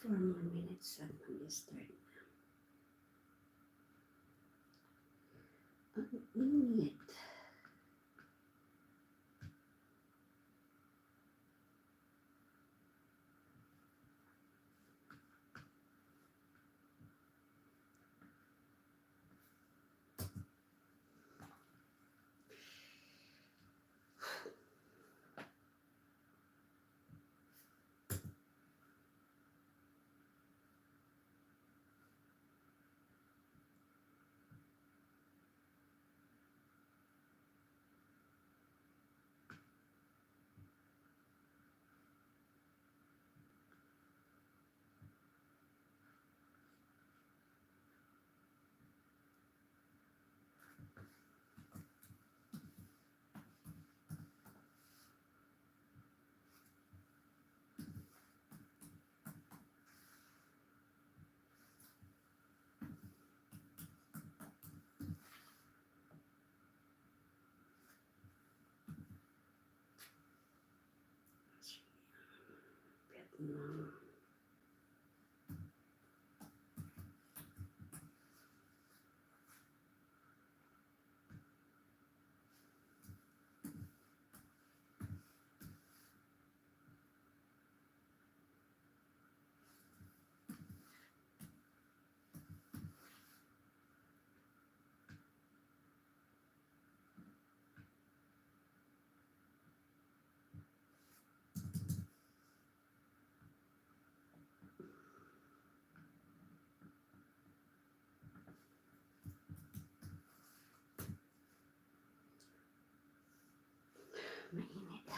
4 more minutes at mag-start na. Ang init. No. Mainit.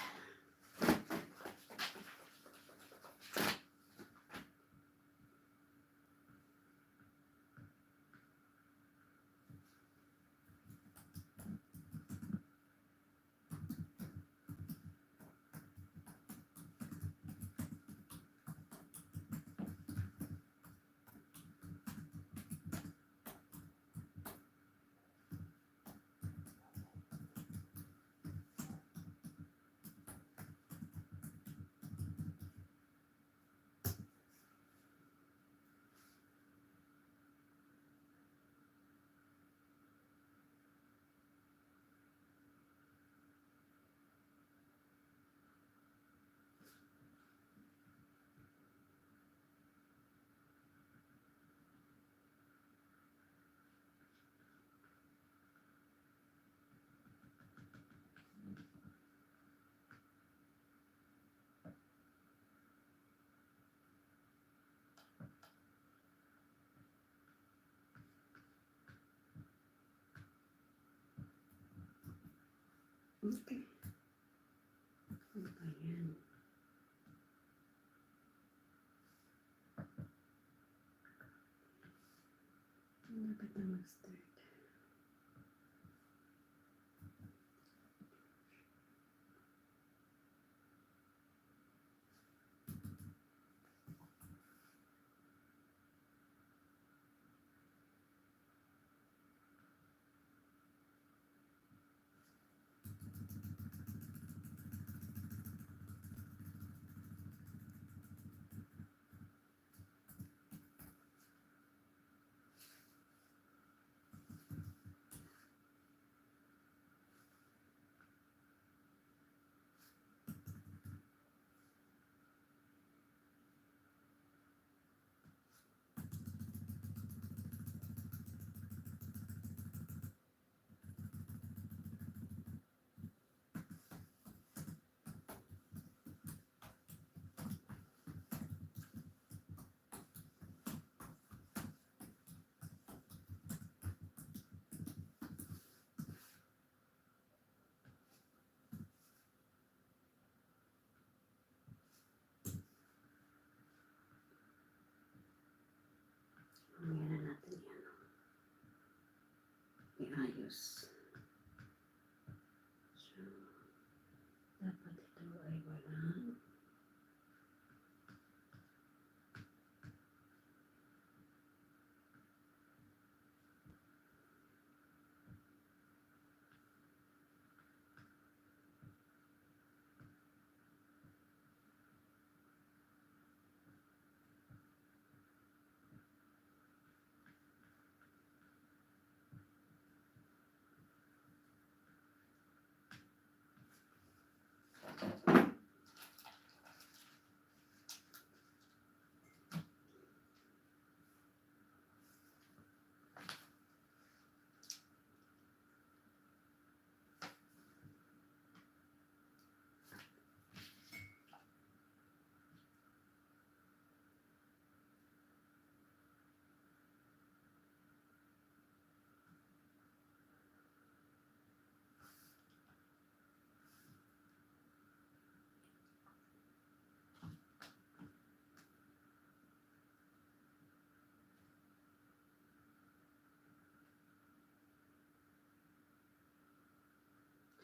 Okay. Ano ba yan? Dapat na mag-start. Mamaya na natin yan. Iayos. So, dapat ito ay walang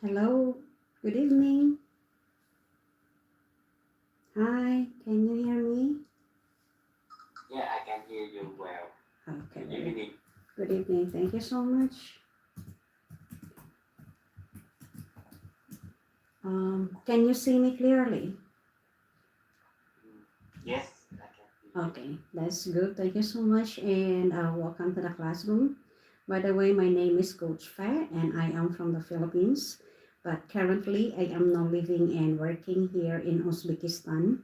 Hello, good evening. Hi, can you hear me? Yeah, I can hear you well. Okay, Good very evening. good evening. Thank you so much. Can you see me clearly? Mm, Yes, I can hear you. Okay, that's good. Thank you so much, and welcome to the classroom. By the way, my name is Coach Fa, and I am from the Philippines. But currently, I am now living and working here in Uzbekistan,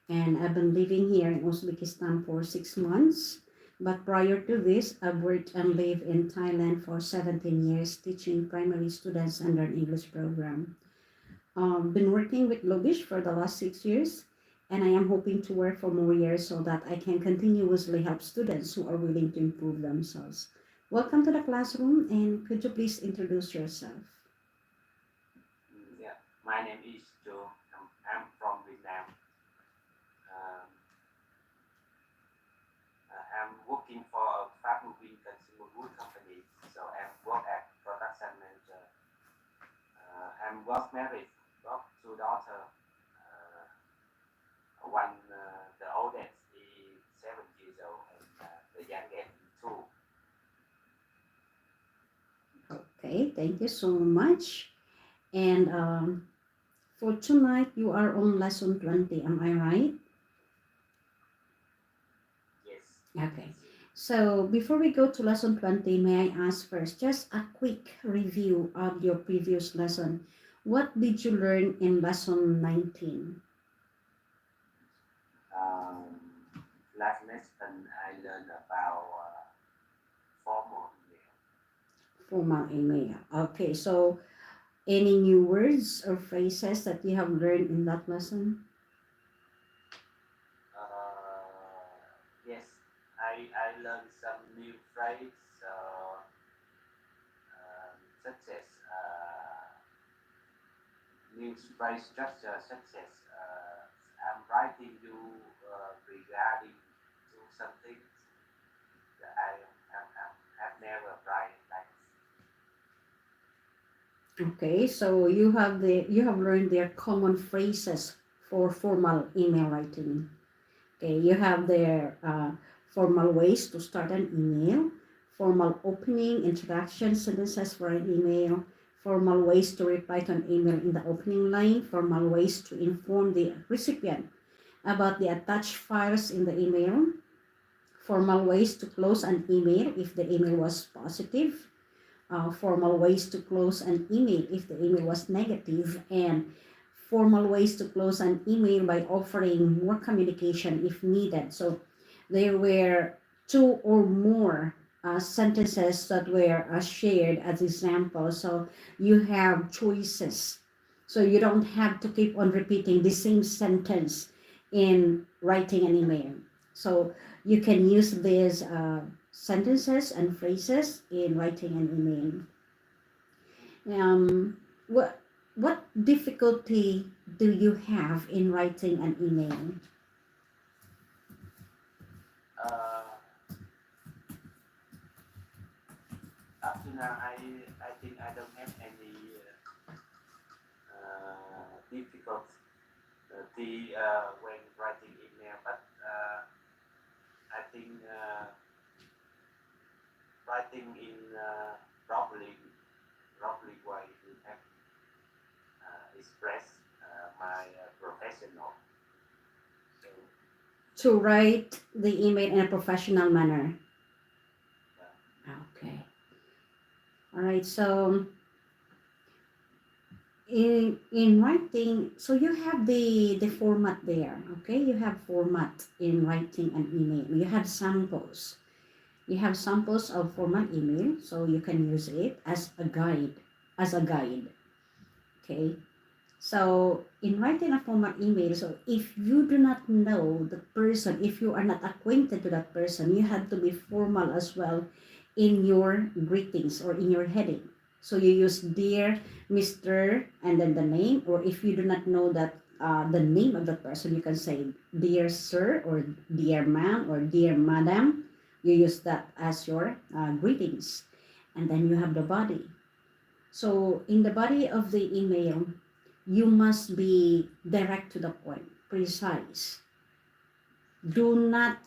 and I've been living here in Uzbekistan for 6 months. But prior to this, I've worked and lived in Thailand for 17 years, teaching primary students under an English program. Been working with Logish for the last 6 years, and I am hoping to work for more years so that I can continuously help students who are willing to improve themselves. Welcome to the classroom, and could you please introduce yourself? Yeah, my name is Joe. I'm from Vietnam. Um, I'm working for a fast-moving consumer good company. So I'm work as production manager. I'm was married, got two daughters. One, the oldest is 7 years old, and the youngest is two. Okay, thank you so much. And for tonight, you are on lesson 20, am I right? Yes, Okay. yes. So before we go to lesson 20, may I ask first, just a quick review of your previous lesson. What did you learn in lesson 19? Um, Last lesson I learned about formal email. Formal email. Okay, so any new words or phrases that you have learned in that lesson? Yes, I learned some new phrase such as new phrase structure such as I'm writing you regarding to something that have never tried like Okay, so you have learned their common phrases for formal email writing. Okay, you have their formal ways to start an email, formal opening, introduction sentences for an email, formal ways to reply to an email in the opening line, formal ways to inform the recipient about the attached files in the email, formal ways to close an email if the email was positive, formal ways to close an email if the email was negative, and formal ways to close an email by offering more communication if needed. So there were two or more sentences that were shared as examples. So you have choices. So you don't have to keep on repeating the same sentence in writing an email. So you can use these sentences and phrases in writing an email. Um, what difficulty do you have in writing an email? uh, up to now I think I don't have any difficulty when writing email, but I think writing in properly way to have express my professional. So To write the email in a professional manner. uh, Okay. All right. So in writing, so you have the format there. Okay, you have format in writing an email. You have samples. You have samples of format email, so you can use it as a guide. As a guide. Okay. So in writing a formal email, so if you do not know the person, if you are not acquainted to that person, you have to be formal as well in your greetings or in your heading. So you use dear Mr. and then the name, or if you do not know that the name of that person, you can say dear sir or dear ma'am or dear madam. You use that as your greetings, and then you have the body. So in the body of the email, you must be direct to the point, precise. Do not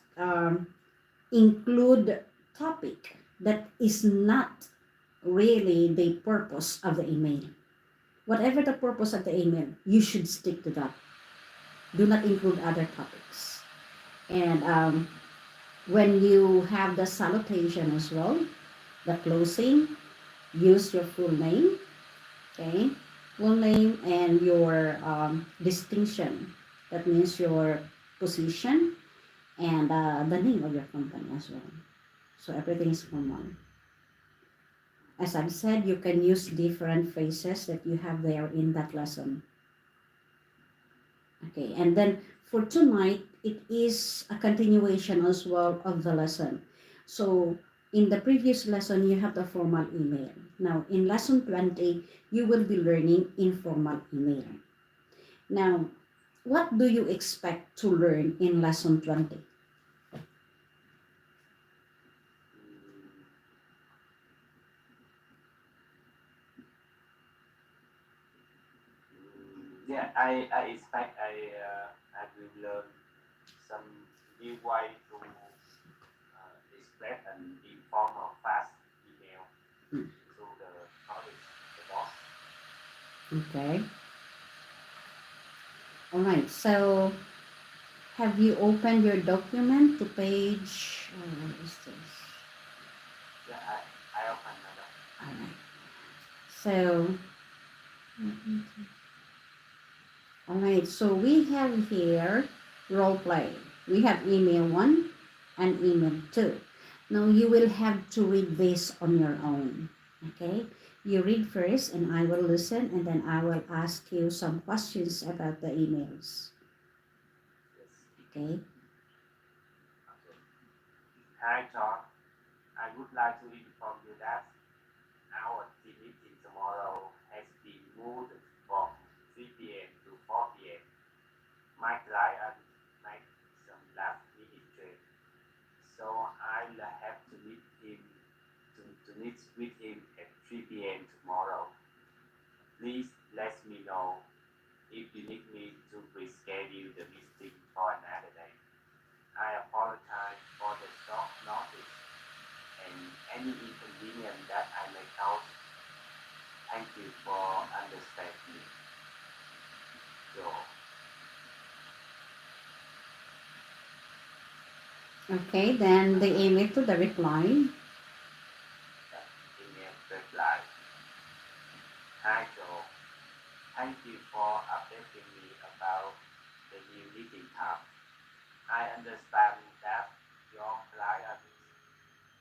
include topic that is not really the purpose of the email. Whatever the purpose of the email, you should stick to that. Do not include other topics. And when you have the salutation as well, the closing, use your full name, okay? Full name and your distinction. That means your position and the name of your company as well. So everything is formal. As I've said, you can use different phrases that you have there in that lesson. Okay, and then for tonight, it is a continuation as well of the lesson. So in the previous lesson, you have the formal email. Now in lesson 20, you will be learning informal email. Now, what do you expect to learn in lesson 20? Yeah, I expect I will learn some new way to express an informal fast email Mm. to the colleagues, the boss. Okay. All right. So have you opened your document to page? What is this? Yeah, I open another. All right. So, all right. So we have here role play. We have email 1 and email 2. Now you will have to read this on your own. Okay. You read first, and I will listen, and then I will ask you some questions about the emails. Yes. Okay. Okay. Hi, John. I would like to inform you that our team meeting tomorrow has been moved from 3 p.m. to 4 p.m. My client made some last minute change, so I'll have to meet him to meet with him at 3 p.m. tomorrow. Please let me know if you need me to reschedule the meeting for another day. I apologize for the short notice and any inconvenience that I may cause. Thank you for understanding. So, Okay. Then the email to the reply. email reply. Hi Joe, thank you for updating me about the new meeting time. I understand that your clients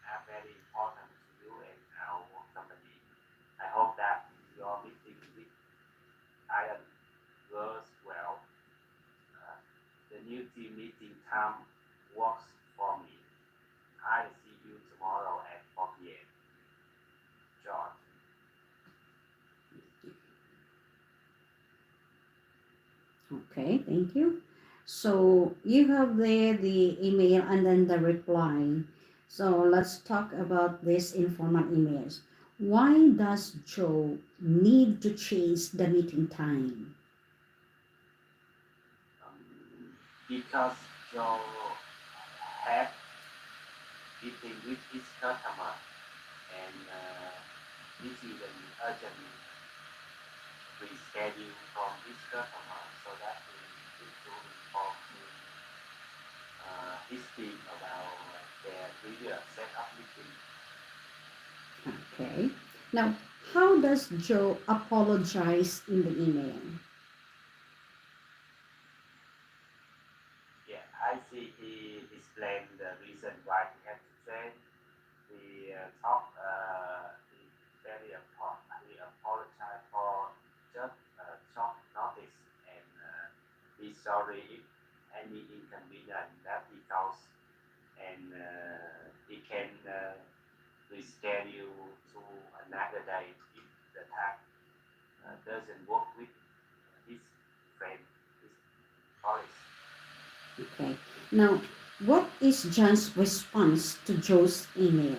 are very important to you and our company. I hope that your meeting with client goes well. Uh, the new team meeting time works for me. I'll see you tomorrow at 4 p.m. John. Okay, thank you. So you have there the email and then the reply. So let's talk about this informal emails. Why does Joe need to change the meeting time? Because Joe had meeting with his customer and this is an urgent reschedule from his customer so that we need to inform his team about their previous setup meeting. Okay. Now, how does Joe apologize in the email? Yeah, I see he explained the reason why he had to change. He talked he very he apologized for just short notice and he's sorry if any inconvenience that he caused and he can reschedule to another day if the time doesn't work with his friend, his colleagues. Okay. Now, what is John's response to Joe's email?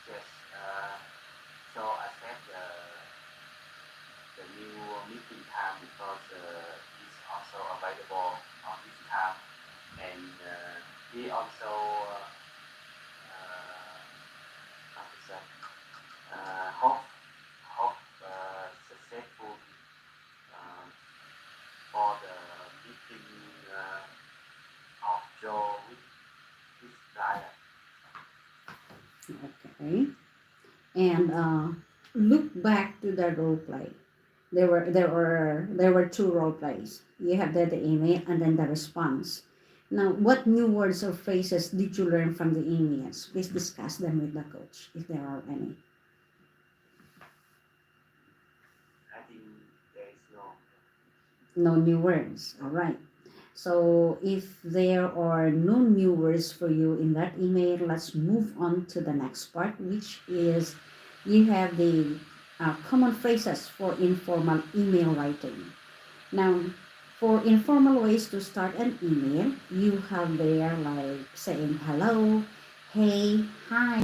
Yes, available on this time, and he also how to say, hope successful um, for the meeting of Joe with his client. Okay. And look back to the role play. There were two role plays. You have the email and then the response. Now, what new words or phrases did you learn from the emails? Please discuss them with the coach if there are any. I think there is no. No new words. All right. So if there are no new words for you in that email, let's move on to the next part, which is you have the common phrases for informal email writing. Now, for informal ways to start an email, you have there like saying hello, hey, hi,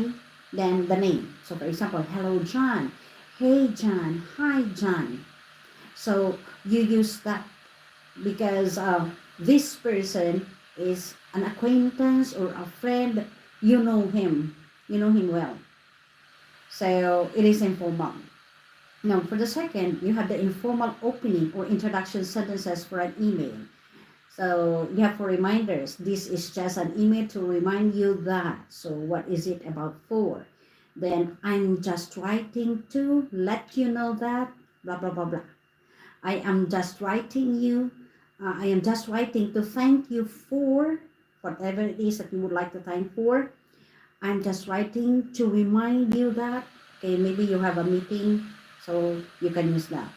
then the name. So, for example, hello, John. Hey, John. Hi, John. So, you use that because this person is an acquaintance or a friend. You know him well, so it is informal. Now for the second, you have the informal opening or introduction sentences for an email. So you have for reminders, this is just an email to remind you that. So what is it about for? Then I'm just writing to let you know that blah blah blah blah. I am just writing you. I am just writing to thank you for whatever it is that you would like to thank for. I'm just writing to remind you that. Okay, maybe you have a meeting, so you can use that.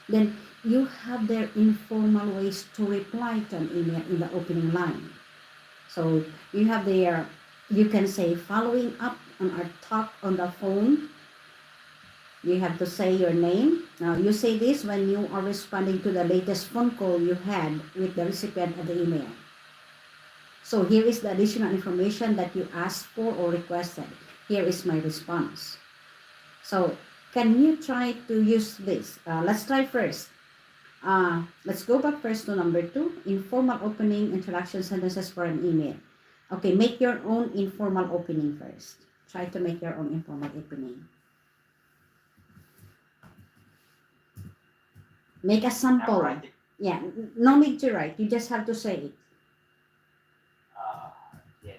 Then you have their informal ways to reply to an email in the opening line. So you have their, you can say following up on our talk on the phone. You have to say your name. Now, you say this when you are responding to the latest phone call you had with the recipient of the email. So here is the additional information that you asked for or requested. Here is my response. So can you try to use this? Let's try first. Let's go back first to number 2, informal opening introduction sentences for an email. Okay, make your own informal opening first. Try to make your own informal opening. Make a sample. Yeah, no need to write. You just have to say it. Yes.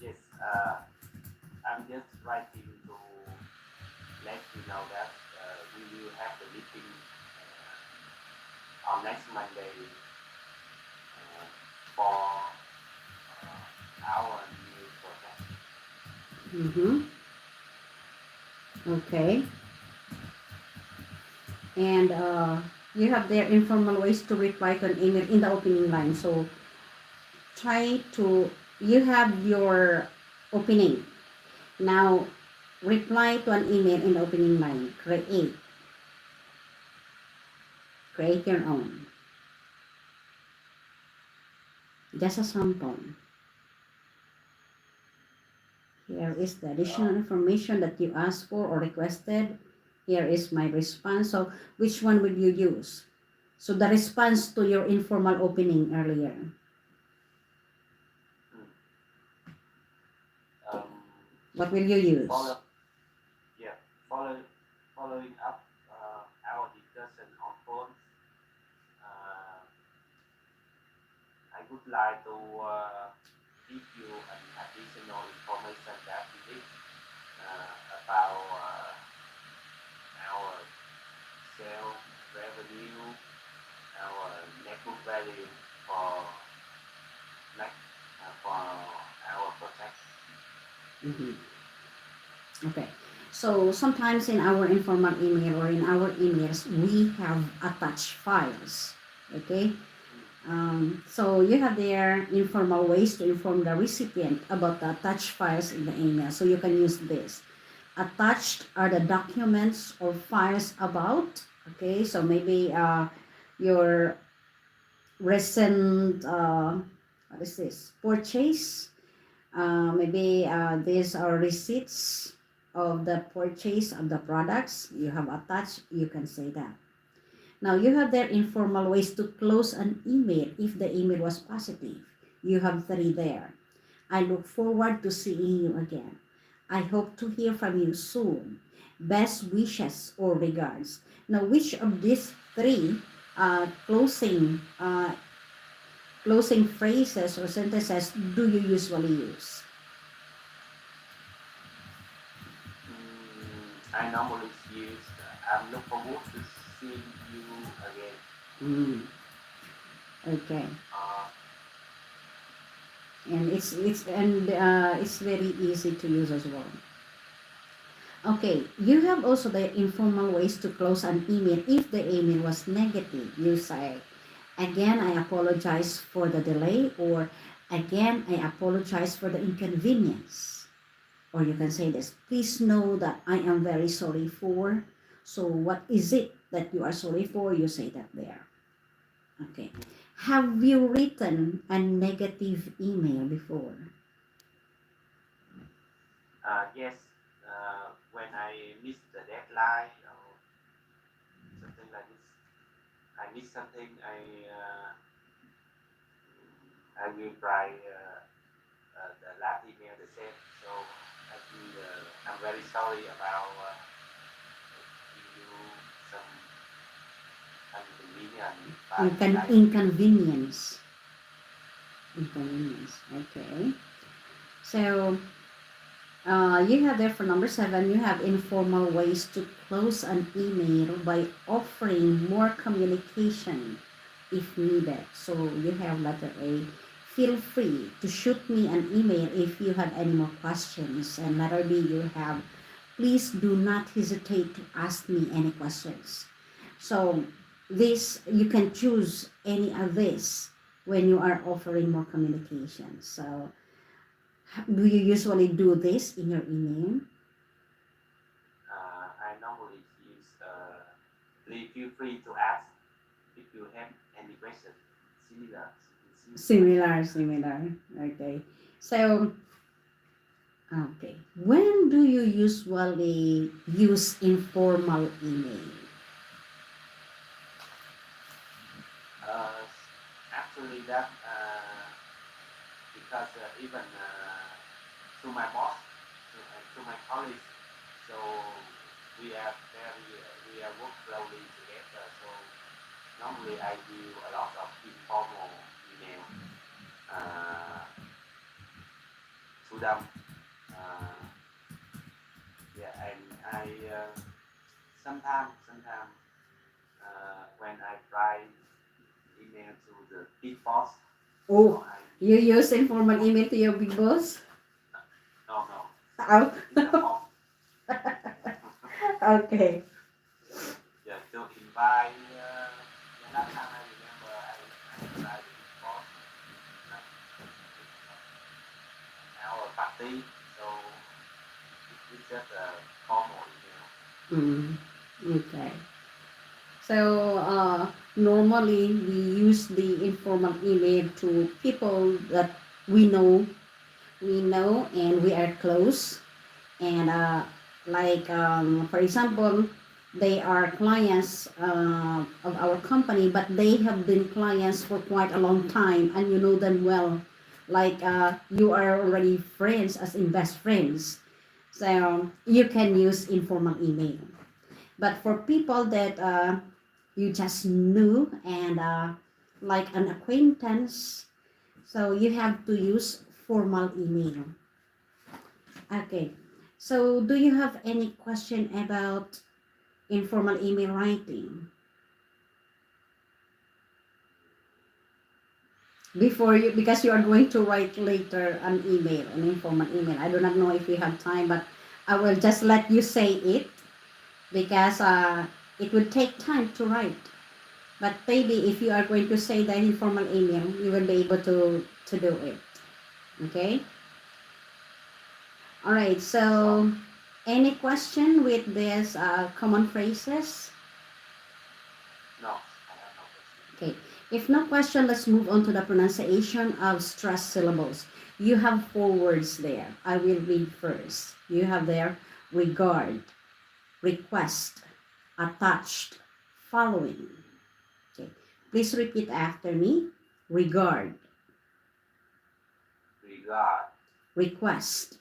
Yes. I'm just writing to let you know that we will have the meeting on next Monday for our new project. Okay. And you have their informal ways to reply to an email in the opening line. So try to, you have your opening. Now reply to an email in the opening line. Create your own. Just a sample. Here is the additional information that you asked for or requested. Here is my response. So which one will you use? So the response to your informal opening earlier. What will you use? Following up our discussion on phones, I would like to give you an additional information that we need about our sales revenue, our network value for our project. Okay. So sometimes in our informal email or in our emails, we have attached files. Okay. So you have their informal ways to inform the recipient about the attached files in the email. So you can use this. Attached are the documents or files about. Okay. So maybe your recent what is this, purchase. Maybe these are receipts of the purchase of the products you have attached, you can say that. Now you have there informal ways to close an email if the email was positive. You have three there. I look forward to seeing you again. I hope to hear from you soon. Best wishes or regards. Now, which of these three closing phrases or sentences do you usually use? I normally use I'm look forward to seeing you again. Mm, okay, Uh, and it's very easy to use as well. Okay, you have also the informal ways to close an email if the email was negative. You say, again, I apologize for the delay, or again, I apologize for the inconvenience. Or you can say this, please know that I am very sorry for. So, what is it that you are sorry for? You say that there. Okay. Have you written a negative email before? yes, when I miss the deadline or something like this, I miss something. I will try the last email they sent. So I feel I'm very sorry about giving you some inconvenience by writing. Inconvenience. Inconvenience. Okay. So, you have there for number 7, you have informal ways to close an email by offering more communication if needed. So you have letter A, feel free to shoot me an email if you have any more questions. And letter B, you have, please do not hesitate to ask me any questions. So this, you can choose any of this when you are offering more communication. So do you usually do this in your email? I normally use please feel free to ask if you have any questions similar. Similar. Okay. So, okay. When do you usually use informal email? Uh, Actually, that because even to my boss, to my colleagues, so we are work closely together. So normally I do a lot of informal email uh, to them. Uh, yeah, and I sometimes when I try email to the big boss, so Oh, I you use use informal email to your big boss? no Oh, in the form okay. yeah, to invite. The last time I remember, I invited the big boss our party, so it's just a formal email. Mm, okay. So, normally we use the informal email to people that we know, and we are close. And for example, they are clients of our company, but they have been clients for quite a long time, and you know them well. Like you are already friends, as in best friends. So you can use informal email. But for people that you just knew, and like an acquaintance, so you have to use formal email. Okay. So do you have any question about informal email writing? Before you, because you are going to write later an email, an informal email. I do not know if you have time, but I will just let you say it, because it will take time to write. But maybe if you are going to say the informal email, you will be able to do it. Okay? All right. So So any question with this common phrases? no, I have no question. Okay. If no question, let's move on to the pronunciation of stressed syllables. You have 4 words there. I will read first. You have there regard, request, attached, following. Okay. Please repeat after me. Regard, regard, request,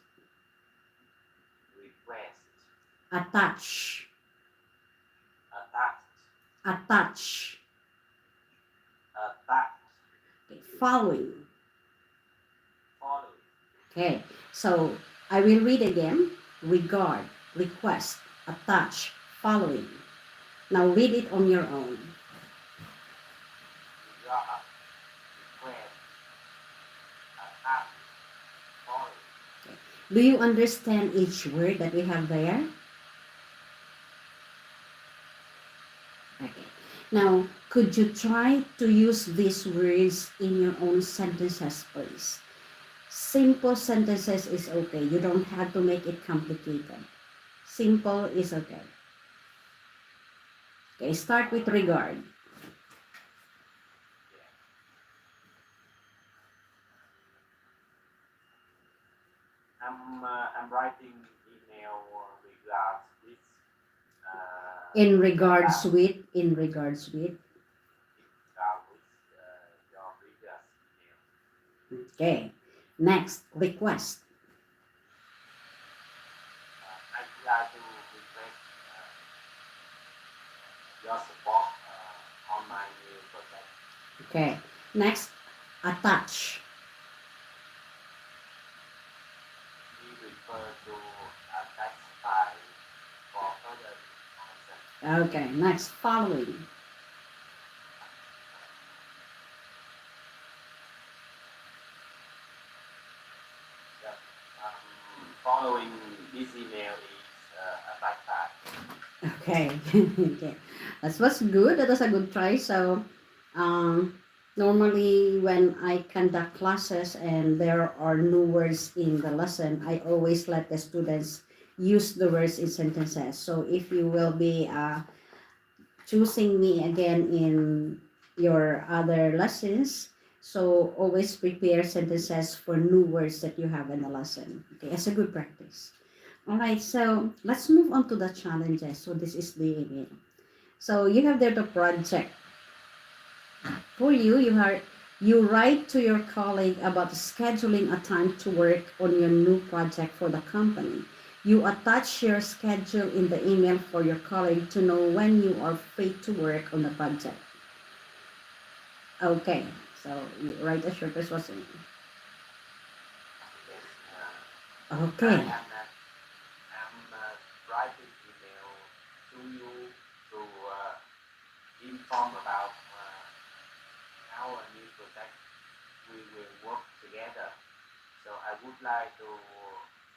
request, attach, attach, attach. attach, Okay. Following. following, Okay. So I will read again. Regard, request, attach, following. Now read it on your own. regard, request, attach, following. Okay. Do you understand each word that we have there? Okay. Now, could you try to use these words in your own sentences, please? Simple sentences is okay. You don't have to make it complicated. Simple is okay. Okay, start with regard. Yeah. I'm writing email regards this In your regards class with, in regards with. in regard with your previous email. Okay. Next, request. I would like to request your support on my new project. Okay. Next, attach. We refer to attach file for further information. Okay. Next, following. Yeah. Following this email is attach file. Okay. Okay. That was good. That was a good try. So, um, normally when I conduct classes and there are new words in the lesson, I always let the students use the words in sentences. So if you will be choosing me again in your other lessons, so always prepare sentences for new words that you have in the lesson. Okay, it's a good practice. All right, so let's move on to the challenges. So this is the email. So you have there the project. For you, you write to your colleague about scheduling a time to work on your new project for the company. You attach your schedule in the email for your colleague to know when you are free to work on the project. Okay, so you write a short response. Yes. Okay, I'm writing email to you to inform about our new project. We will work together. So I would like to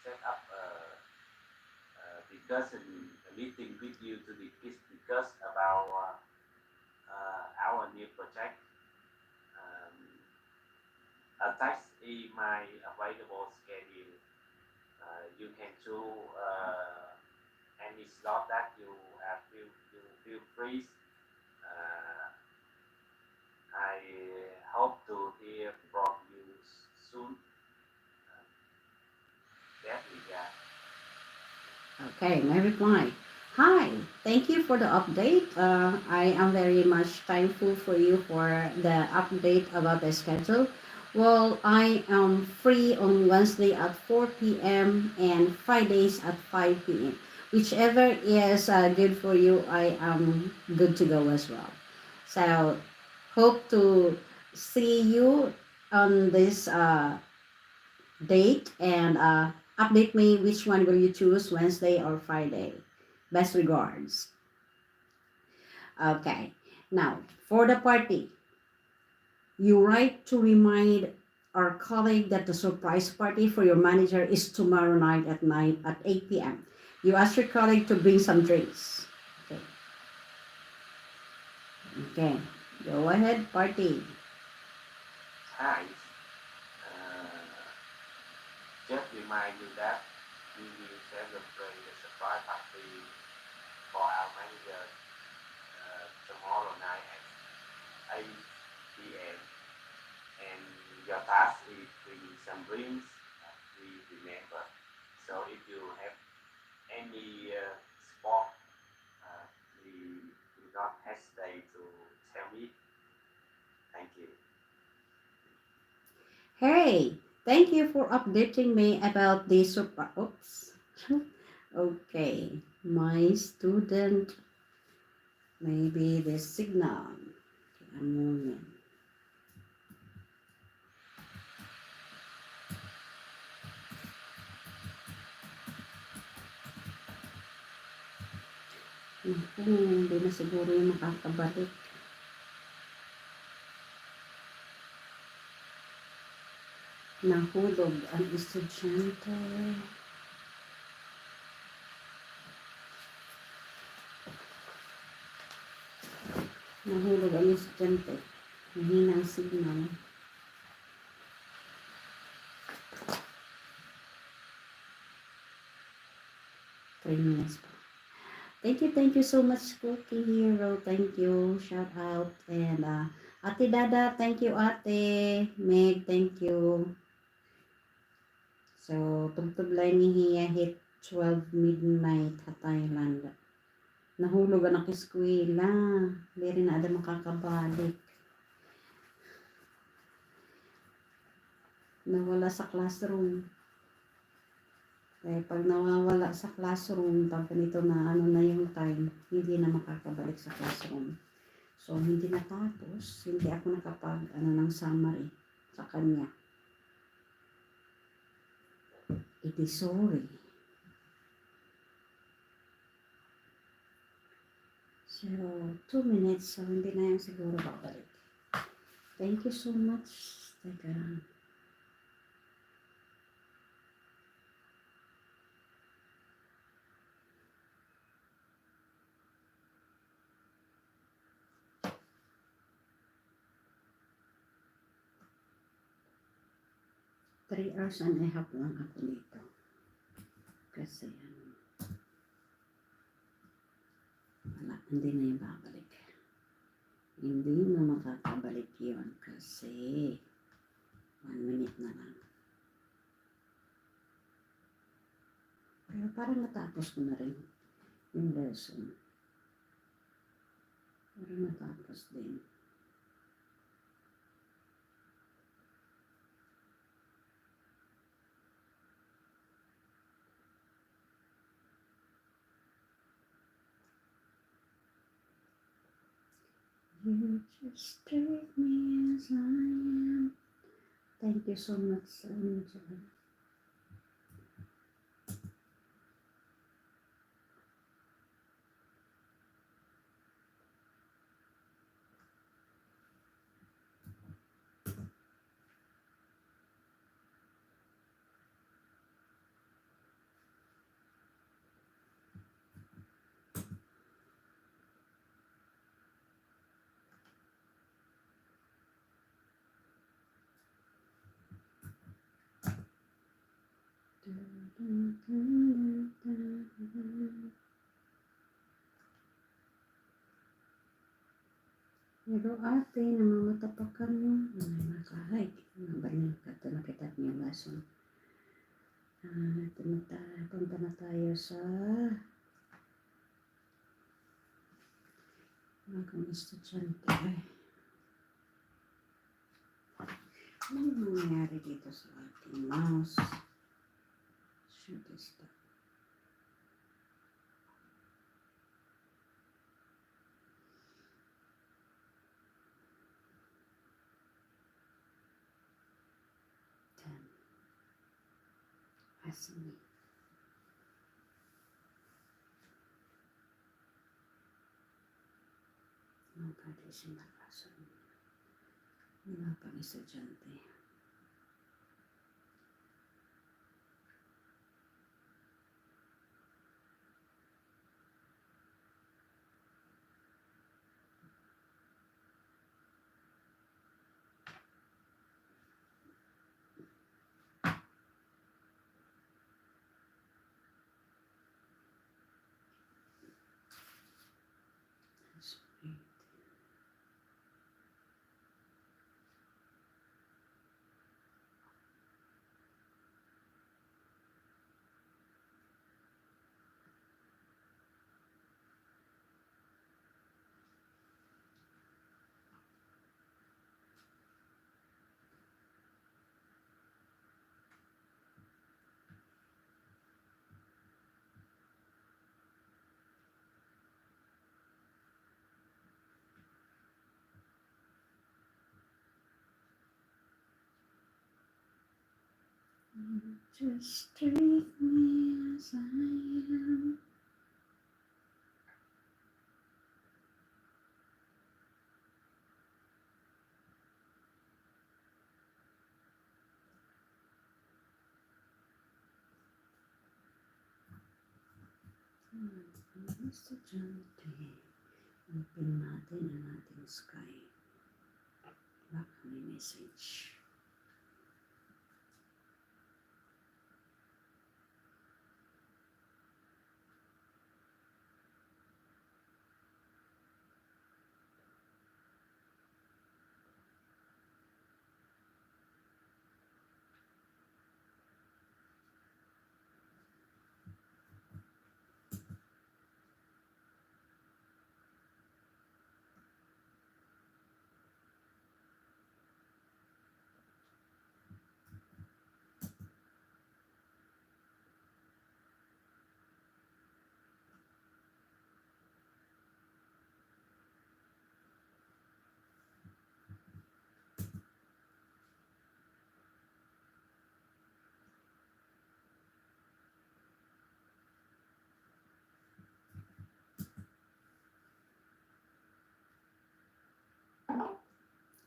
set up a meeting with you to discuss about our new project. Um, Attach in my available schedule. You can choose any slot that you feel free. Uh, I hope to hear from you soon. Uh, that regard. okay, my reply. Hi, thank you for the update. I am very much thankful for you for the update about the schedule. Well, I am free on Wednesday at 4 p.m. and Fridays at 5 p.m. Whichever is good for you, I am good to go as well. So, hope to see you on this date and update me which one will you choose, Wednesday or Friday. Best regards. Okay. Now, for the party, you write to remind our colleague that the surprise party for your manager is tomorrow night at 8 p.m. You ask your colleague to bring some drinks. Okay. Okay. Go ahead, party. Hi. Just remind you that we will celebrate the surprise party for our manager tomorrow night at 8 p.m. And your task is bring some drinks. We remember. So if you have any sport, please do not hesitate to tell me. Thank you. Hey, thank you for updating me about the super. Oops. Okay, my student, maybe the signal. Okay, a moment. Naku, hindi na siguro yung makakabalik. Nahulog ang estudyante. Nahulog ang estudyante. Mahina ang signal. Three minutes pa. Thank you so much, Cookie Hero. Thank you. Shout out. And Ate Dada, thank you, Ate. Meg, thank you. So, tugtog lang niya hit 12 midnight sa Thailand. Nahulog ang eskwela. Hindi na ada makakabalik. Nawala sa classroom. Kaya pag nawawala sa classroom, pag ganito na ano na yung time, hindi na makakabalik sa classroom. So, hindi natapos. Hindi ako nakapag ng summary sa kanya. It is sorry. So, 2 minutes. So, hindi na yan siguro babalik. Thank you so much. Teka. Three hours and a half lang ako dito. Kasi, wala, hindi na yung babalik. Hindi na makakabalik yun kasi 1 minute na lang. Pero parang natapos ko na rin yung lesson. Parang natapos din. You just take me as I am. Thank you so much, Angela. Pero ate, namamatapakan mo. Ay, nakahay. Nabanin ka ito, nakita niyo yung lesson. Punta na tayo sa mga estudyante. Anong nangyayari dito sa ating mouse? Shoot this stuff. Asing. Ang pwede siya nakaso. Wala pang estudyante. Just take me as I am. Mr. Gently, open natin ang ating sky. Baka may message.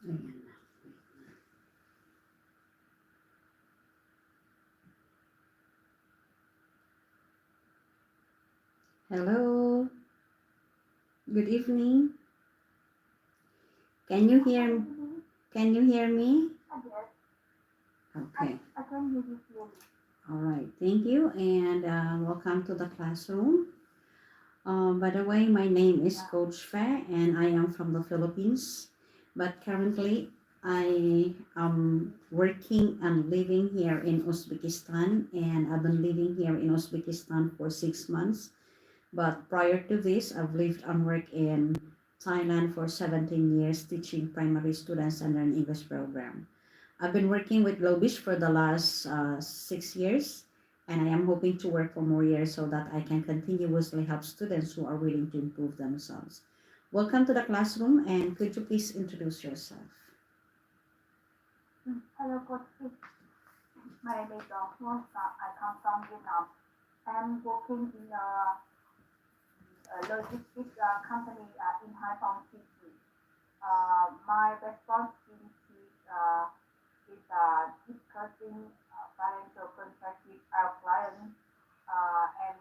Ayan na. Hello. Good evening. Can you hear? Can you hear me? Okay. I can hear you clearly. All right. Thank you, and welcome to the classroom. By the way, my name is Coach Fe, and I am from the Philippines. But currently, I am working and living here in Uzbekistan, and I've been living here in Uzbekistan for 6 months. But prior to this, I've lived and worked in Thailand for 17 years, teaching primary students under an English program. I've been working with Globish for the last 6 years, and I am hoping to work for more years so that I can continuously help students who are willing to improve themselves. Welcome to the classroom, and could you please introduce yourself? Hello, Coach. My name is Huang Sa. I come from Vietnam. I'm working in a logistics company in Haiphong City. My responsibility is discussing financial contracts with our clients and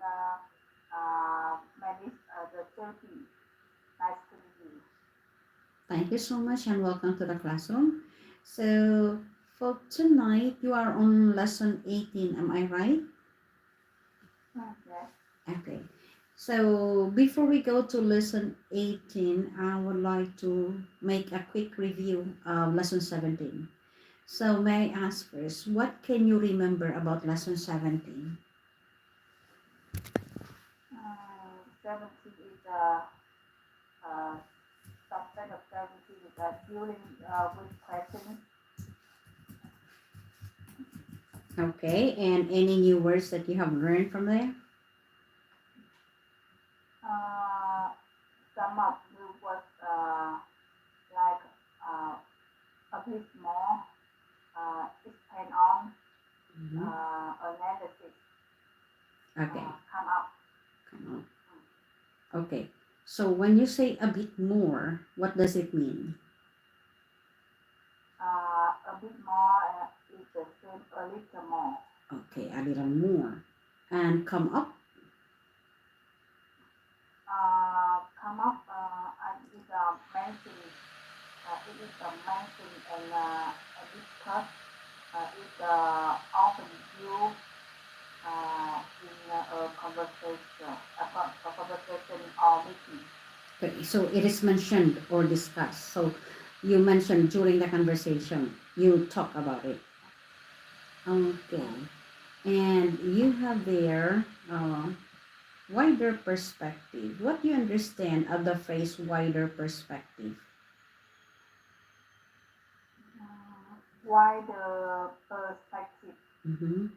manage the safety. Nice to meet you. Thank you so much, and welcome to the classroom. So, for tonight, you are on lesson 18, am I right? Yes. Okay. So before we go to lesson 18, I would like to make a quick review of lesson 17. So may I ask first, what can you remember about lesson 17? 17 is subset of 17 is dealing with questions. Okay, and any new words that you have learned from there? Some of you was like a bit more expand on Mhm. analysis Okay, come up. come on. Okay, so when you say a bit more, what does it mean? A bit more is the same a little more. Okay, a little more. And come up? Come up is mentioned. It is mentioned and discussed. It's often used in a conversation, a conversation or meeting. Okay, so it is mentioned or discussed. So you mentioned during the conversation, you talk about it. Okay. And you have there wider perspective. What do you understand of the phrase wider perspective? Wider perspective. Mm-hmm.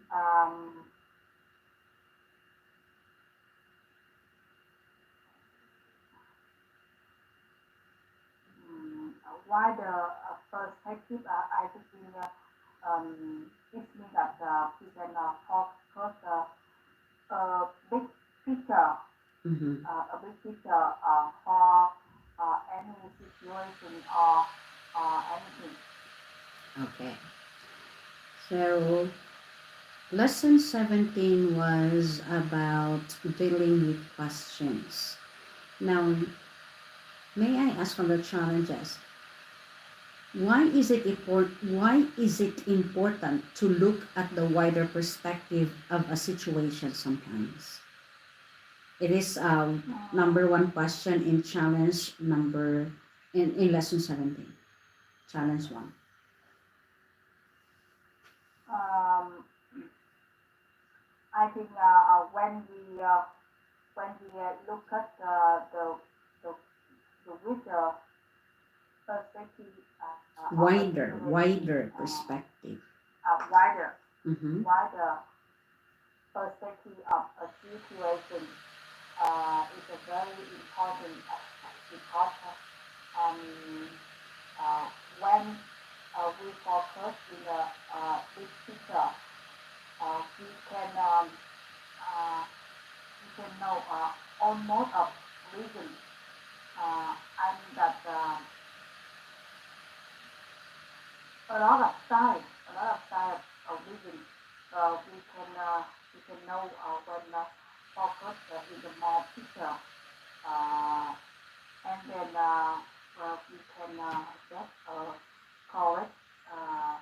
Wider perspective, I think it means that we can focus big picture, Mm-hmm. a big picture for any situation or anything. Okay. So lesson 17 was about dealing with questions. Now, may I ask from the challenges, why is it important to look at the wider perspective of a situation sometimes? It is number one question in challenge number in lesson 17. Challenge one. Um, I think when we look at the, the wider perspective of a situation, Wider perspective. wider Mm-hmm. wider perspective of a situation is a very important because um, uh, when we focus in the big picture, we can we can know almost of reason. I mean that a lot of style of reason. We can know when focus in the more picture, uh, and then we can get correct uh,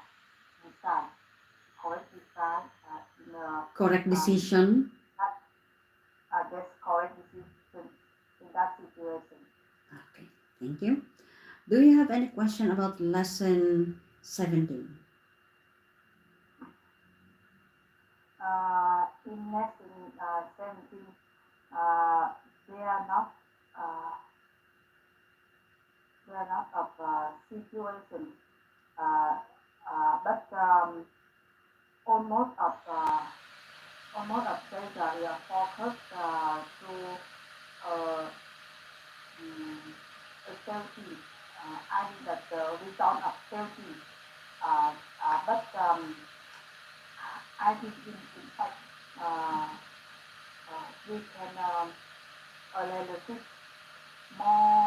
design, correct design in Correct um, decision. that, get correct decision in that situation. Okay, thank you. Do you have any question about lesson 17? In lesson 17, uh, they are not uh, they are not of situation, uh, but almost of almost of data are focused to uh, um, safety. I mean that the result of safety. But I think in fact we can analyze more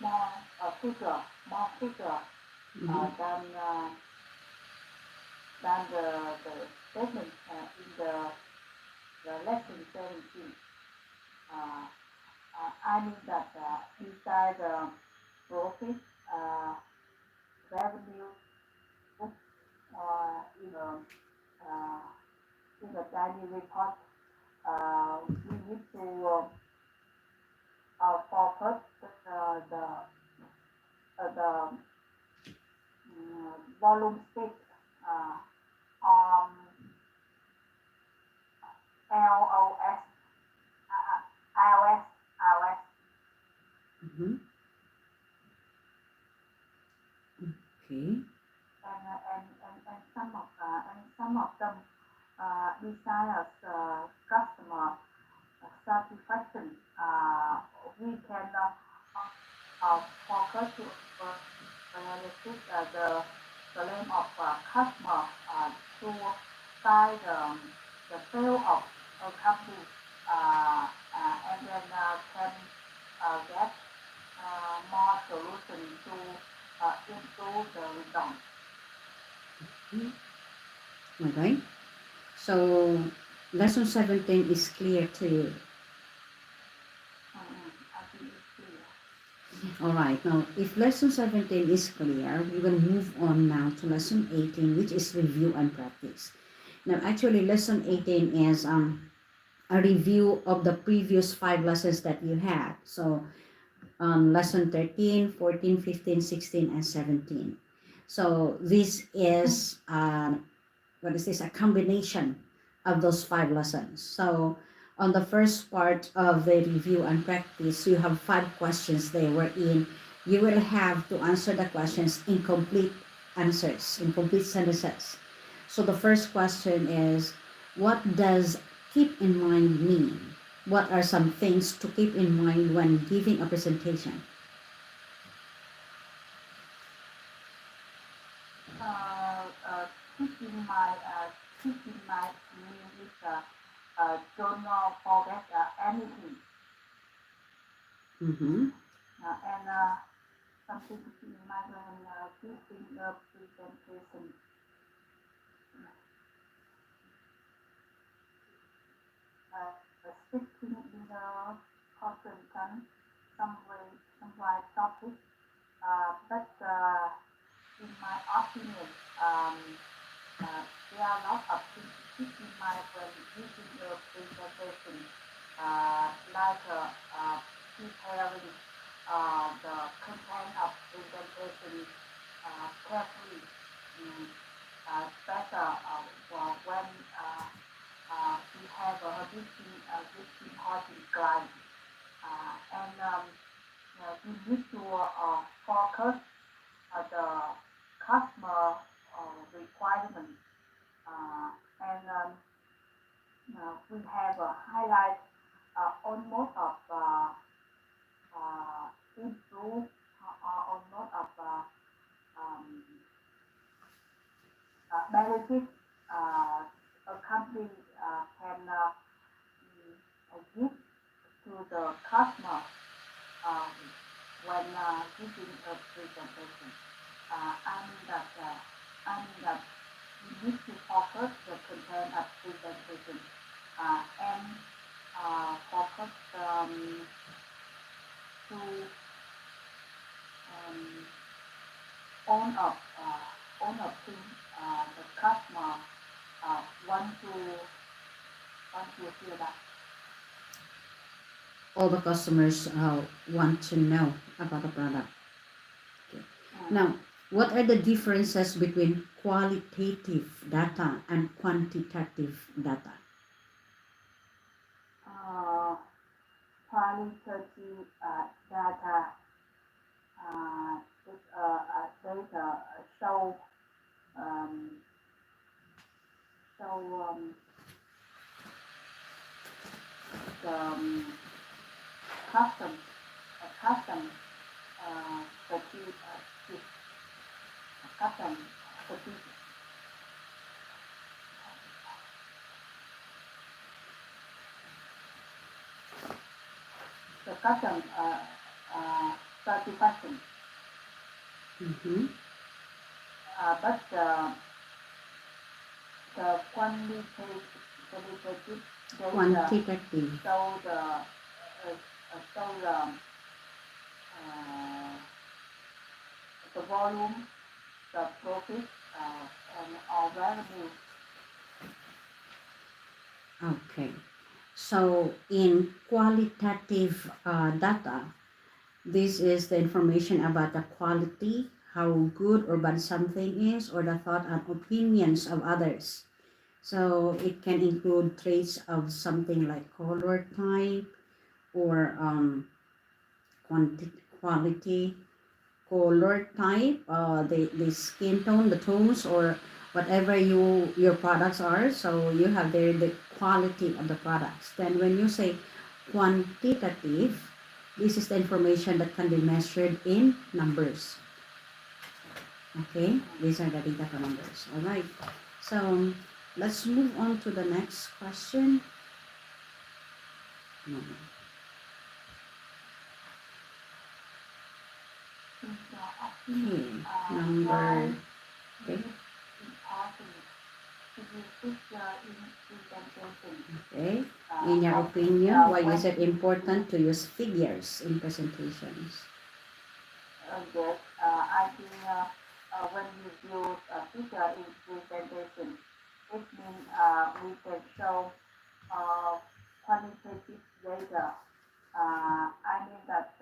um, more figure, more figure Mm-hmm. than the statement in the lesson 17. Uh, I mean that inside the profit, uh, revenue, in uh, in the daily report, we need to focus the volume stick uh, on LOS, iOS, iOS, Mm-hmm. Okay. and some of them desires customer satisfaction. We can focus to analysis the name of customer to find the sale of a company and then can get more solution to improve the result. Mm-hmm. Okay. So lesson 17 is clear to you. I think it's clear. All right. Now, if lesson 17 is clear, we will move on now to lesson 18, which is review and practice. Now, actually, lesson 18 is a review of the previous five lessons that you had. So, lesson 13, 14, 15, 16, and 17. So, this is what is this, a combination of those five lessons. So on the first part of the review and practice, you have five questions there wherein you will have to answer the questions in complete answers, in complete sentences. So the first question is, what does keep in mind mean? What are some things to keep in mind when giving a presentation? Keeping my meaning is don't forget anything. Mm-hmm. And something to keep in mind when giving a presentation. Speaking in the conference, some right topic, but in my opinion, um, there are a lot of things to keep in mind when using a presentation, like preparing the content of presentation carefully. Mm, better when we have this important client, and we need to focus the customer requirement, uh, and we have a highlight almost of improve almost of um, benefit a company can give to the customer um, when giving a presentation. I mean that we need to focus the content of presentation and focus to um, own up thing the customer uh, want to want to hear that. All the customers want to know about the product. Okay. Mm. Now, what are the differences between qualitative data and quantitative data? Uh, Qualitative data is data show um, show the custom custom strategy custom strategy the custom satisfaction. Mm-hmm. But the quantitative data Quantitative. show uh, the volume, the profit, and all revenue. Okay. So in qualitative data, this is the information about the quality, how good or bad something is, or the thought and opinions of others. So it can include traits of something like color type or quality, color type, the skin tone, the tones, or whatever your products are. So you have there the quality of the products. Then when you say quantitative, this is the information that can be measured in numbers. Okay, these are the data for numbers. All right. So let's move on to the next question. In your Okay, opinion, why number. is Okay. it important to use picture in presentation? Okay. In your opinion, why is it important to use figures in presentations? Yes, I think when you use a figure in presentation, it means we can show uh, quantitative data. I mean that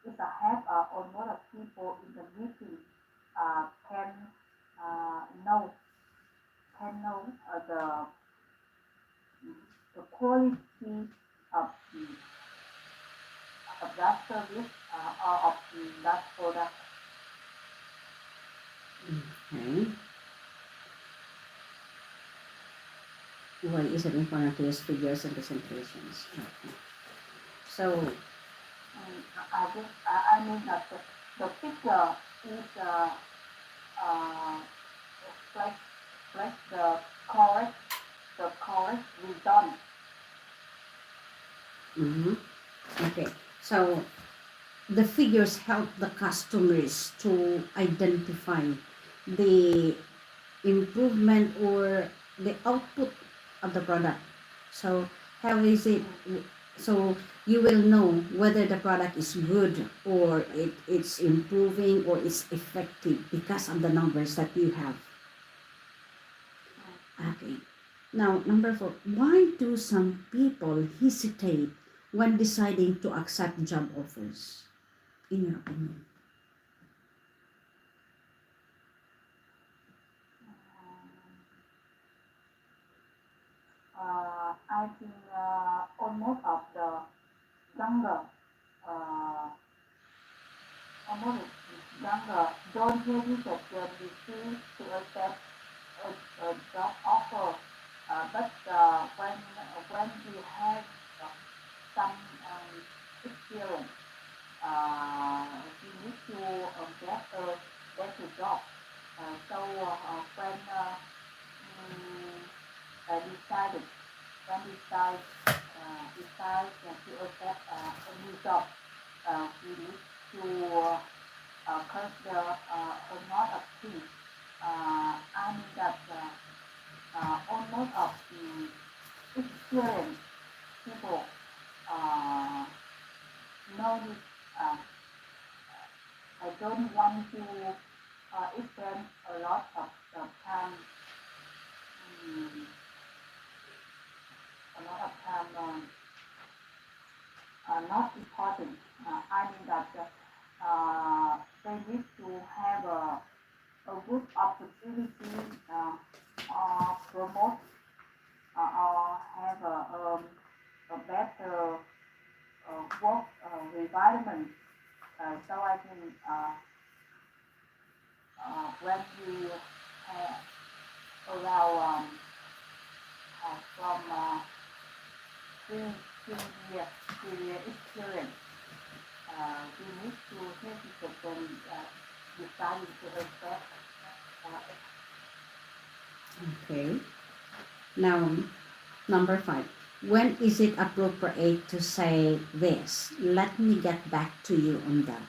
if I have a lot of people in the meeting can know the quality of that service or of that product. Okay. Why is it important to use figures in presentations? Okay. So, I mean that the figure is uh, flex, flex the correct result. Mm-hmm. Okay. So the figures help the customers to identify the improvement or the output of the product. So how is it? So you will know whether the product is good or it's improving or it's effective because of the numbers that you have. Okay. Now, number four, why do some people hesitate when deciding to accept job offers, in your opinion? I think almost of the younger, uh, almost younger don't hesitate when we see to accept a job offer. But when we have some experience, we need to get a better job. So when decided when decide to accept a new job, we need to consider a lot of things. I mean that almost of the experienced people uh, know this. Uh, I don't want to spend a lot of time, um, a lot of time not important. I mean that they need to have a good opportunity promote or have a better work environment. So I think when we have around from three, 3 years, 3 year experience, we need to hesitate when deciding to accept. Okay. Now, number five, when is it appropriate to say this? Let me get back to you on that.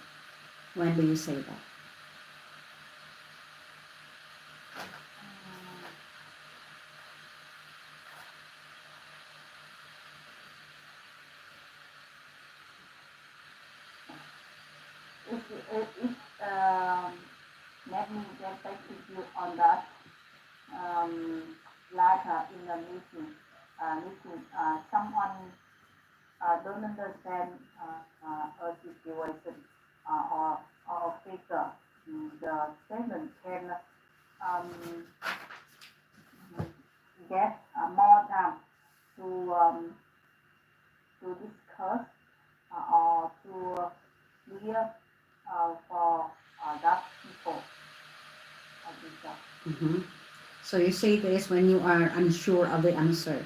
When do you say that? Um, if let me get back to you on that. Um, like in the meeting, someone don't understand a situation or a figure. The statement can um, get more time to discuss or to clear for that people. I think that. Mm-hmm. So you say this when you are unsure of the answer.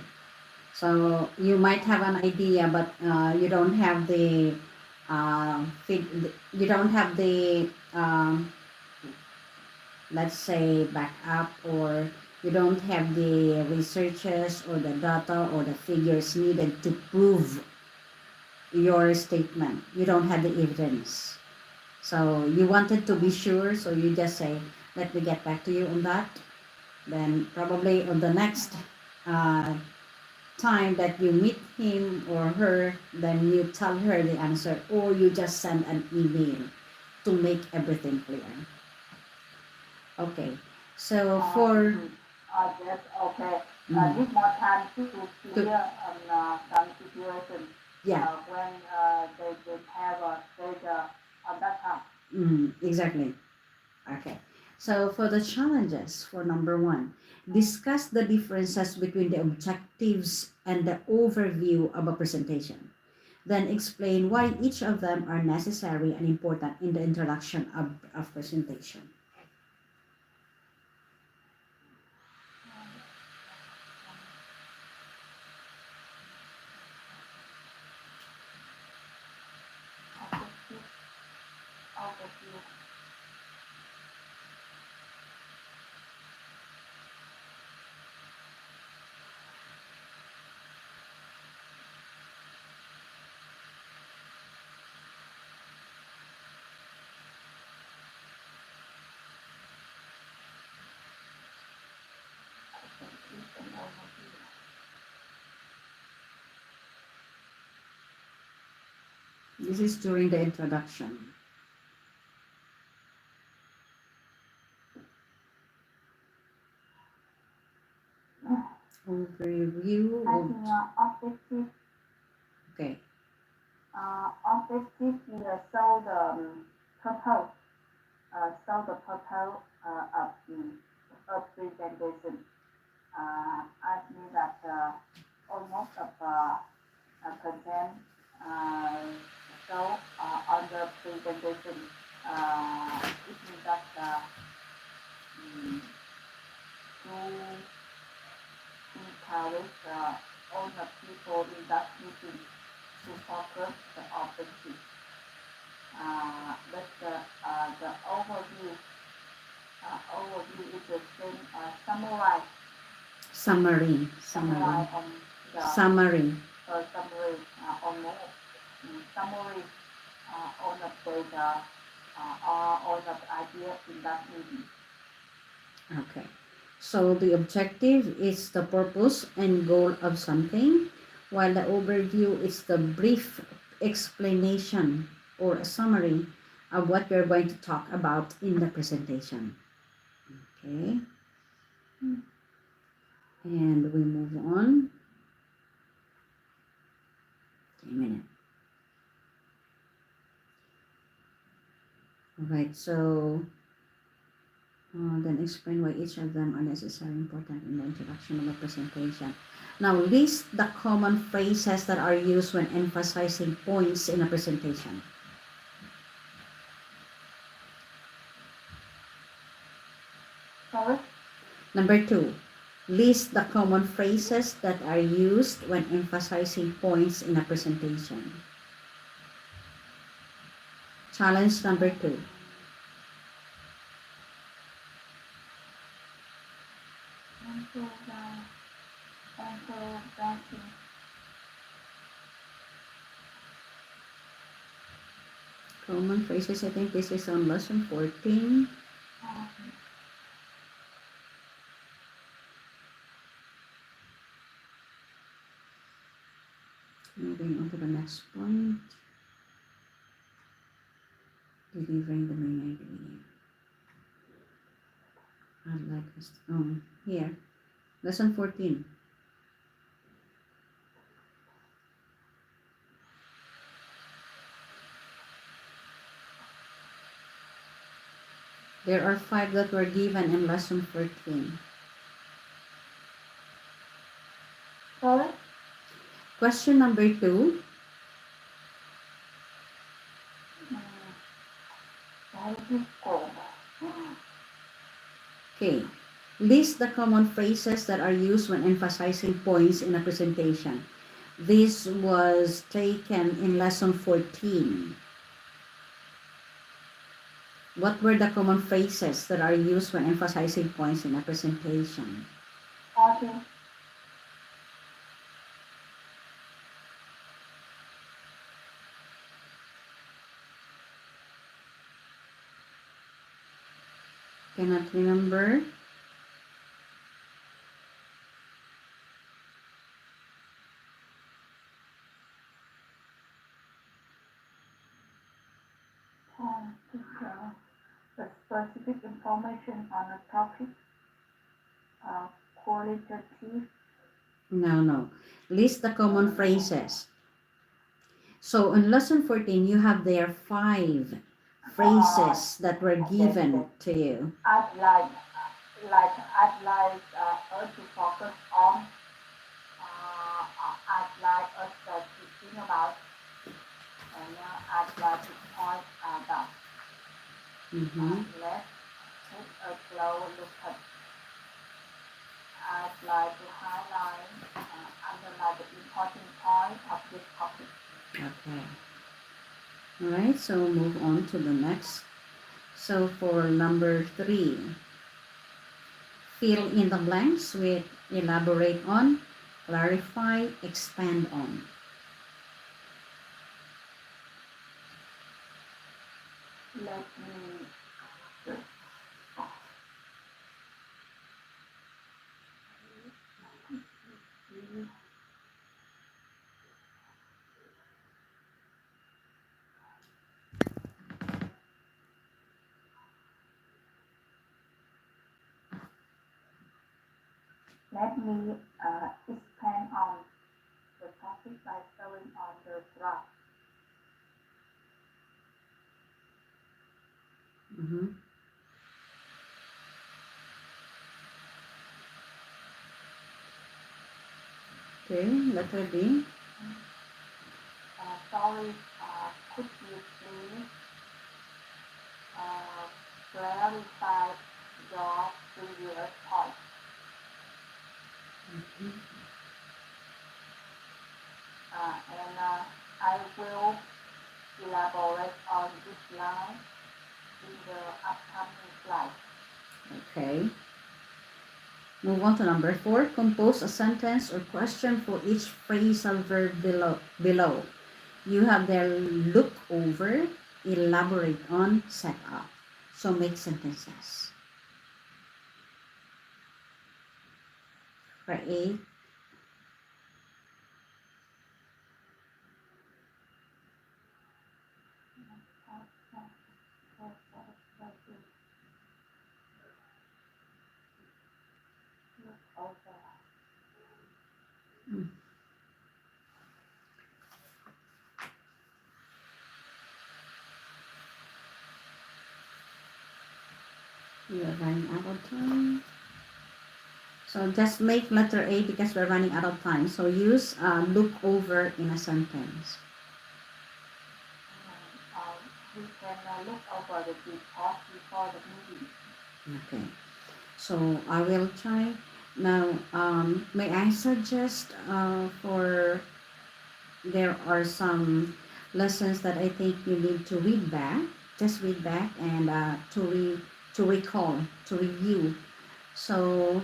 So you might have an idea, but you don't have the you don't have the let's say backup, or you don't have the researches or the data or the figures needed to prove your statement. You don't have the evidence. So you wanted to be sure, so you just say, let me get back to you on that. Then probably on the next uh, time that you meet him or her, then you tell her the answer, or you just send an email to make everything clear. Okay. So for Mhm. Yes, okay. mm, Need more time to to clear some situation yeah, when they have data on that time. exactly. Okay. So for the challenges for number one, discuss the differences between the objectives and the overview of a presentation. Then explain why each of them are necessary and important in the introduction of presentation. Objective, overview. This is during the introduction. Overview. I think objective Okay. objective here show the total of presentation. I mean that almost of content uh, show on the presentation. It means that mm, to encourage all the people in that meeting to focus the objective. But the overview is the same Summary. summarize on the Summary. summary on more summary on the data on the idea in that meeting. Okay. So the objective is the purpose and goal of something, while the overview is the brief explanation or a summary of what you're going to talk about in the presentation. Okay. And we move on. Okay, a minute. All right, so then explain why each of them are necessary important in the introduction of the presentation. Now list the common phrases that are used when emphasizing points in a presentation. Sorry? Number 2, list the common phrases that are used when emphasizing points in a presentation. Challenge number 2. Common phrases, I think this is on lesson 14. Moving on to the next point. Delivering the main idea. I'd like this. Here. Lesson 14. There are 5 that were given in lesson 14. Sorry? Question number 2. Okay. List the common phrases that are used when emphasizing points in a presentation. This was taken in lesson 14. What were the common phrases that are used when emphasizing points in a presentation? Okay. Cannot remember. The specific information on a topic, qualitative. No. List the common phrases. So in lesson 14, you have there 5 phrases that were given to you. I'd like us to focus on. I'd like us to think about, and I'd like to point out. Let's take a closer look at. I'd like to highlight, underline the important point of this topic. Okay. All right, so move on to the next. So for number 3, fill in the blanks with elaborate on, clarify, expand on. Let me Let me expand on the topic by showing on the graph. Mm-hmm. Okay, letter B. Sorry, could you please uh, clarify your previous point? And I will elaborate on this line in the upcoming slide. Okay. Move on to number 4. Compose a sentence or question for each phrasal verb below. You have there look over, elaborate on, set up. So make sentences. Create. We are running out of time. So just make letter A because we're running out of time. So use look over in a sentence. We can look over the report before the meeting. Okay. So I will try. Now, may I suggest for there are some lessons that I think you need to read back. Just read back and to recall, to review. So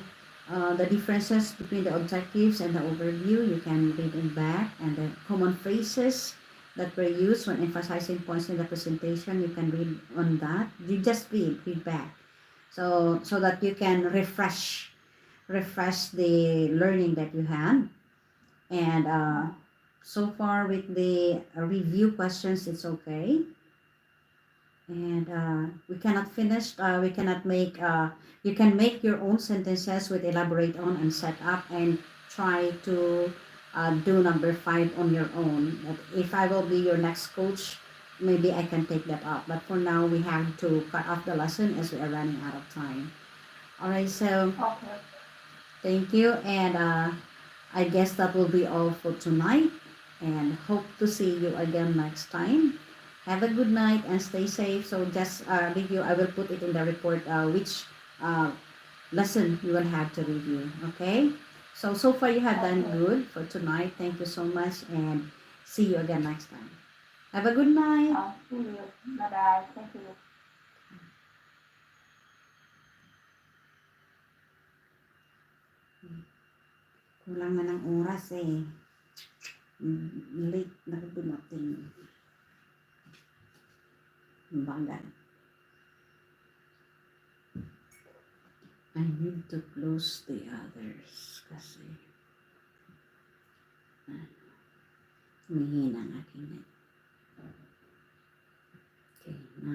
the differences between the objectives and the overview you can read in back, and the common phrases that were used when emphasizing points in the presentation you can read on that. You just read back. So that you can refresh the learning that you had. And so far with the review questions, it's okay. And we cannot finish, we cannot make, you can make your own sentences with elaborate on and set up and try to do number 5 on your own. But if I will be your next coach, maybe I can take that up. But for now, we have to cut off the lesson as we are running out of time. All right, so Okay. thank you. And I guess that will be all for tonight. And hope to see you again next time. Have a good night and stay safe. So just review. I will put it in the report which uh, lesson you will have to review. Okay. So far you have done Okay. good for tonight. Thank you so much and see you again next time. Have a good night. See you. Bye bye. Thank you. Kulang na ng oras eh. Late na dumating. Bagal. I need to close the others kasi humihina ang aking net. Okay na.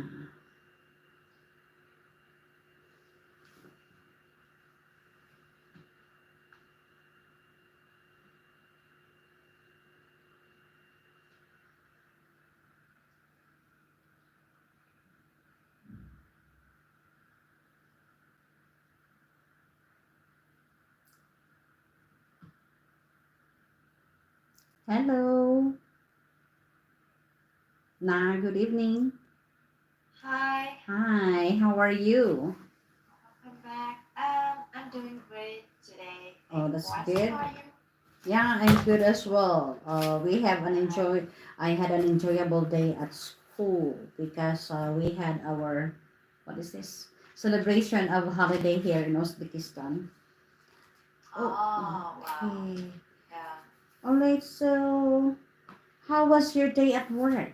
Hello. Na, good evening. Hi, Hi, how are you? welcome back. I'm doing great today. Oh, that's What good. are you? Yeah, I'm good as well. I had an enjoyable day at school because we had our, what is this? Celebration of holiday here in Uzbekistan. Oh, wow. Okay. Yeah. All right, so how was your day at work?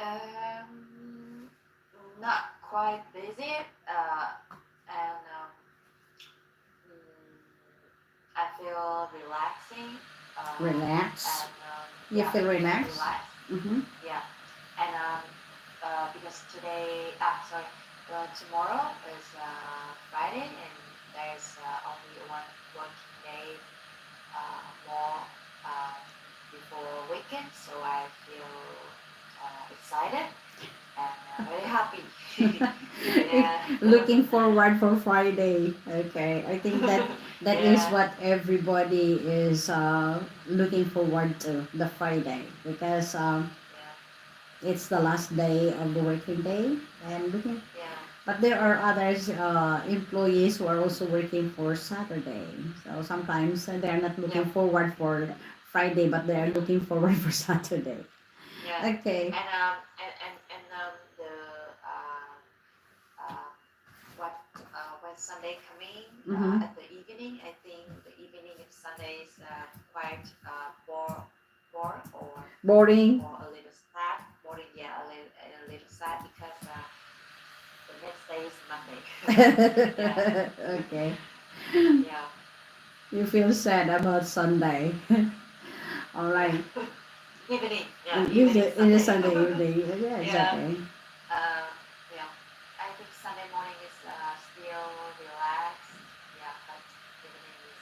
Um, Not quite busy. And I feel relaxing. Relax. And You yeah, feel relaxed? relaxed. Mm-hmm. Yeah. And because today, tomorrow is Friday, and there's only one working day more uh, before weekend, so I feel excited and very happy. Yeah. Looking forward for Friday. Okay, I think that that is Yeah. what everybody is looking forward to, the Friday, because Yeah. it's the last day of the working day, and looking. Yeah. But there are others employees who are also working for Saturday. So sometimes they are not looking Yep. forward for Friday, but they are looking forward for Saturday. Yeah. Okay. And the uh, uh, what when Sunday coming Mm-hmm. at the evening, I think the evening of Sunday is quite Boring. or a little sad. Boring, yeah, a little sad because the next day is Monday. Yeah, Okay. yeah, You feel sad about Sunday. All yeah. right. Evening, yeah, It is evening a, it is Sunday. Sunday evening. Yeah, Yeah, exactly. uh, yeah. I think Sunday morning is still relaxed. Yeah, but evening is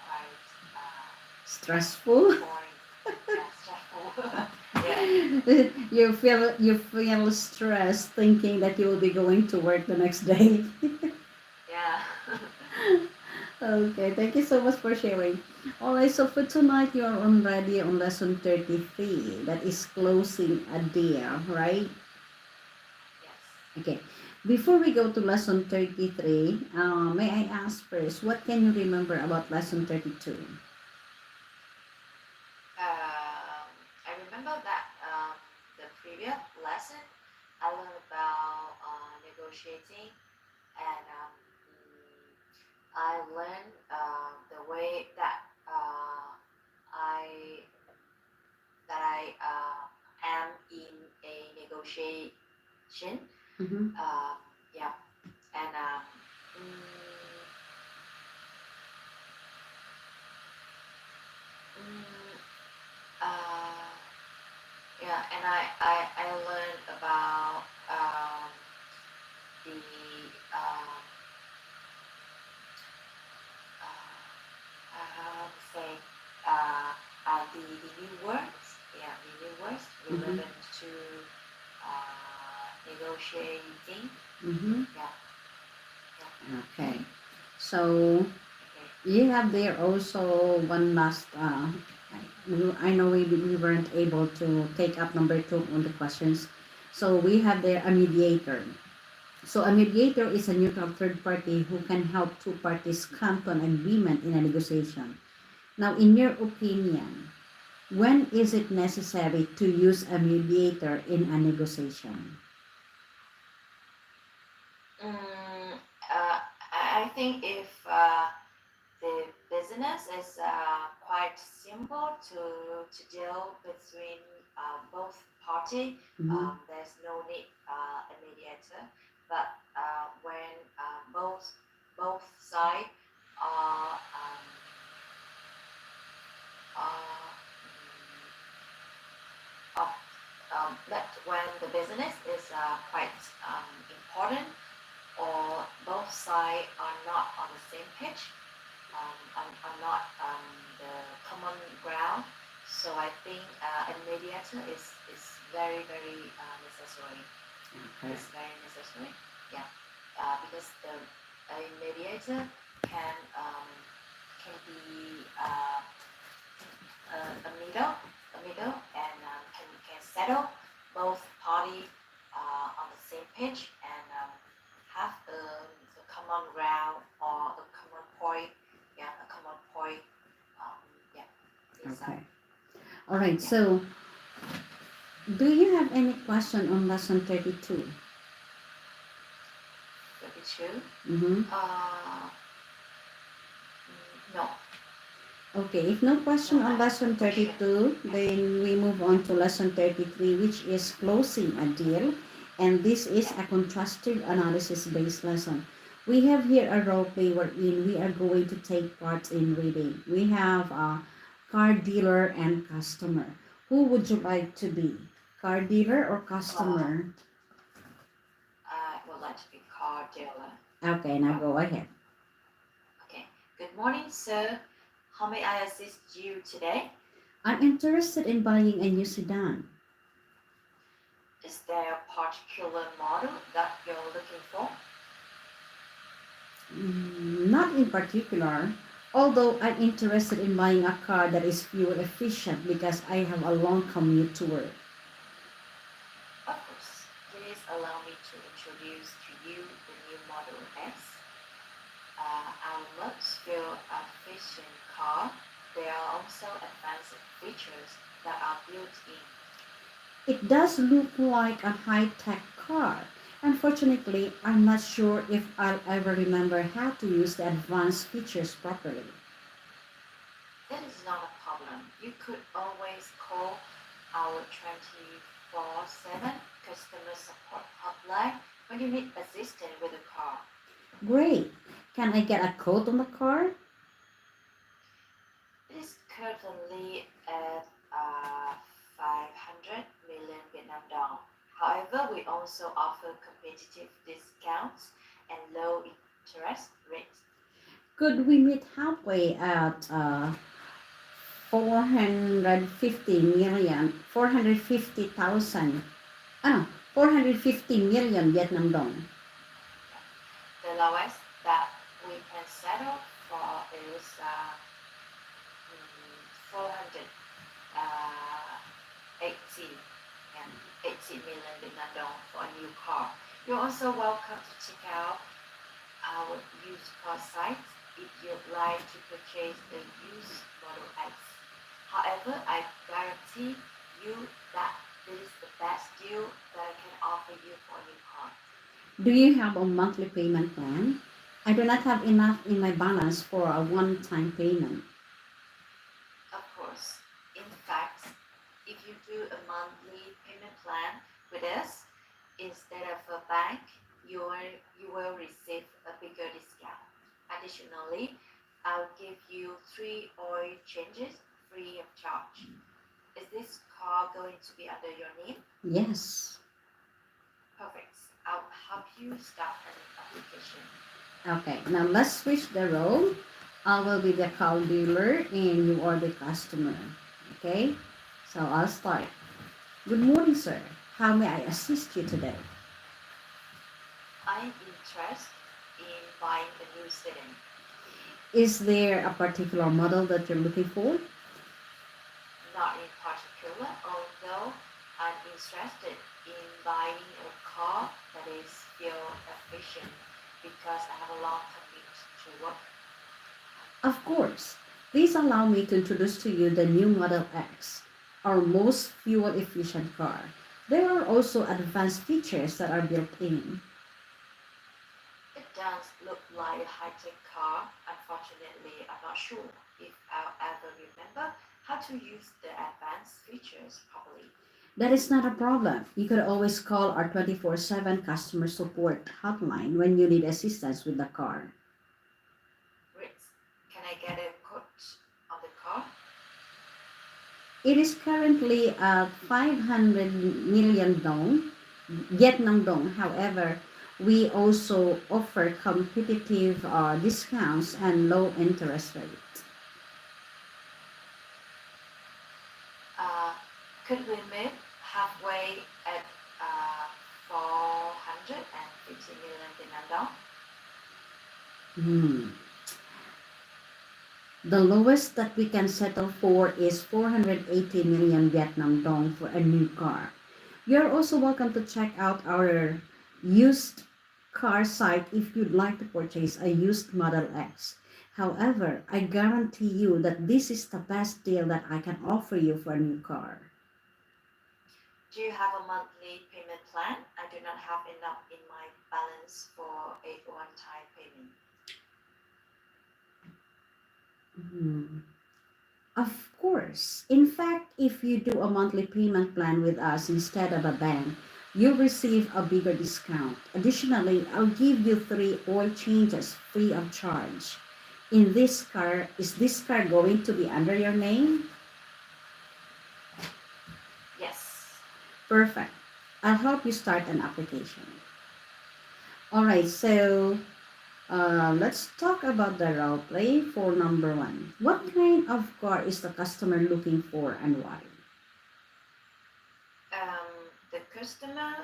quite Stressful. boring. Yeah, stressful. Yeah, You feel stressed thinking that you will be going to work the next day. yeah. Okay, thank you so much for sharing. Alright, so for tonight you are already on lesson 33. That is closing a deal, right? Yes. Okay. Before we go to lesson 33, may I ask first, what can you remember about lesson 32? I remember that the previous lesson I learned about negotiating and I learned the way I I am in a negotiation. Mm-hmm. Yeah, and mm, mm, uh, yeah, and I learned about the um, how to say the new words. Yeah, the new words Mm-hmm. relevant to negotiating. Mm-hmm. Yeah, yeah. Okay. So Okay. you have there also one last. I know we weren't able to take up number two on the questions. So we have there a mediator. So a mediator is a neutral third party who can help two parties come to an agreement in a negotiation. Now, in your opinion, when is it necessary to use a mediator in a negotiation? Mm, I think if the business is quite simple to deal between both party. Mm-hmm. There's no need a mediator. But when both side are are of that when the business is quite important or both sides are not on the same page, are not the common ground. So I think a mediator is very necessary. Okay. It's very necessary. Yeah, because a mediator can be a middle, and can settle both party on the same page and have the common ground or the common point. Yeah, a common point. Um, yeah, is Okay. All right. yeah. So, do you have any question on lesson 32? 32. Mm-hmm. No, Okay. If no no, question I on have no lesson question. 32, Yeah. then we move on to lesson 33, which is closing a deal. And this is Yeah. a contrastive analysis based lesson. We have here a role play wherein we are going to take part in reading. We have a car dealer and customer. Who would you like to be? Car dealer or Uh, customer? I would like to be car dealer. Okay, now go ahead. Good morning, sir. How may I assist you today? I'm interested in buying a new sedan. Is there a particular model that you're looking for? Not in particular, although I'm interested in buying a car that is fuel efficient because I have a long commute to work. Of course. Please allow me to introduce to you the new Model S, our most fuel-efficient car. There are also advanced features that are built in. It does look like a high-tech car. Unfortunately, I'm not sure if I'll ever remember how to use the advanced features properly. That is not a problem. You could always call our 24/7 customer support hotline when you need assistance with the car. Great. Can I get a quote on the car? It is currently at 500 million Vietnam dong. However, we also offer competitive discounts and low interest rates. Could we meet halfway at 450 million, 450,000, ah, 450 million Vietnam dong? The lowest that we can settle for is 480 and 80 million Vietnam dong for a new car. You're also welcome to check out our used car site if you'd like to purchase the used Model X. However, I guarantee you that this is the best deal that I can offer you for a new car. Do you have a monthly payment plan? I do not have enough in my balance for a one-time payment. Of course, in fact, if you do a monthly payment plan with us instead of a bank, you will receive a bigger discount. Additionally, I'll give you 3 oil changes free of charge. Is this car going to be under your name? Yes. Perfect. I'll help you start an application. Okay, now let's switch the role. I will be the car dealer and you are the customer. Okay, so I'll start. Good morning, sir. How may I assist you today? I'm interested in buying a new sedan. Is there a particular model that you're looking for? Not in particular, although I'm interested in buying a car that is fuel efficient because I have a long commute to work. Of course. Please allow me to introduce to you the new Model X, our most fuel efficient car. There are also advanced features that are built in. It does look like a high-tech car. Unfortunately, I'm not sure if I'll ever remember how to use the advanced features properly. That is not a problem. You could always call our 24/7 customer support hotline when you need assistance with the car. Great. Can I get a quote on the car? It is currently 500 million dong, Vietnam dong. However, we also offer competitive discounts and low interest rate. Uh, could we meet halfway at 450 million Vietnam dong? Hmm. The lowest that we can settle for is 480 million Vietnam dong for a new car. You're also welcome to check out our used car site if you'd like to purchase a used Model X. However, I guarantee you that this is the best deal that I can offer you for a new car. Do you have a monthly payment plan? I do not have enough in my balance for a one-time payment. Hmm. Of course. In fact, if you do a monthly payment plan with us instead of a bank, you'll receive a bigger discount. Additionally, I'll give you 3 oil changes free of charge. In this car, is this car going to be under your name? Yes. Perfect. I'll help you start an application. All right, so Let's talk about the role play for number one. What kind of car is the customer looking for and why? The customer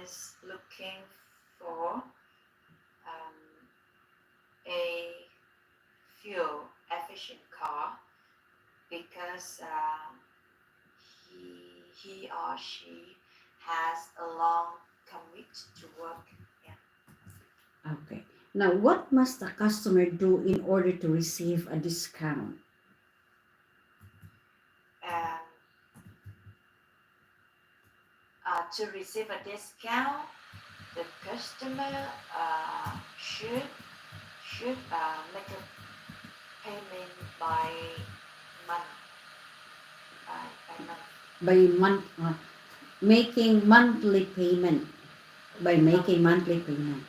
is looking for a fuel efficient car because he or she has a long commute to work. Yeah. Okay. Now, what must the customer do in order to receive a discount? Um, to receive a discount, the customer should make a payment by month by month. By making monthly payment. By making monthly payment.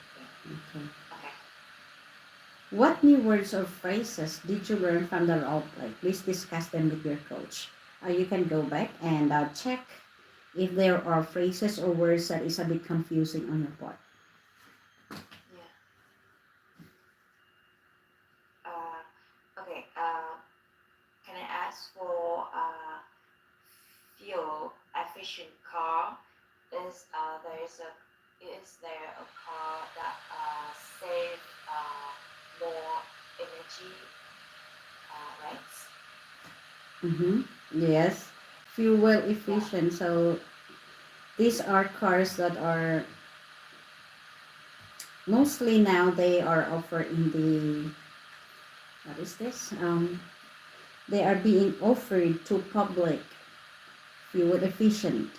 Okay. Okay. What new words or phrases did you learn from the role play? Please discuss them with your coach. You can go back and check if there are phrases or words that is a bit confusing on your part. Yeah. Okay. Can I ask for fuel efficient car? Is there a car that save more energy, right? Mm-hmm. Yes, fuel Yeah. efficient. So these are cars that are mostly now they are offered in the what is this? They are being offered to public fuel efficient.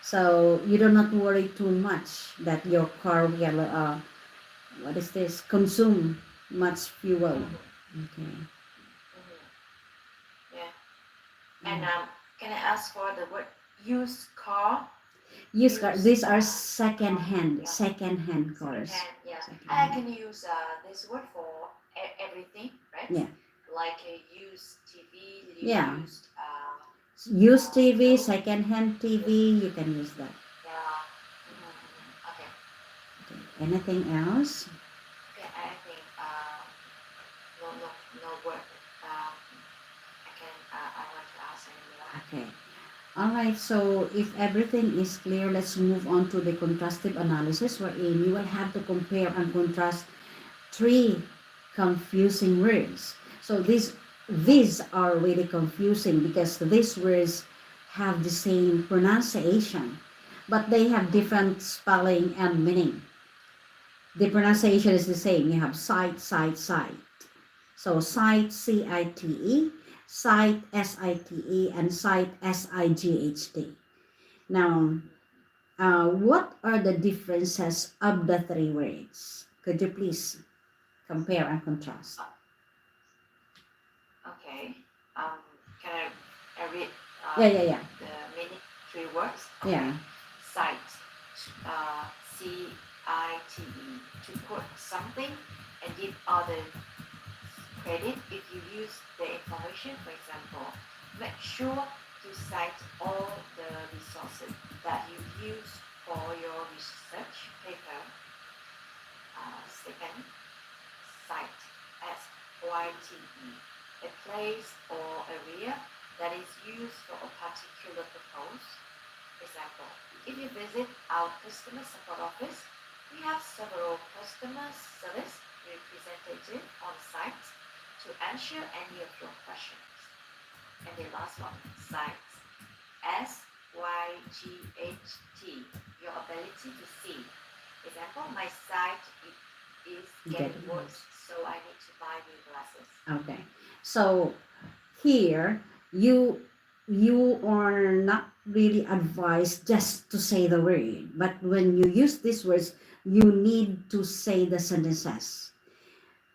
So you do not worry too much that your car will what is this consume much fuel. Mm-hmm. Okay. Mm-hmm. Yeah. And can I ask for the word used car? Used car. Used These are car. Yeah. second hand Second cars. hand. Yeah. Second I hand. can use this word for everything, right? Yeah. Like a used TV, Yeah. used Used TV, clothes. second hand TV. You can use that. Yeah. Mm-hmm. Okay. Okay. Anything else? Okay. I think no word. I want to ask anymore. Okay. All right. So if everything is clear, let's move on to the contrastive analysis, wherein you will have to compare and contrast three confusing words. So these are really confusing because these words have the same pronunciation, but they have different spelling and meaning. The pronunciation is the same. You have sight, sight, sight. So sight, C-I-T-E, sight, S-I-T-E, and sight, S-I-G-H-T. Now, what are the differences of the three words? Could you please compare and contrast? Okay. Can I read Yeah, yeah, yeah. the many three words? Okay. Yeah. Cite. C-I-T-E. To quote something and give other credit if you use the information. For example, make sure to cite all the resources that you use for your research paper. Second, site. S-Y-T-E. A place or area that is used for a particular purpose. Example, if you visit our customer support office, we have several customer service representatives on site to answer any of your questions. And the last one, sight. S-Y-G-H-T. Your ability to see. Example, my sight is getting worse, so I need to buy new glasses. Okay. So here you are not really advised just to say the word, but when you use these words, you need to say the sentences.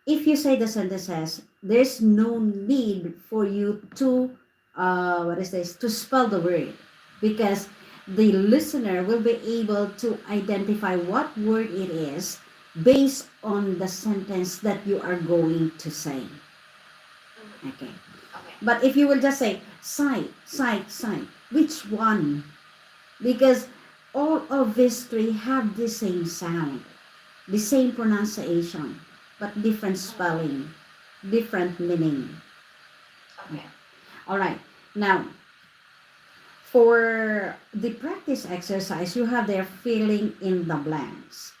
If you say the sentences, there's no need for you to what is this to spell the word because the listener will be able to identify what word it is based on the sentence that you are going to say. Okay. Okay. But if you will just say sight, sight, sight, which one? Because all of these three have the same sound, the same pronunciation. but different spelling, different meaning. Okay. All right. Now, for the practice exercise, you have there filling in the blanks.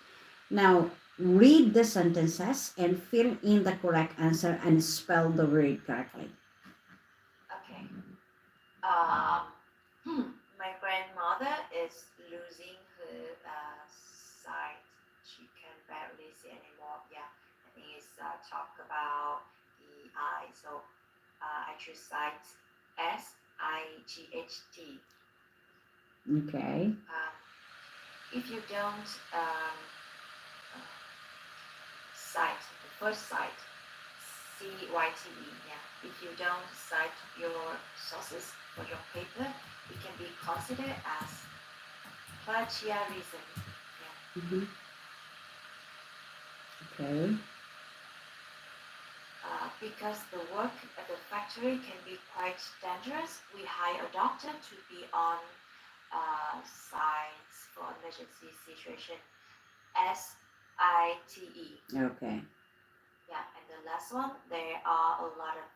Now, read the sentences and fill in the correct answer and spell the word correctly. Okay. Um, my grandmother is losing her sight. She can barely see anymore. Yeah, I think it's talk about the eye. So I choose sight. SIGHT. Okay. If you don't uh, cite the first cite, CYTE. Yeah. If you don't cite your sources for your paper, it can be considered as plagiarism. Yeah. Mm-hmm. Okay. Because the work at the factory can be quite dangerous, we hire a doctor to be on site for emergency situation. SITE. Okay. Yeah, and the last one, there are a lot of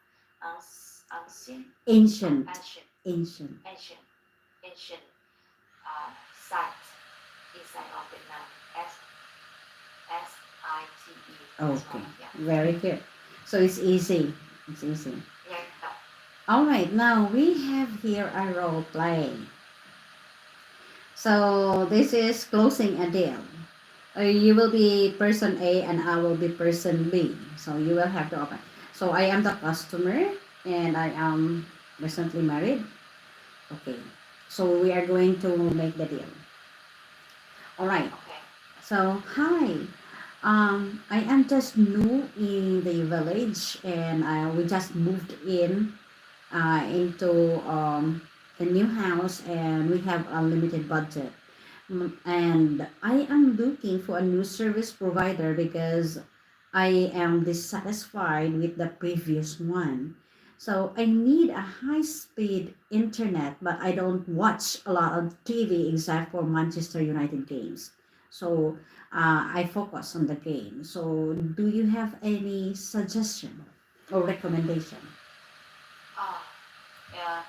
ancient, Ancient. ancient, Ancient. ancient, ancient sites inside of Vietnam. SITE. Okay. Yeah. Very good. So it's easy. It's easy. Yeah. All right. Now we have here a role play. So this is closing a deal. You will be person A and I will be person B. So you will have to open. So I am the customer and I am recently married. Okay. So we are going to make the deal. All right. Okay. So hi. I am just new in the village and we just moved in into a new house and we have a limited budget. And I am looking for a new service provider because I am dissatisfied with the previous one. So I need a high speed internet, but I don't watch a lot of TV except for Manchester United games. So I focus on the game. So do you have any suggestion or recommendation? Ah, yeah.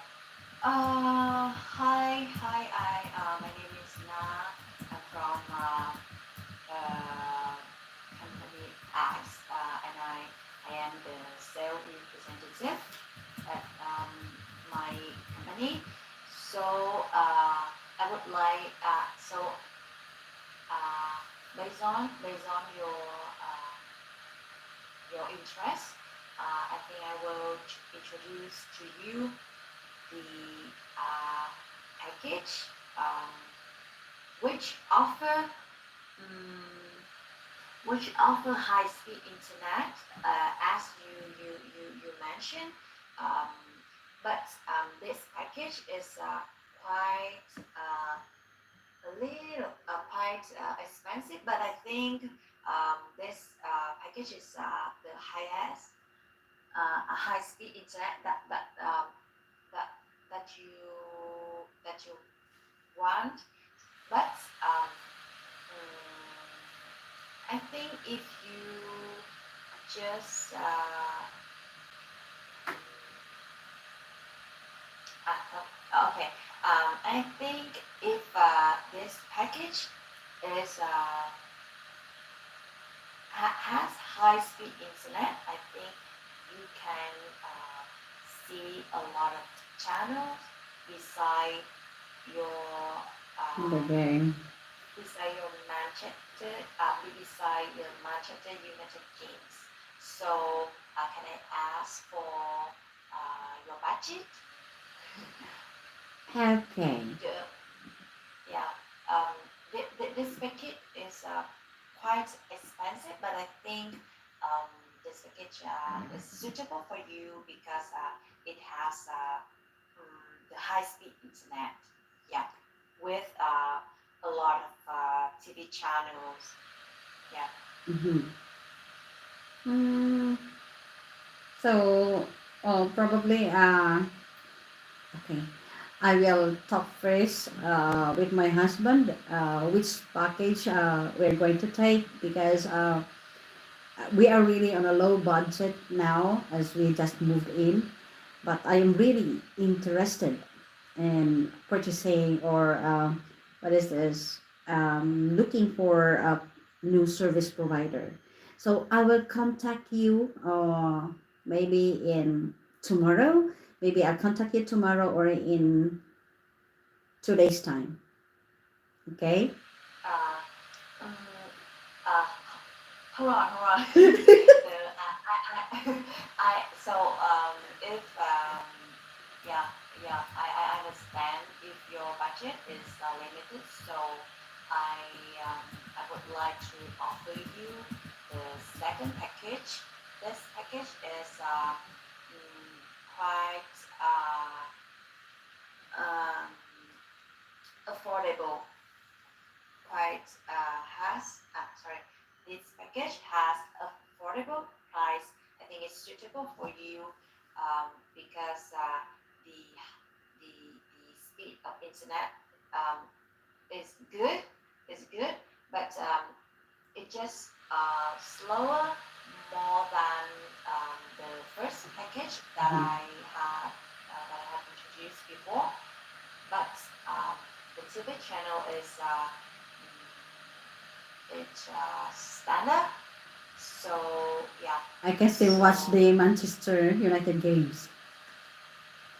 Hi. My name is Na. I'm from uh, company X, and I am the sales representative at my company. So I would like uh, based on your interest, I think I will introduce to you the package which offer um, high speed internet as you mentioned. Um, but this package is quite quite expensive. But I think this package is the highest a high speed internet that that you want. But I think if you just okay, I think if this package is has high speed internet, I think you can see a lot of channels beside your The game. beside your Manchester United games. So can I ask for your budget? Okay. The, yeah, um, this package is quite expensive, but I think this package is suitable for you because it has the high-speed internet. Yeah, with a lot of TV channels. Yeah. Mm-hmm. Mm, so, probably, okay. I will talk first with my husband which package we're going to take because We are really on a low budget now as we just moved in, but I am really interested in purchasing or what is this? Looking for a new service provider. So I will contact you maybe in tomorrow. Maybe I'll contact you tomorrow or in 2 days time. Okay. Uh, um, uh, hold on. So if yeah, I understand if your budget is limited, so I I would like to offer you the second package. This package is quite um, affordable, quite sorry, this package has affordable price. I think it's suitable for you because the the speed of internet um, is good, but it just slower more than the first package that Mhm. I have introduced before. But the TV channel is it's standard. So yeah, I can still so watch the Manchester United games.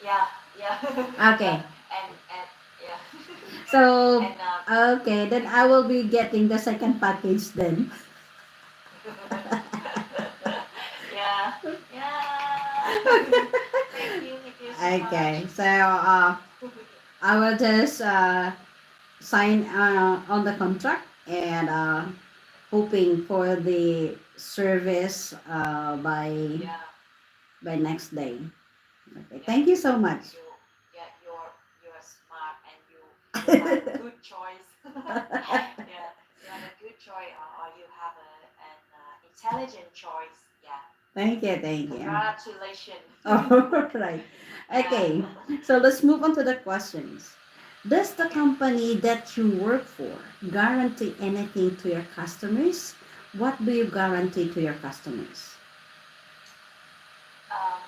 yeah, yeah, yeah, Okay. and yeah, So, and okay, then I will be getting the second package then. yeah, yeah. Thank you so much. Okay, so I will just sign on the contract and hoping for the service Yeah, by next day. Okay, yeah. thank you so much. You, yeah, you're smart and you have a good choice. Yeah, you have a good choice, or you have an intelligent choice. Yeah, Thank you, thank you. congratulations. All right. Yeah. Okay, so let's move on to the questions. Does the Okay. company that you work for guarantee anything to your customers? What do you guarantee to your customers?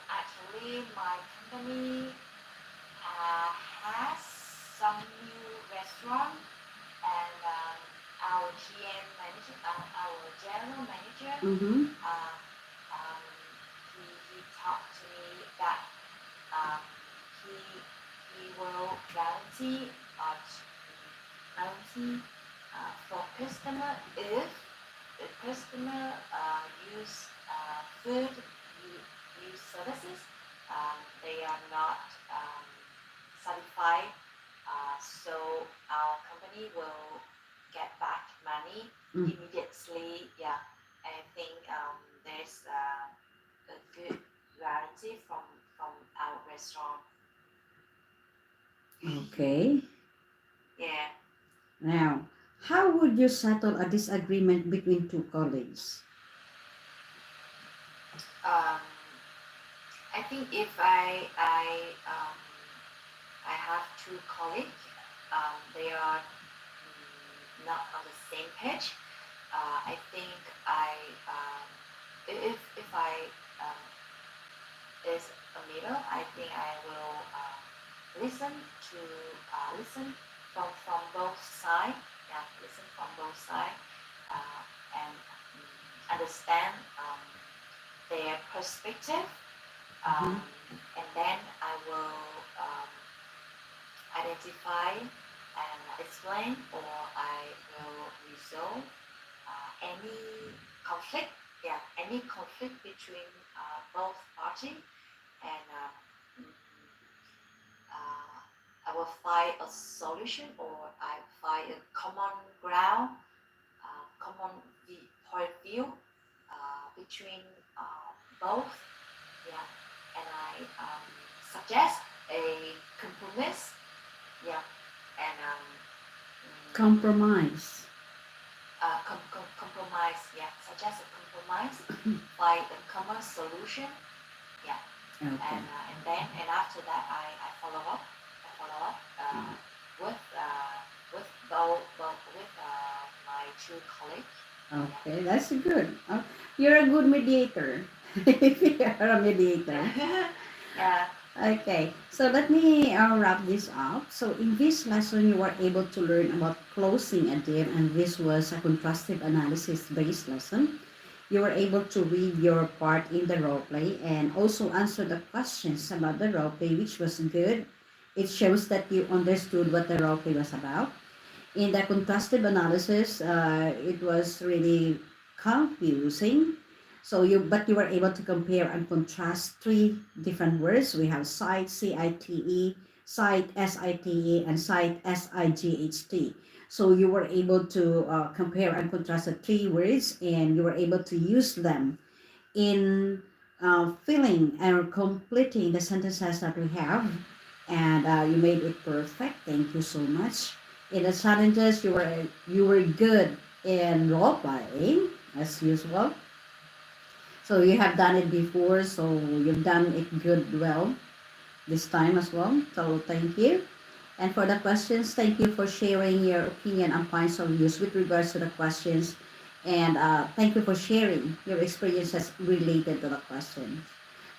Actually, my company has some new restaurant, and our GM manager, our general manager, Mm-hmm. uh, um, he talked to me that um, he he will guarantee for customer if the customer use food use services, they are not satisfied. So our company will get back money Mm. immediately. Yeah, I think there's a good guarantee from our restaurant. Okay. Yeah. Now, how would you settle a disagreement between two colleagues? Um, I think if I have two colleagues, they are not on the same page. I think if I um, is a middle, I think I will listen to listen from both sides. Yeah, listen from both sides and understand their perspective. Mhm. Um, and then I will identify and explain, or I will resolve any conflict. Yeah, any conflict between both parties, and I will find a solution, or I find a common ground, common point of view between both. Yeah, and I suggest a compromise. Yeah, and Compromise. compromise. Yeah, suggest a compromise, find a common solution. Yeah, Okay. and then and after that, I follow up. I follow up with both with my two colleagues. Okay, that's good. You're a good mediator. You're a mediator. Yeah. Okay, so let me wrap this up. So in this lesson, you were able to learn about closing a div, and this was a contrastive analysis based lesson. You were able to read your part in the role play and also answer the questions about the role play, which was good. It shows that you understood what the role play was about. In the contrastive analysis, it was really confusing. But you were able to compare and contrast three different words. We have site, C-I-T-E, site, S-I-T-E, and site, S-I-G-H-T. So you were able to compare and contrast the three words, and you were able to use them in filling and completing the sentences that we have, and you made it perfect. Thank you so much. In the challenges, you were good in role playing as usual. So you have done it before, so you've done it good well this time as well. So thank you. And for the questions, thank you for sharing your opinion and points of views with regards to the questions. And thank you for sharing your experiences related to the questions.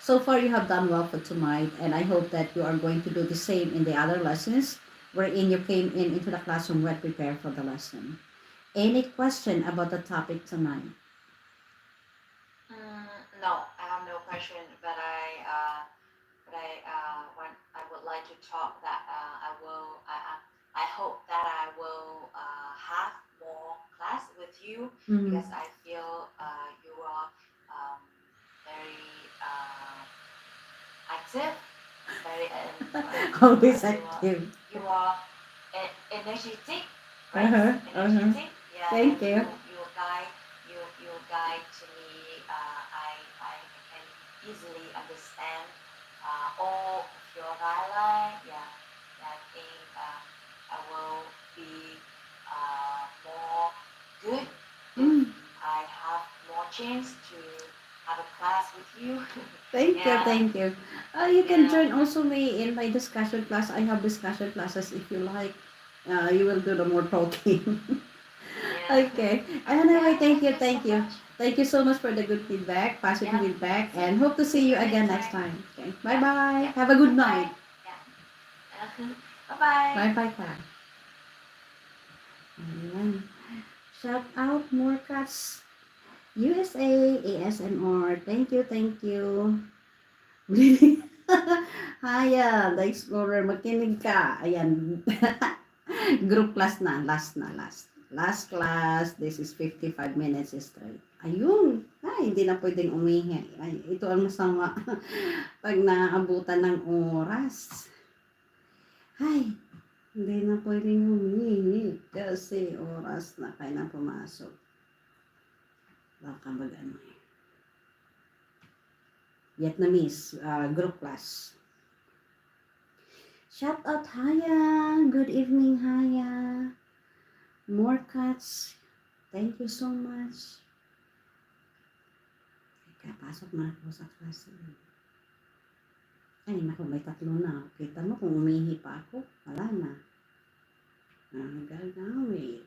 So far, you have done well for tonight, and I hope that you are going to do the same in the other lessons wherein you came into the classroom well prepared for the lesson. Any question about the topic tonight? No, I have no question, but I would like to talk that I hope that I will have more class with you Mm. because I feel you are very active, very Always you active. you are energetic, right? Uh-huh, uh-huh. Energetic, yeah, Thank and you. you guide to me. I can easily understand all of your dialect. Yeah, I think I will be more good if Mm. I have more chance to have a class with you. Thank you, Yeah, thank you. You can yeah, join also me in my discussion class. I have discussion classes if you like. You will do the more talking. yeah, Okay. Anyway, yeah. thank Thank you, you so thank you. much. Thank you so much for the good feedback, positive Yeah. feedback, See, and hope to see see you you again next next time. time. Okay. Bye Yeah, bye. yeah. Have a good Bye night. bye. Yeah. Bye bye. Bye bye ka. Ayan. Shout out more cats. USA, ASMR. Thank you, thank you. Hiya, the Explorer, makinig ka. Ayan. Group class na, last na, last. Last class, this is 55 minutes straight. Ayun. Ay, hindi na pwedeng umihi. Ay, ito ang masama pag naabutan ng oras. Ay, hindi na pwedeng umihi kasi oras na kaya na pumasok. Baka mag-ano eh. Vietnamese group class. Shout out Haya. Good evening Haya. More cats. Thank you so much. Teka, pasok na ako sa klase. Ay, naku, may tatlo na. Kita mo kung umihi pa ako, wala na. Gagawin.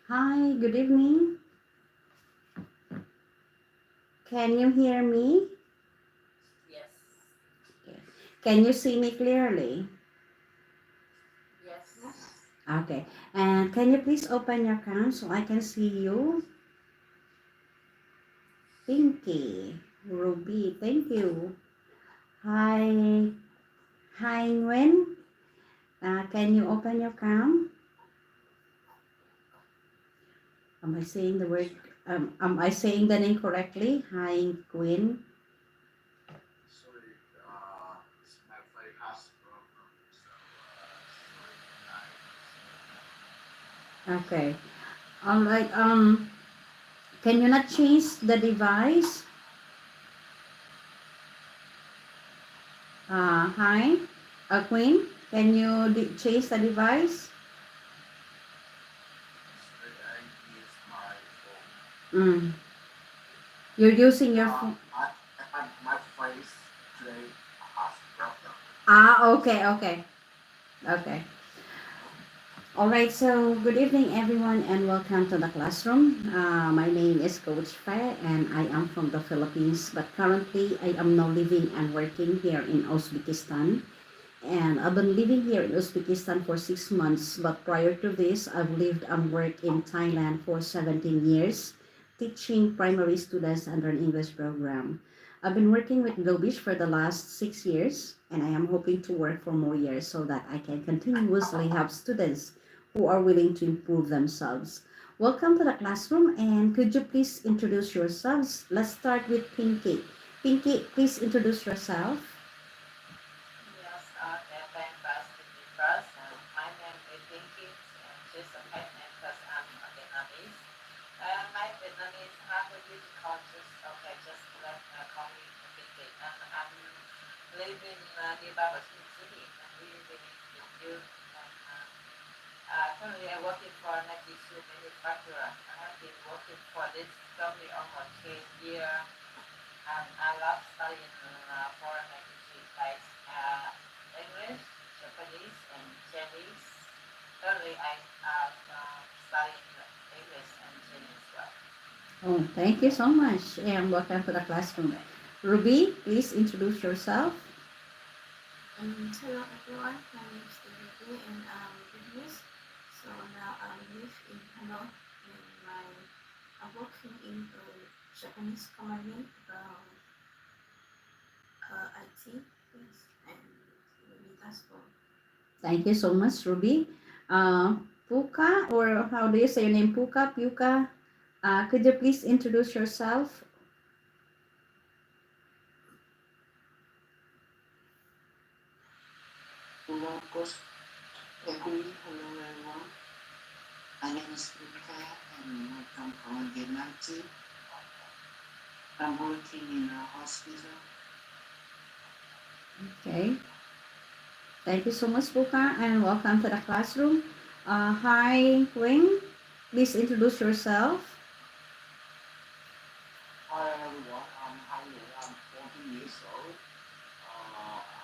Hi, good evening. Can you hear me? Yes. Okay. Can you see me clearly? Yes. Okay. And can you please open your cam so I can see you? Pinky, Ruby, thank you. Hi, hi Nguyen. Can you open your cam? Am I saying the word? Am I saying the name correctly? Hi Nguyen. Sorry, my phone has problem. So, sorry, Okay. All right. Can you not change the device? Hi, Queen. Can you change the device? I use my phone. Mm. You're using your phone. I have my face today has problem. Okay, okay, okay. All right, so good evening, everyone, and welcome to the classroom. My name is Coach Fe, and I am from the Philippines, but currently I am now living and working here in Uzbekistan. And I've been living here in Uzbekistan for 6 months, but prior to this, I've lived and worked in Thailand for 17 years, teaching primary students under an English program. I've been working with Gobish for the last 6 years, and I am hoping to work for more years so that I can continuously help students who are willing to improve themselves. Welcome to the classroom, and could you please introduce yourselves? Let's start with Pinky. Pinky, please introduce yourself. Yes, thank first to me first. My name is Pinky, and she's a pet name because I'm a Vietnamese. My Vietnamese have a huge culture, okay, just let call me Pinky. And I'm living nearby Washington City, and we living in you. And currently I'm working for a tissue manufacturer. I have been working for this company almost 10 years. I love studying foreign languages like English, Japanese, and Chinese. Currently, I am studying English and Chinese as well. Oh, thank you so much, and welcome to the classroom. Okay. Ruby, please introduce yourself. Hello everyone, my name is Ruby and I'm Vietnamese. So now I live in Hanoi and I'm working in a Japanese company about IT, yes, and maybe that's all. Thank you so much, Ruby. Uh, Puka, or how do you say your name? Puka, Puka. Could you please introduce yourself? Hello, Coach Equi. Hello, everyone. My name is Luca, and I come from Vietnam too. I'm working in a hospital. Okay. Thank you so much, Puka, and welcome to the classroom. Hi, Wing. Please introduce yourself. Hi everyone, I'm Haile. I'm 14 years old.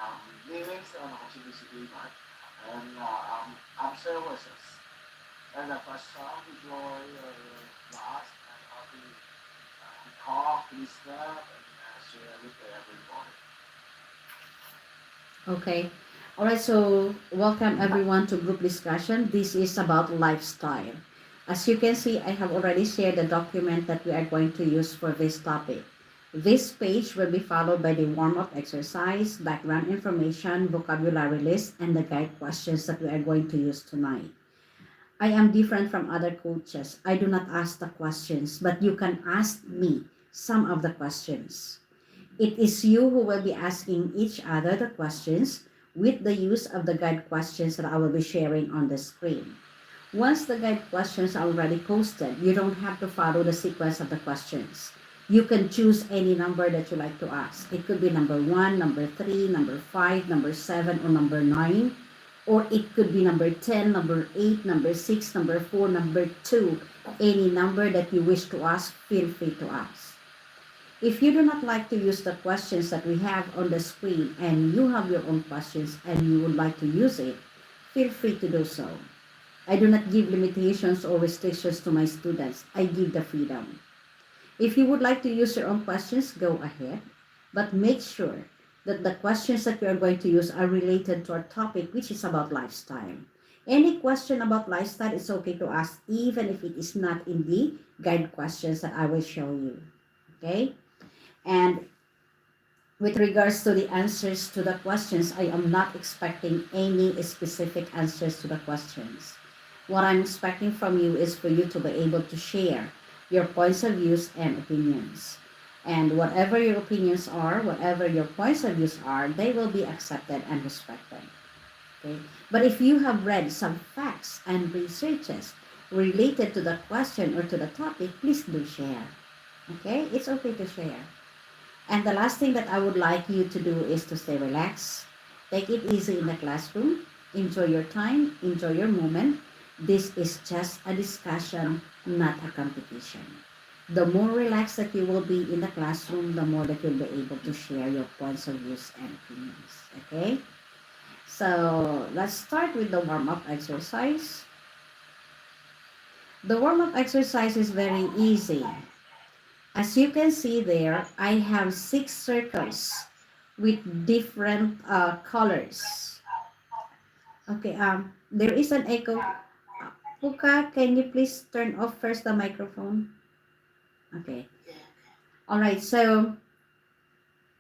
I'm living in Ho Chi Minh City, right? And I'm services. And the first time we join class and how to talk, listen, and share with everybody. Okay. All right, so welcome everyone to group discussion. This is about lifestyle. As you can see, I have already shared the document that we are going to use for this topic. This page will be followed by the warm-up exercise, background information, vocabulary list, and the guide questions that we are going to use tonight. I am different from other coaches. I do not ask the questions, but you can ask me some of the questions. It is you who will be asking each other the questions with the use of the guide questions that I will be sharing on the screen. Once the guide questions are already posted, you don't have to follow the sequence of the questions. You can choose any number that you like to ask. It could be number 1, number 3, number 5, number 7, or number 9. Or it could be number 10, number 8, number 6, number 4, number 2. Any number that you wish to ask, feel free to ask. If you do not like to use the questions that we have on the screen and you have your own questions and you would like to use it, feel free to do so. I do not give limitations or restrictions to my students. I give the freedom. If you would like to use your own questions, go ahead. But make sure that the questions that we are going to use are related to our topic, which is about lifestyle. Any question about lifestyle is okay to ask, even if it is not in the guide questions that I will show you. Okay? And with regards to the answers to the questions, I am not expecting any specific answers to the questions. What I'm expecting from you is for you to be able to share your points of views and opinions. And whatever your opinions are, whatever your points of views are, they will be accepted and respected. Okay? But if you have read some facts and researches related to the question or to the topic, please do share. Okay? It's okay to share. And the last thing that I would like you to do is to stay relaxed. Take it easy in the classroom. Enjoy your time. Enjoy your moment. This is just a discussion, not a competition. The more relaxed that you will be in the classroom, the more that you'll be able to share your points of views and opinions. Okay? So let's start with the warm-up exercise. The warm-up exercise is very easy. As you can see there, I have 6 circles with different colors. Okay, there is an echo. Puka, can you please turn off first the microphone? Okay. All right, so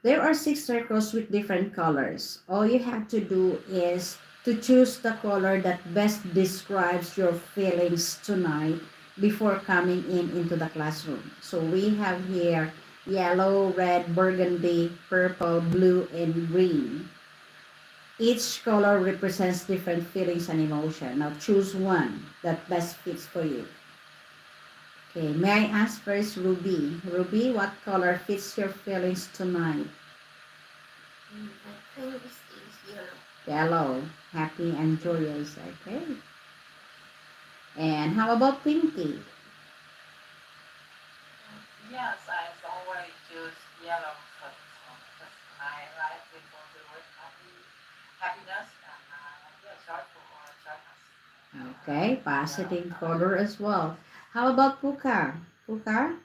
there are 6 circles with different colors. All you have to do is to choose the color that best describes your feelings tonight before coming in into the classroom. So we have here yellow, red, burgundy, purple, blue, and green. Each color represents different feelings and emotion. Now choose one that best fits for you. Okay, may I ask first Ruby? Ruby, what color fits your feelings tonight? I think this is yellow. Yellow, happy and joyous. Okay. And how about Pinky? Yes, I always choose yellow because my life is filled with happiness and yeah, joyful or joyous. Okay, Yellow positive color. color as well. How about Puka? Puka,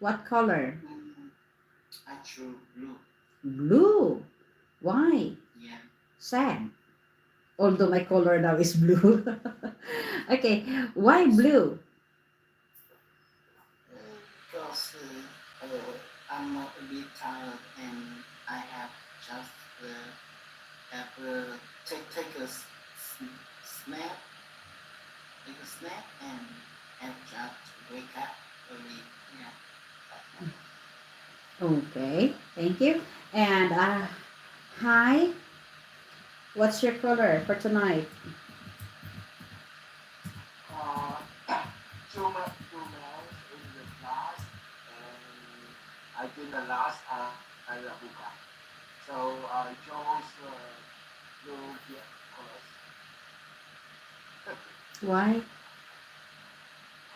what color? Mm, I choose blue. Blue. Why? Yeah. Sad. Although my color now is blue. Okay, why blue? Because I'm a bit tired and I have just have take a snap, take a snap and have just wake up early. Yeah. Okay, thank you. And hi, what's your color for tonight? Uh, two men in the class, and I think the last are Buka. So I chose blue colors. Why?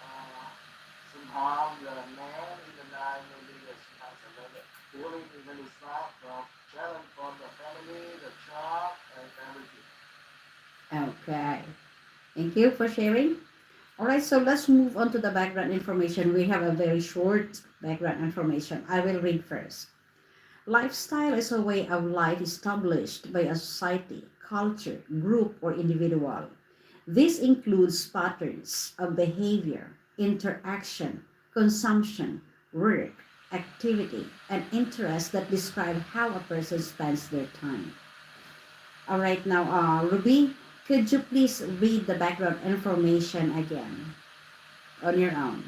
Uh, Sometimes the man in the night maybe sometimes a little feeling really sad, but challenge from the family, the job, and everything. Okay, thank you for sharing. All right, so let's move on to the background information. We have a very short background information. I will read first. Lifestyle is a way of life established by a society, culture, group, or individual. This includes patterns of behavior, interaction, consumption, work, activity, and interests that describe how a person spends their time. All right, now, Ruby, could you please read the background information again on your own?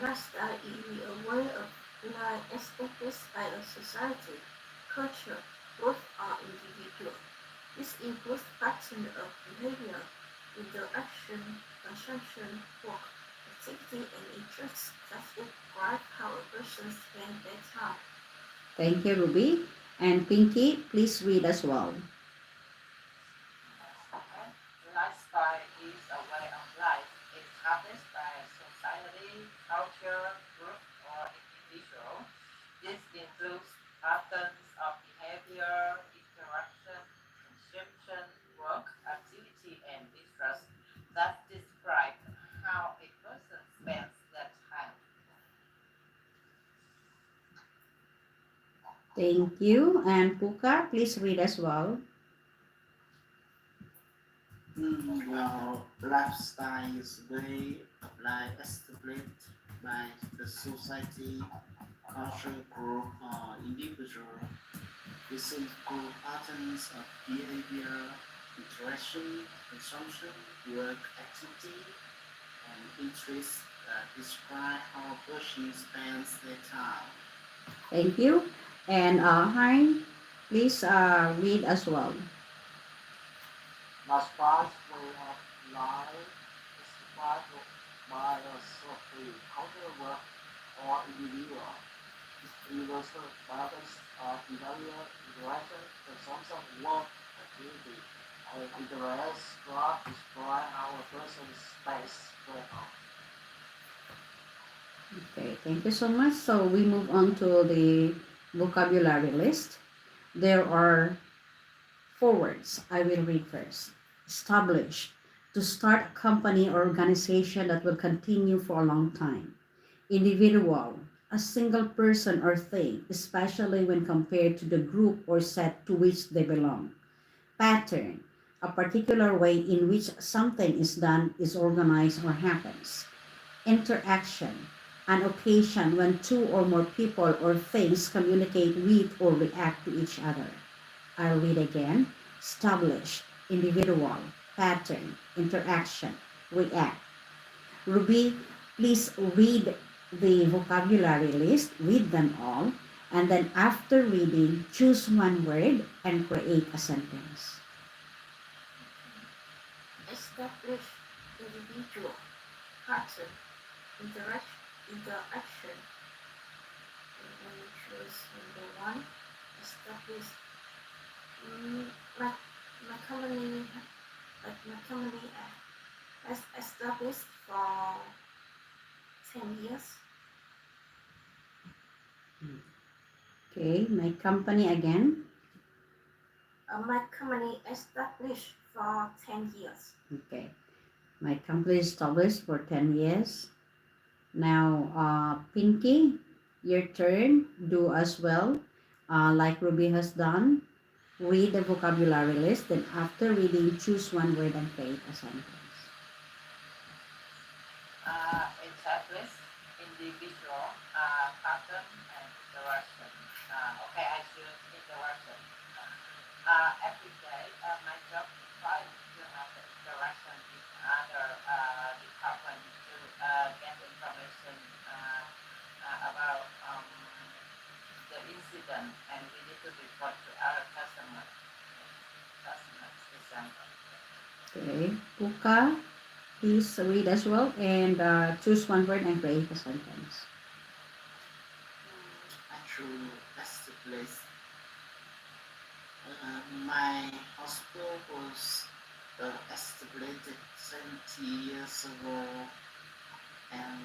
Lifestyle is a way of life established by a society, culture, group, or individual. This includes patterns of behavior, interaction, consumption, work, activity, and interests that describe how a person spends their time. Thank you, Ruby. And Pinky, please read as well. Okay. Lifestyle is a way of life established by society, culture, group, or individual. This includes patterns of behavior, interaction, consumption, work, activity, and interest that describe how a person spends their time. Thank you. And Puka, please read as well. Well, lifestyle is way of life established by the society, culture, group, or individual. This includes patterns of behavior, interaction, consumption, work, activity, and interests that describe how a person spends their time. Thank you. And Hein, please read as well. Lifestyle's way of life is defined by a society, culture, work, or individual. This universal patterns of behavior, interaction, consumption, work, activity, and interests that describe how a person spends their time. Okay, thank you so much. So we move on to the vocabulary list. There are four words I will read first. Establish, to start a company or organization that will continue for a long time. Individual, a single person or thing, especially when compared to the group or set to which they belong. Pattern, a particular way in which something is done, is organized, or happens. Interaction, an occasion when two or more people or things communicate with or react to each other. I'll read again. Establish, individual, pattern, interaction, react. Ruby, please read the vocabulary list, read them all, and then after reading, choose one word and create a sentence. Establish individual pattern interaction. And then we choose number one. Establish mm, my my company my company has established for 10 years. Okay, my company again. My company established for 10 years. Okay, my company is established for 10 years. Now, Pinky, your turn. Do as well, like Ruby has done. Read the vocabulary list, then after reading, choose one word and create a sentence. Establish individual pattern and interaction. Okay, I choose interaction. Every day, my job requires to have the interaction with other departments to get information about the incident, and we need to report to our customers. That's an example. Okay, Puka, please read as well and choose one word and create a sentence. Actually, that's the place. My hospital was established 70 years ago, and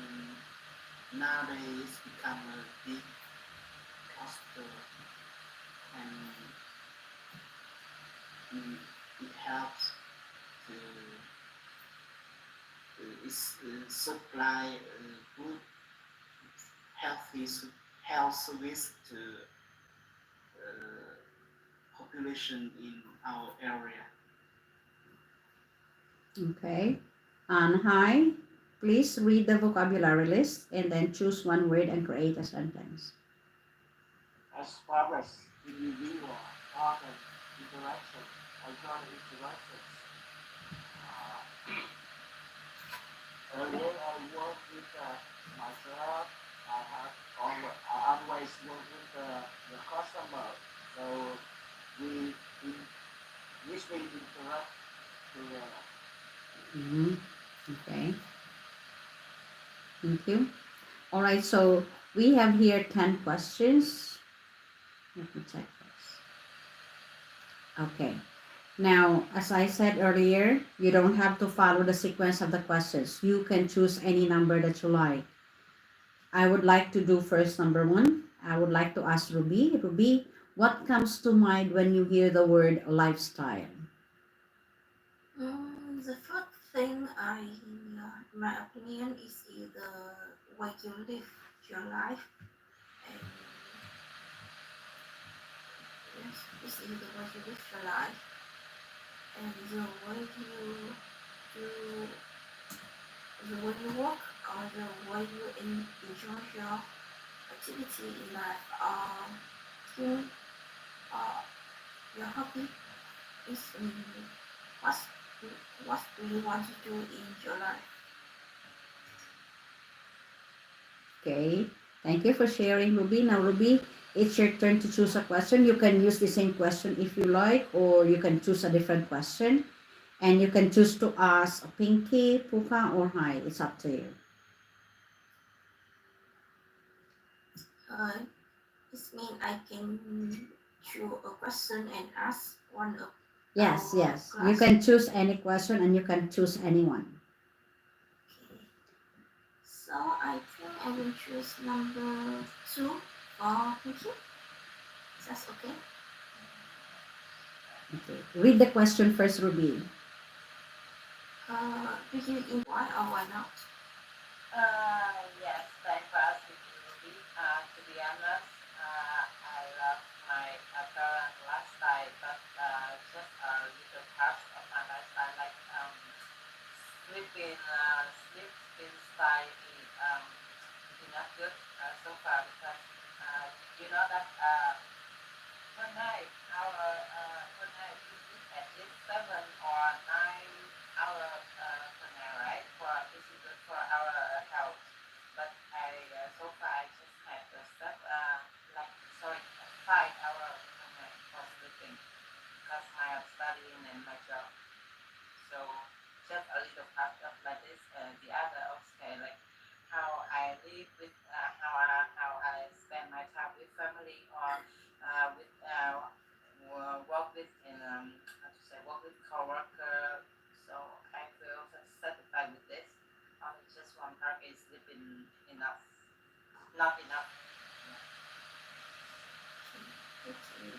nowadays it's become a big hospital, and it helps to supply good healthy health service to population in our area. Okay, and hi, please read the vocabulary list and then choose one word and create a sentence. Establish individual pattern interaction. I got interactions. Uh, Earlier, I worked with my job. I always work with the customer. So we in, which we interact together. Mm-hmm. Okay, thank you. All right, so we have here 10 questions. Let me check this. Okay. Now, as I said earlier, you don't have to follow the sequence of the questions. You can choose any number that you like. I would like to do first number one. I would like to ask Ruby. Ruby, what comes to mind when you hear the word lifestyle? The first thing my opinion, is the way you live your life, and yes, it's either way you live your life and the way you do, the way you work, or the way you enjoy your activity in life, or uh, your hobby is what what do you want to do in your life. Okay. Thank you for sharing, Ruby. Now, Ruby, it's your turn to choose a question. You can use the same question if you like, or you can choose a different question. And you can choose to ask Pinky, Puka, or Hi. It's up to you. Uh, this means I can choose a question and ask one of Yes, our yes. You class. can choose any question and you can choose anyone. Okay. So I think I will choose number 2 for thinking. Is that okay? Okay. Read the question first, Ruby. Begin in why or why not? Yes, thanks for asking me, Ruby. To be honest, I love my current lifestyle, but just a little part of my lifestyle, like sleeping style is not good so far because you know that per night per night we sleep at least 7 or 9 hour per night, right? For this is good for our health. But I so far I just had like sorry 5 hour per night for sleeping because I am studying and my job. So just a little part of like this. The other okay, like how I live with how I spend my time with family or with work with in how to say work with coworker. So I feel satisfied with this. Only just one part is sleeping enough, not enough. Okay.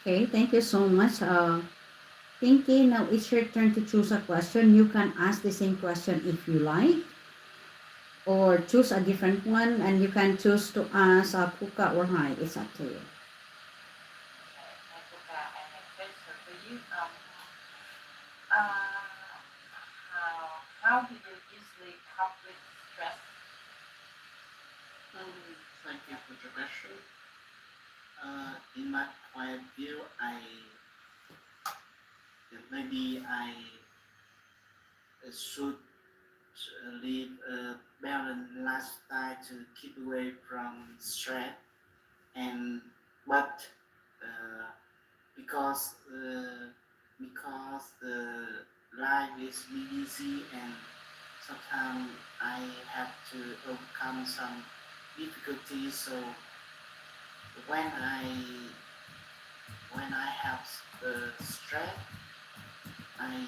Okay, thank you so much. Pinky, now it's your turn to choose a question. You can ask the same question if you like, or choose a different one, and you can choose to ask Puka or Hai. It's up to you. Okay, I think I have a question for you. Uh, how do you usually cope with stress? Thank you for the question. In my point of view, maybe I should live a balanced lifestyle to keep away from stress, and but uh, because the life is busy and sometimes I have to overcome some difficulties. So when I when I have stress, I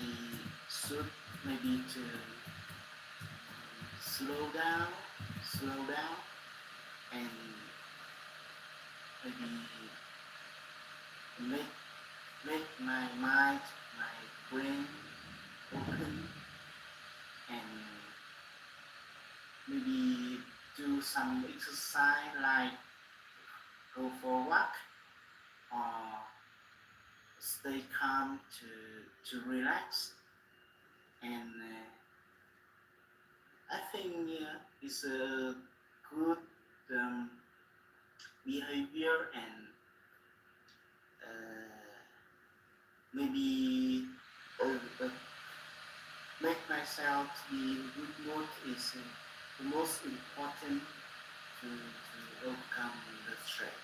should maybe to slow down, and maybe make my mind, my brain open, and maybe do some exercise like go for a walk or stay calm to relax. And I think it's a good um, behavior, and maybe uh, uh, make myself be in good mood is the most important to overcome the stress.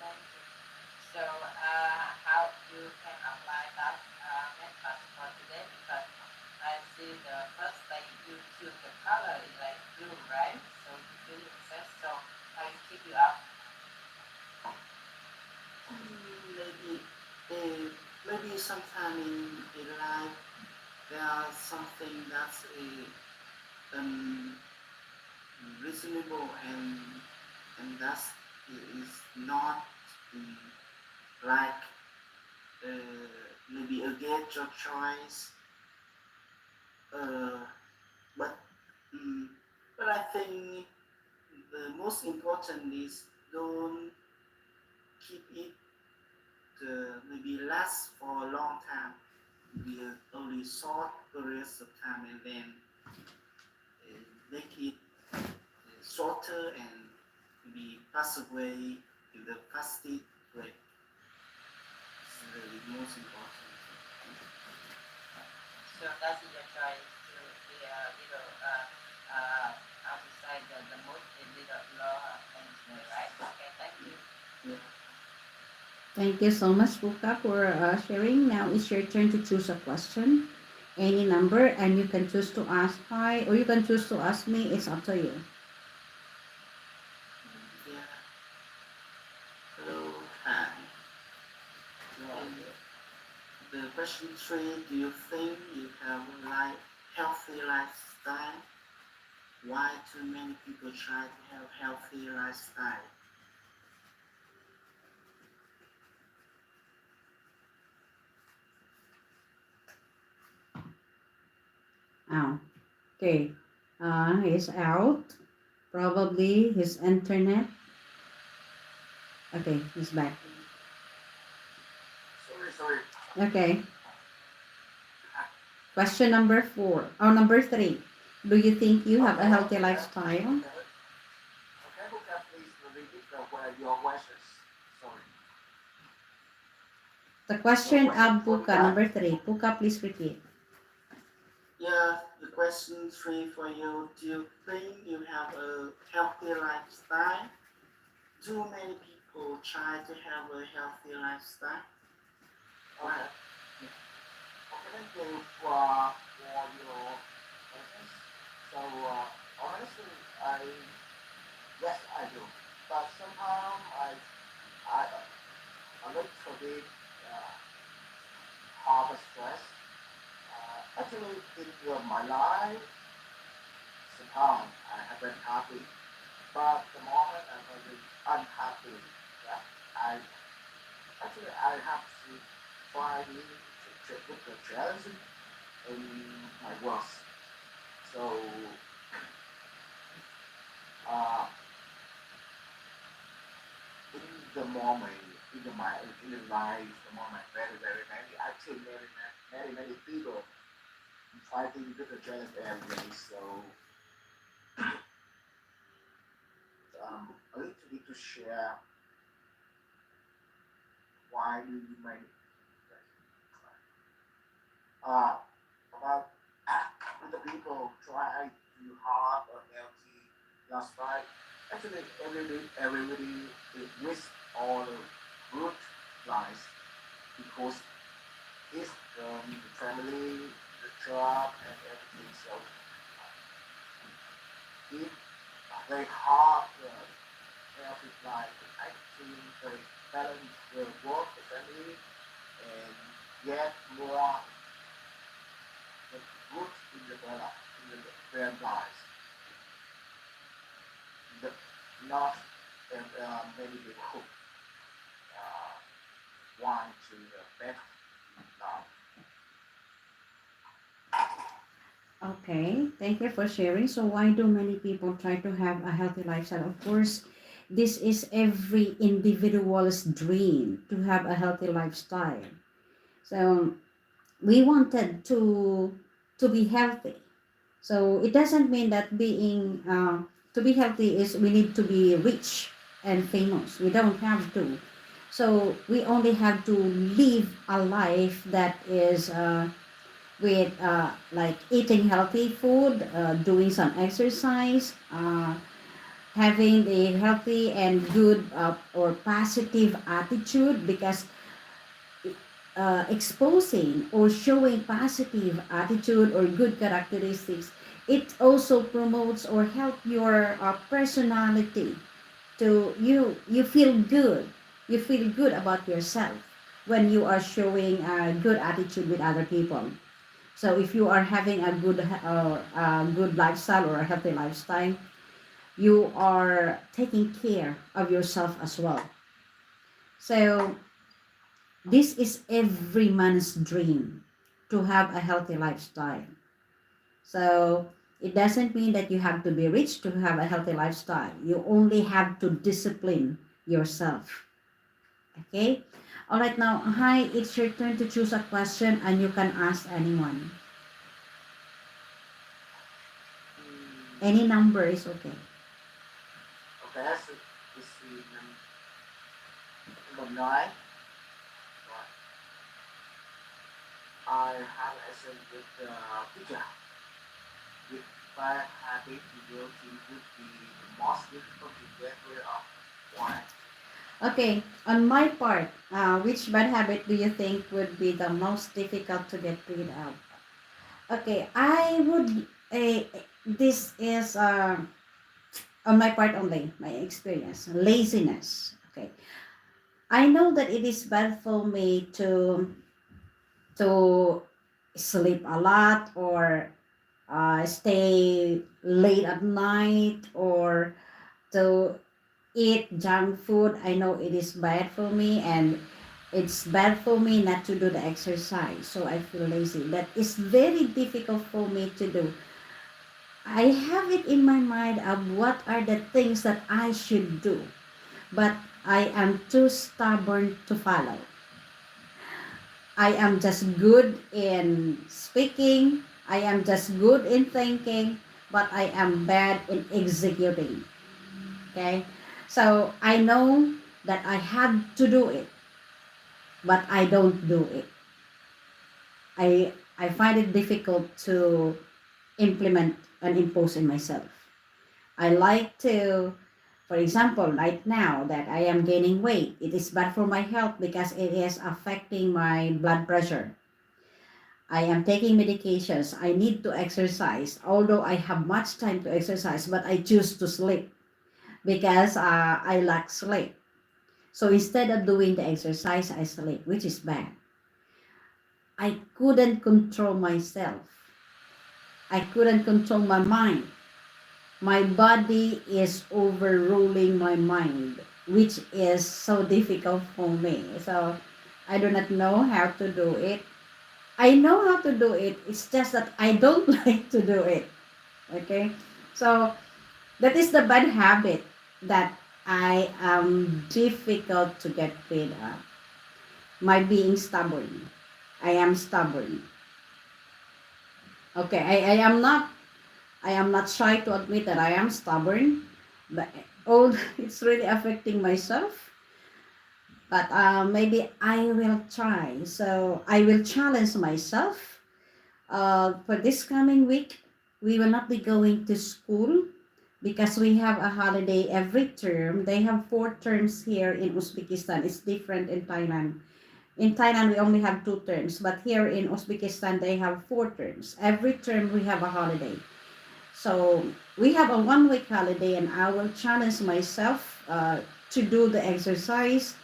Thank you. So, how you can apply that method for today? Because I see the first thing you choose the color is like blue, right? So you feel success. So I keep you up. Maybe sometime in life there are something that's um, reasonable, and that's is not um, like maybe against your choice. Uh, but um, but I think the most important is don't keep it maybe last for a long time. Maybe only short periods of time, and then make it shorter and maybe pass away in the fastest way. It's really most important. So that's your choice to be a little, how to say the mood is little lower and right? Okay, thank you. Yeah. Thank you so much, Puka, for sharing. Now it's your turn to choose a question, any number, and you can choose to ask Hai, or you can choose to ask me. It's up to you. Yeah. Hello, hi. The question three, do you think you have a healthy lifestyle? Why too many people try to have healthy lifestyle? Oh, okay. He's out. Probably his internet. Okay, he's back. Sorry. Okay. Question number 4. Or number 3. Do you think you have a healthy lifestyle? Okay, Buka, please repeat your questions. Sorry. The question of Puka, number 3. Puka, please repeat. Yeah, the question three for you. Do you think you have a healthy lifestyle? Do many people try to have a healthy lifestyle? Okay. Okay, thank you for your questions. So, honestly, yes, I do. But sometimes I a little bit uh, have a stress. Actually, in my life, sometimes I have been happy, but the moment I'm very unhappy, yeah, I I have to try to look the challenge in my work. So, uh, in the moment, in the life, the moment, very many, actually many people fighting with the challenge every day. So, a little bit to share why you may uh, about with the people try to have a healthy lifestyle. Actually, everybody wish all the good life because it's the family, the job, and everything. So if they have a healthy life, I think they balance the work, the family, and get more the good in their lives. The, not many people want to better life. Okay, thank you for sharing. So, why do many people try to have a healthy lifestyle? Of course, this is every individual's dream to have a healthy lifestyle. So, we wanted to be healthy. So, it doesn't mean that being to be healthy is we need to be rich and famous. We don't have to. So, we only have to live a life that is with like eating healthy food, doing some exercise, having a healthy and good or positive attitude because exposing or showing positive attitude or good characteristics, it also promotes or help your personality to you feel good. You feel good about yourself when you are showing a good attitude with other people. So if you are having a good lifestyle or a healthy lifestyle, you are taking care of yourself as well. So this is every man's dream to have a healthy lifestyle. So it doesn't mean that you have to be rich to have a healthy lifestyle. You only have to discipline yourself. Okay? All right, now, hi, it's your turn to choose a question and you can ask anyone. Any number is okay. Okay, so this is number 9. Right. I have actually with the teacher. With bad habit, you will think would be the most difficult to get rid of. Why? Okay, on my part, which bad habit do you think would be the most difficult to get rid of? Okay, I would. This is on my part only, my experience. Laziness. Okay, I know that it is bad for me to to sleep a lot, or stay late at night, or to eat junk food. I know it is bad for me, and it's bad for me not to do the exercise. So I feel lazy. That is very difficult for me to do. I have it in my mind of what are the things that I should do, but I am too stubborn to follow. I am just good in speaking, I am just good in thinking, but I am bad in executing. Okay? So I know that I have to do it, but I don't do it. I find it difficult to implement and impose in myself. I like to, for example, right now that I am gaining weight, it is bad for my health because it is affecting my blood pressure. I am taking medications. I need to exercise, although I have much time to exercise, but I choose to sleep because I lack sleep. So instead of doing the exercise, I sleep, which is bad. I couldn't control myself. I couldn't control my mind. My body is overruling my mind, which is so difficult for me. So I do not know how to do it. I know how to do it. It's just that I don't like to do it. Okay? So that is the bad habit that I am difficult to get rid of. My being stubborn. I am stubborn. Okay, I am not shy to admit that I am stubborn, but oh, it's really affecting myself. But maybe I will try. So I will challenge myself. For this coming week, we will not be going to school because we have a holiday every term. They have 4 terms here in Uzbekistan. It's different in Thailand. In Thailand, we only have 2 terms, but here in Uzbekistan, they have 4 terms. Every term, we have a holiday. So we have a 1 week holiday, and I will challenge myself to do the exercise,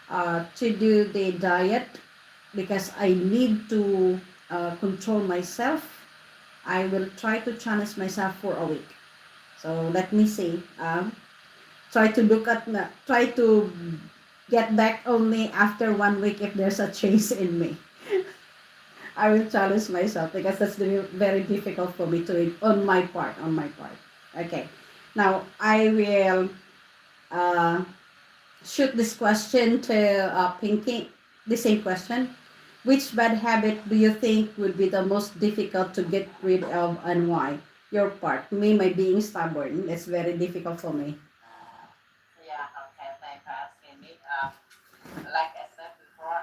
to do the diet, because I need to control myself. I will try to challenge myself for a week. So let me see. Try to look at try to get back only after 1 week if there's a change in me. I will challenge myself because that's very difficult for me to on my part. On my part. Okay. Now I will uh, shoot this question to Pinky. The same question. Which bad habit do you think would be the most difficult to get rid of, and why? Your part. Me, my being stubborn. It's very difficult for me. Yeah, okay, thanks for asking me. Like I said before,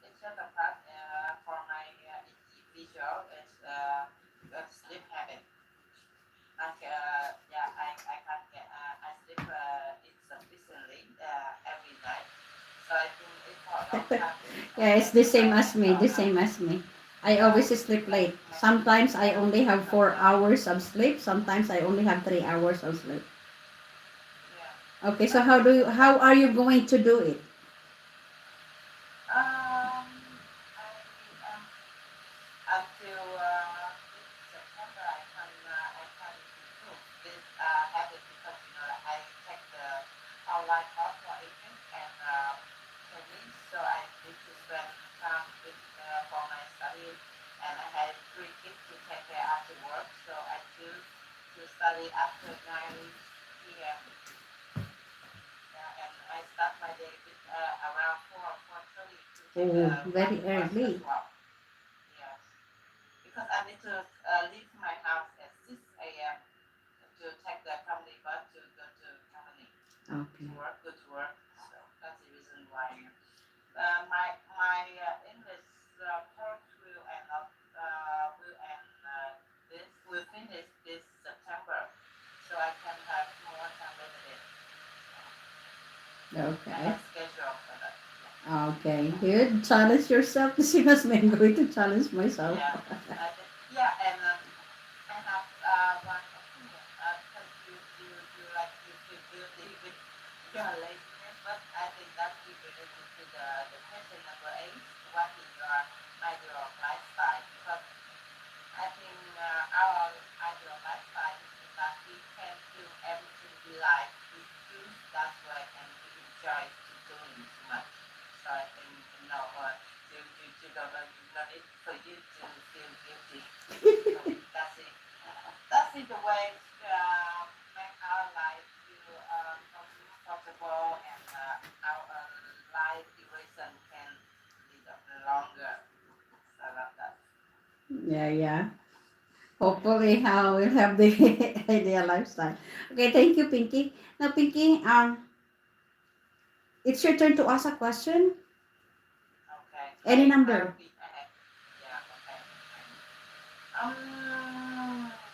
it's just a part for my individual. It's the sleep habit. Like yeah, I can get I sleep insufficiently every night. So I think it's for a long time. Yeah, it's the same as me. The same as me. I Yeah, always sleep like late. Sometimes I only have some 4 hours of sleep. Sometimes I only have 3 hours of sleep. yeah. Okay, so But but how are you going to do it? I until this September I can improve this habit because I take the online course for aging and training, so I need to spend time with for my study, and I have 3 kids to take care after work, so I choose to study after 9 p.m. Yeah, and I start my day with around 4:30 to take Oh, one very bus as early. well. Yes, because I need to leave my house at 6 a.m. to take the company bus to go to company to Okay. work, go to work. So that's the reason why my English course will end this will finish this September, so I can have more time limited. I Okay. have schedule for that. Okay. Good. Challenge yourself. The same as me. I'm going to challenge myself. Yeah, I think, yeah, and I have one opinion because you feel guilty with your laziness, but I think that's related to the question number 8. see the way make our life feel comfortable and our life duration can live longer. So I love that. Yeah. Hopefully, we'll have the ideal lifestyle. Okay, thank you, Pinky. Now, Pinky, it's your turn to ask a question. Okay. Any I number. repeat. Yeah. Okay.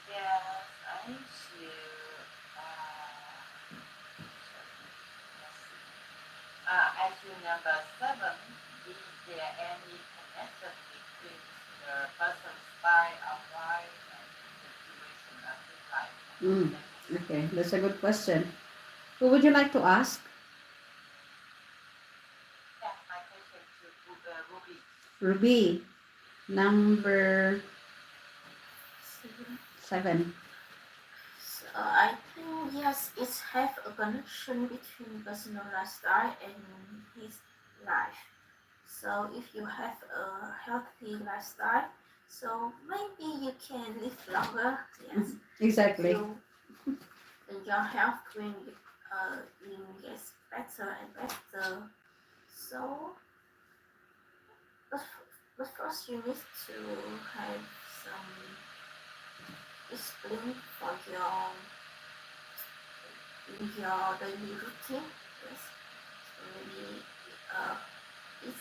Yes, I should. I should number 7. Is there any connection between the person's style of life and the duration of his life? Mm, okay, that's a good question. Who would you like to ask? Yeah, my question to Ruby. Ruby, number So, 7. so I think yes, it have a connection between personal lifestyle and his life. So if you have a healthy lifestyle, so maybe you can live longer. Yes, Exactly. you and your health will get better and better. So, but, but first you need to have some discipline for your daily routine. Yes, so maybe uh, eat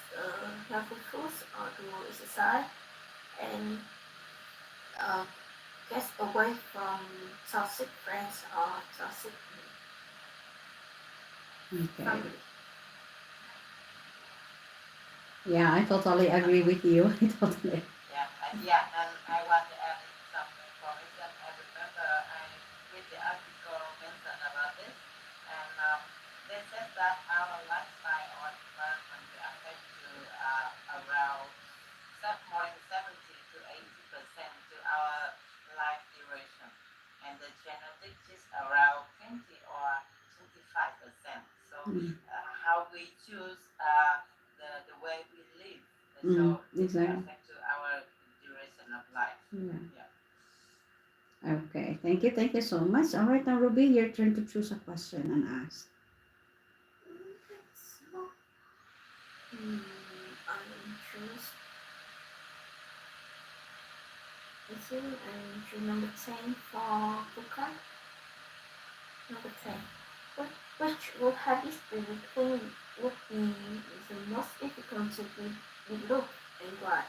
healthy foods or do exercise and uh, get away from toxic friends or toxic Okay. family. Yeah, I totally agree with you. I totally. Yeah, and I want to add some information. I remember I read the article mentioned about this, and they said that our lifestyle or environment will affect to around more than 70 to 80% to our life duration, and the genetics is around 20 or 25%. So Mm, how we choose the way we live, so this will exactly. affect to our duration of life. Yeah. Yeah. Okay. Thank you so much. All right, now Ruby, your turn to choose a question and ask. So, I choose. I think I choose number 10 for Puka. Number 10. Which would habits do you think would be the most difficult to be developed and why?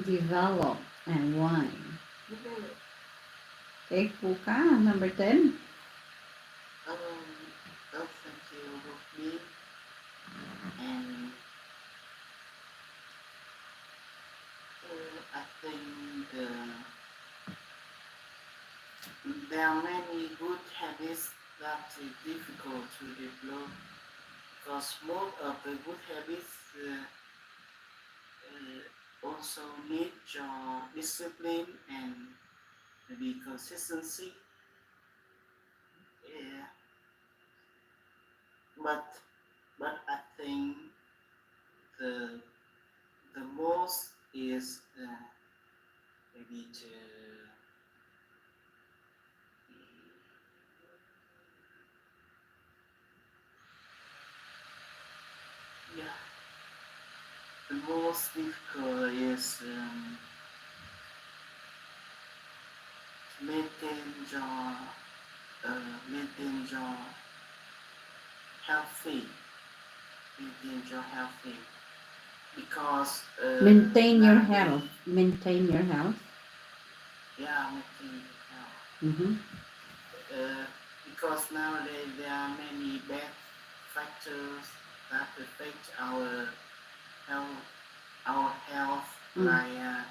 Develop and why? Develop. Okay, Puka, number 10. Thank you, Ruby. And I think there are many good habits that are difficult to develop because most of the good habits also need your discipline and maybe consistency. Yeah, but I think the most is maybe to yeah, the most difficult is maintain your maintain your healthy maintain your healthy because Maintain your nowadays health. Maintain your health. yeah maintain your health Mm-hmm. because nowadays there are many bad factors that affect health health Mm. like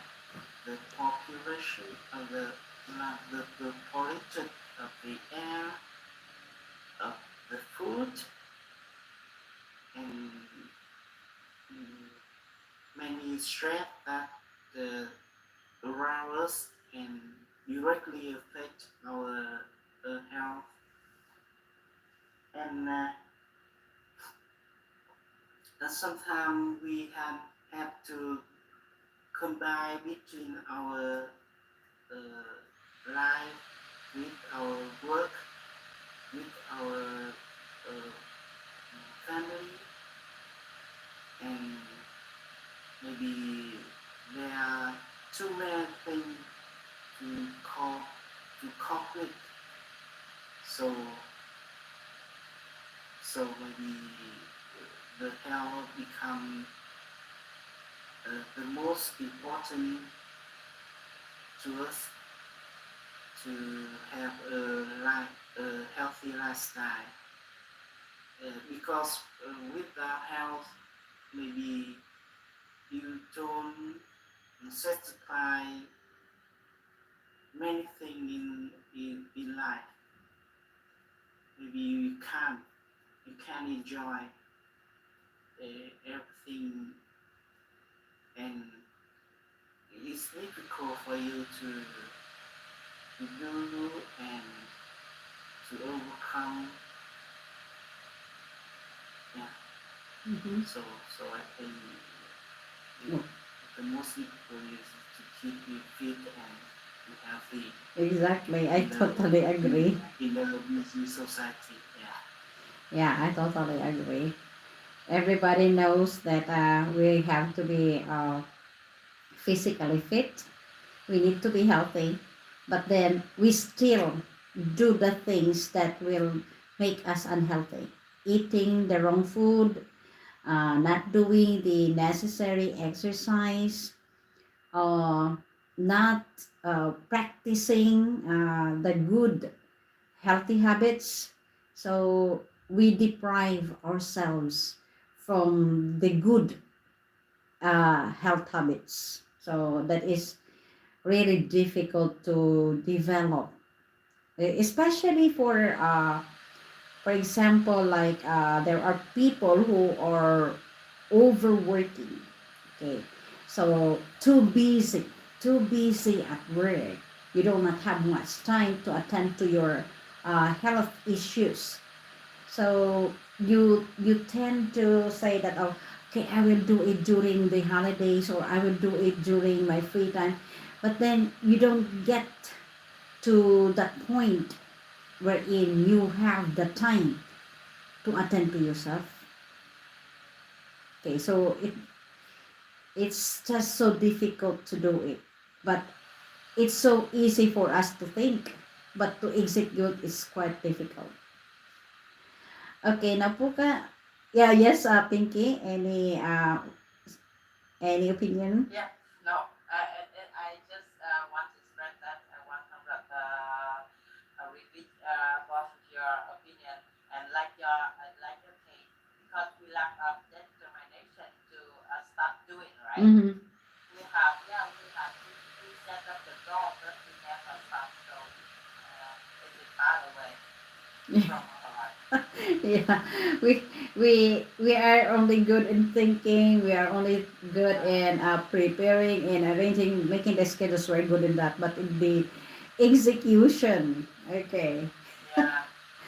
the population of the pollution of the air of the food and mm, many stress that the around us can directly affect our health and sometimes we have to combine between our life with our work, with our family, and maybe there are too many things to cope with. So maybe the health become the most important to us to have a healthy lifestyle. Because without health, maybe you don't satisfy many things in life. Maybe you can't enjoy everything, and it's difficult for you to do and to overcome. Yeah. Mhm. So I think Mm. the most important is to keep you fit and healthy Exactly, I in totally agree. the busy society. Yeah. Yeah, I totally agree. Everybody knows that we have to be physically fit. We need to be healthy, but then we still do the things that will make us unhealthy. Eating the wrong food, not doing the necessary exercise, uh, not practicing the good healthy habits. So we deprive ourselves from the good health habits. So that is really difficult to develop, especially for example, like there are people who are overworking. Okay, so too busy at work. You do not have much time to attend to your health issues. So you tend to say that, oh, okay, I will do it during the holidays, or I will do it during my free time, but then you don't get to that point wherein you have the time to attend to yourself. Okay, so it's just so difficult to do it, but it's so easy for us to think, but to execute is quite difficult. Okay, now po ka, yeah, yes, Pinky, any opinion? Yeah, no, I just want to express that I want to repeat both of your opinion and like your case because we lack of determination to start doing right. Mm-hmm. We set up the goal but we never start so is it far away from our life. Yeah, we we are only good in thinking. We are only good in preparing and arranging, making the schedules. We're good in that, but in the execution, okay, Yeah,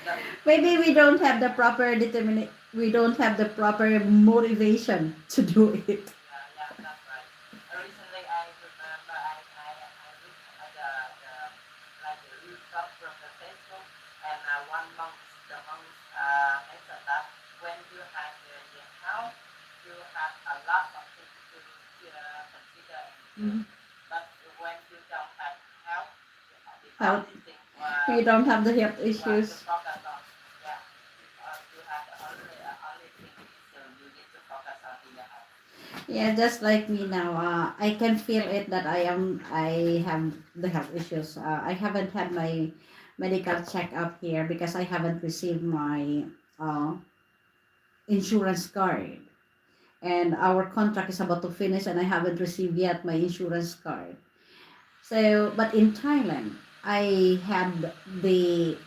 the, maybe we don't have the proper determination. We don't have the proper motivation to do it. yeah, that's right. Recently, I remember I read the like the result from the Facebook, and one month the monk mentioned that when you have the health, you have a lot of things to consider and do. Mhm. But when you don't have health, the Health. only thing We don't have the health to issues. focus on, yeah, you have the only thing is you need to focus on the health. Yeah, just like me now. I can feel it that I have the health issues. I haven't had my medical checkup here because I haven't received my uh, insurance card. And our contract is about to finish, and I haven't received yet my insurance card. So, but in Thailand, I had the,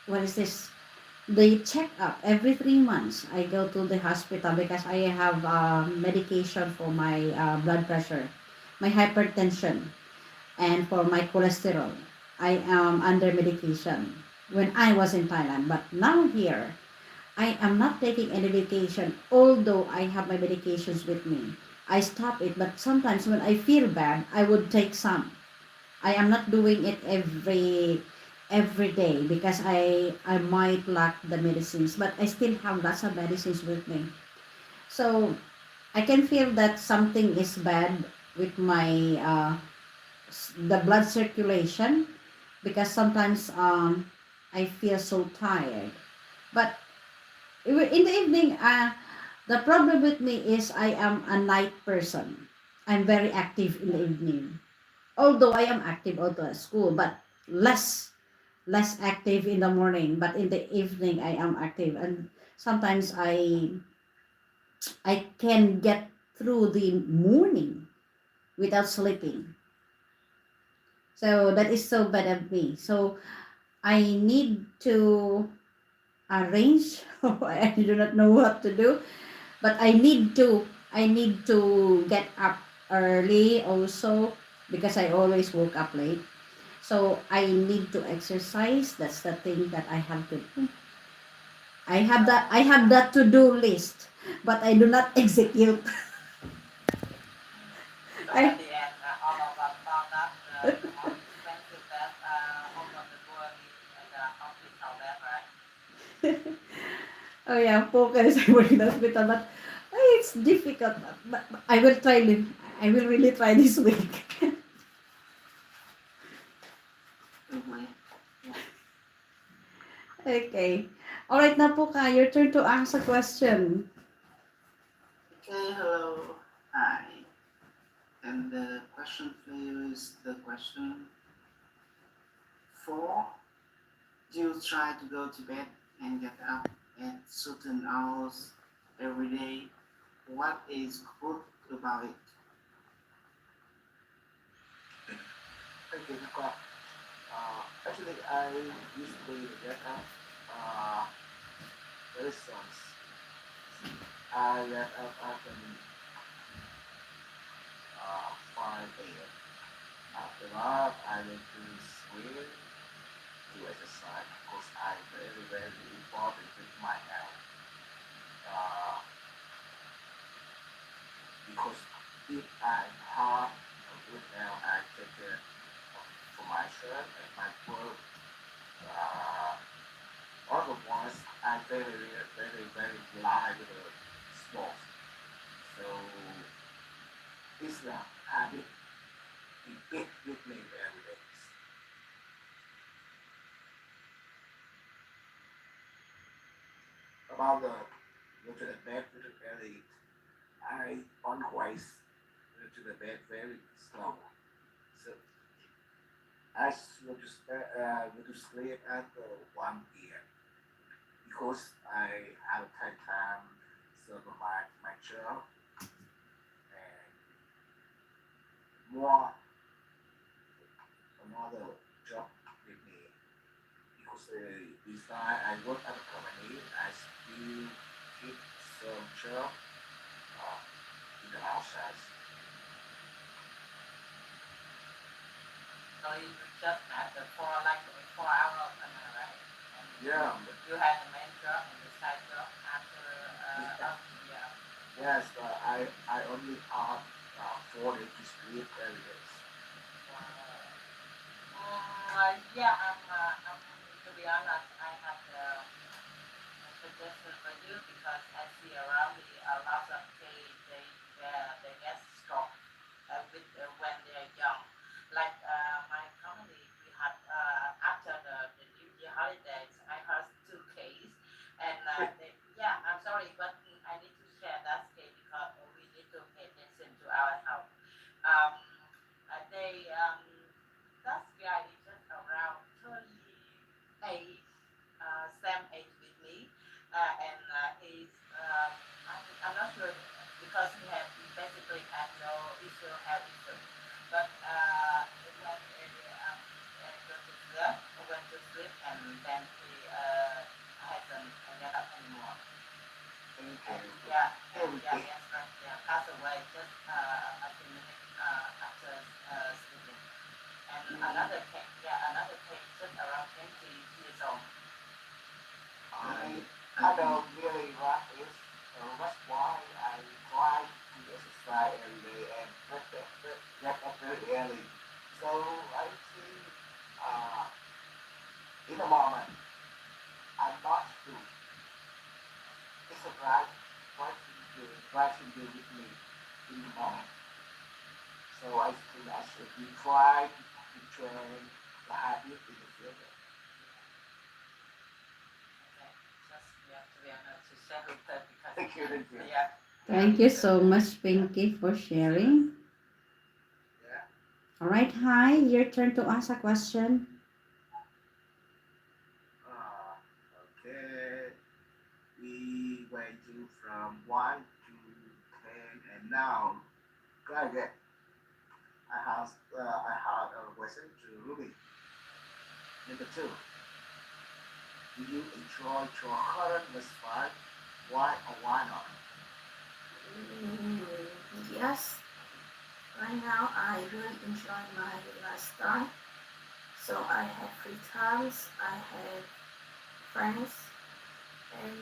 what is this? The checkup every 3 months. I go to the hospital because I have medication for my blood pressure, my hypertension, and for my cholesterol. I am under medication when I was in Thailand, but now here I am not taking any medication, although I have my medications with me. I stop it, but sometimes when I feel bad, I would take some. I am not doing it every day because I might lack the medicines, but I still have lots of medicines with me. So I can feel that something is bad with my the blood circulation because sometimes I feel so tired. But in the evening, the problem with me is I am a night person. I'm very active in the evening. Although I am active also at school, but less active in the morning. But in the evening, I am active, and sometimes I can get through the morning without sleeping. So that is so bad of me. So I need to arrange. I do not know what to do, but I need to get up early also because I always woke up late. So I need to exercise. That's the thing that I have to do. I have that to-do list, but I do not execute. So at I the end, all of us found out the most expensive that over the world is the hospital bed, right? oh yeah, focus. I work in the hospital, but it's difficult. But I will try. I will really try this week. Away. Okay. All right, na po ka. Your turn to ask a question. Okay, hello. Hi. And the question for you is the question 4. Do you try to go to bed and get up at certain hours every day? What is good about it? Thank you, Nicole. Actually, I usually get up uh, very soon. I get up at 5 a.m. After that, I went to swim to exercise because I very, very important with my health. Uh, because if I have a good health, I take care for myself and my work. Uh, Otherwise, I very, very, very like the sports. So it's a habit. It big with me every day. About the go to the bed very early, I always go to the bed very slow. So I go to sleep at 1 p.m. because I have time serve my child and more another job with me because besides I work at a company, I still keep some job uh, in the outside. So you just had the 4 hours, right? And Yeah, you had the main job and the side job after, but yeah. yes, but I only have 4 days to sleep every day. Yeah, to be honest, I have a suggestion for you because I see around me a lot of kids, they get stroke with when they're young. Like my company, we had after the New Year holidays, I heard 2 cases, and yeah, I'm sorry, but I need to share that case because we need to pay attention to our health. Um, they that guy is just around 38, same age with me, and he's I'm not sure because he basically had no issue, health issue, but moment, I'm not through. It's a bright, writing day with me in the moment. So I think I should be trying to train the habit in the future. Okay, just we have to be honest to share with them because Thank you, thank you. yeah. Thank you so much, Pinky, for sharing. Yeah. All right, hi, your turn to ask a question. Okay. We went to from 1 to 10, and now graduate. I had a question to Ruby. Number two. Do you enjoy your current response? Why or why not? Mm, yes, right now I really enjoy my lifestyle. So I have free times, I have friends, and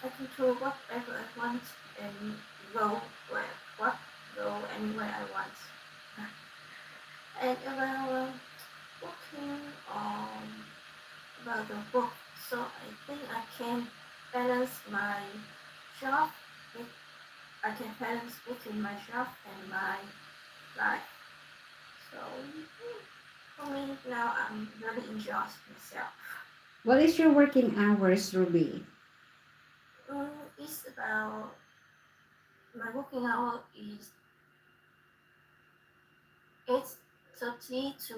I can do whatever I want and go where what go anywhere I want. And booking about the book, so I think I can balance my job with I can balance between my job and my life. So for me now I'm really enjoying myself. What is your working hours, Ruby? It's about my working hour is 8:30 to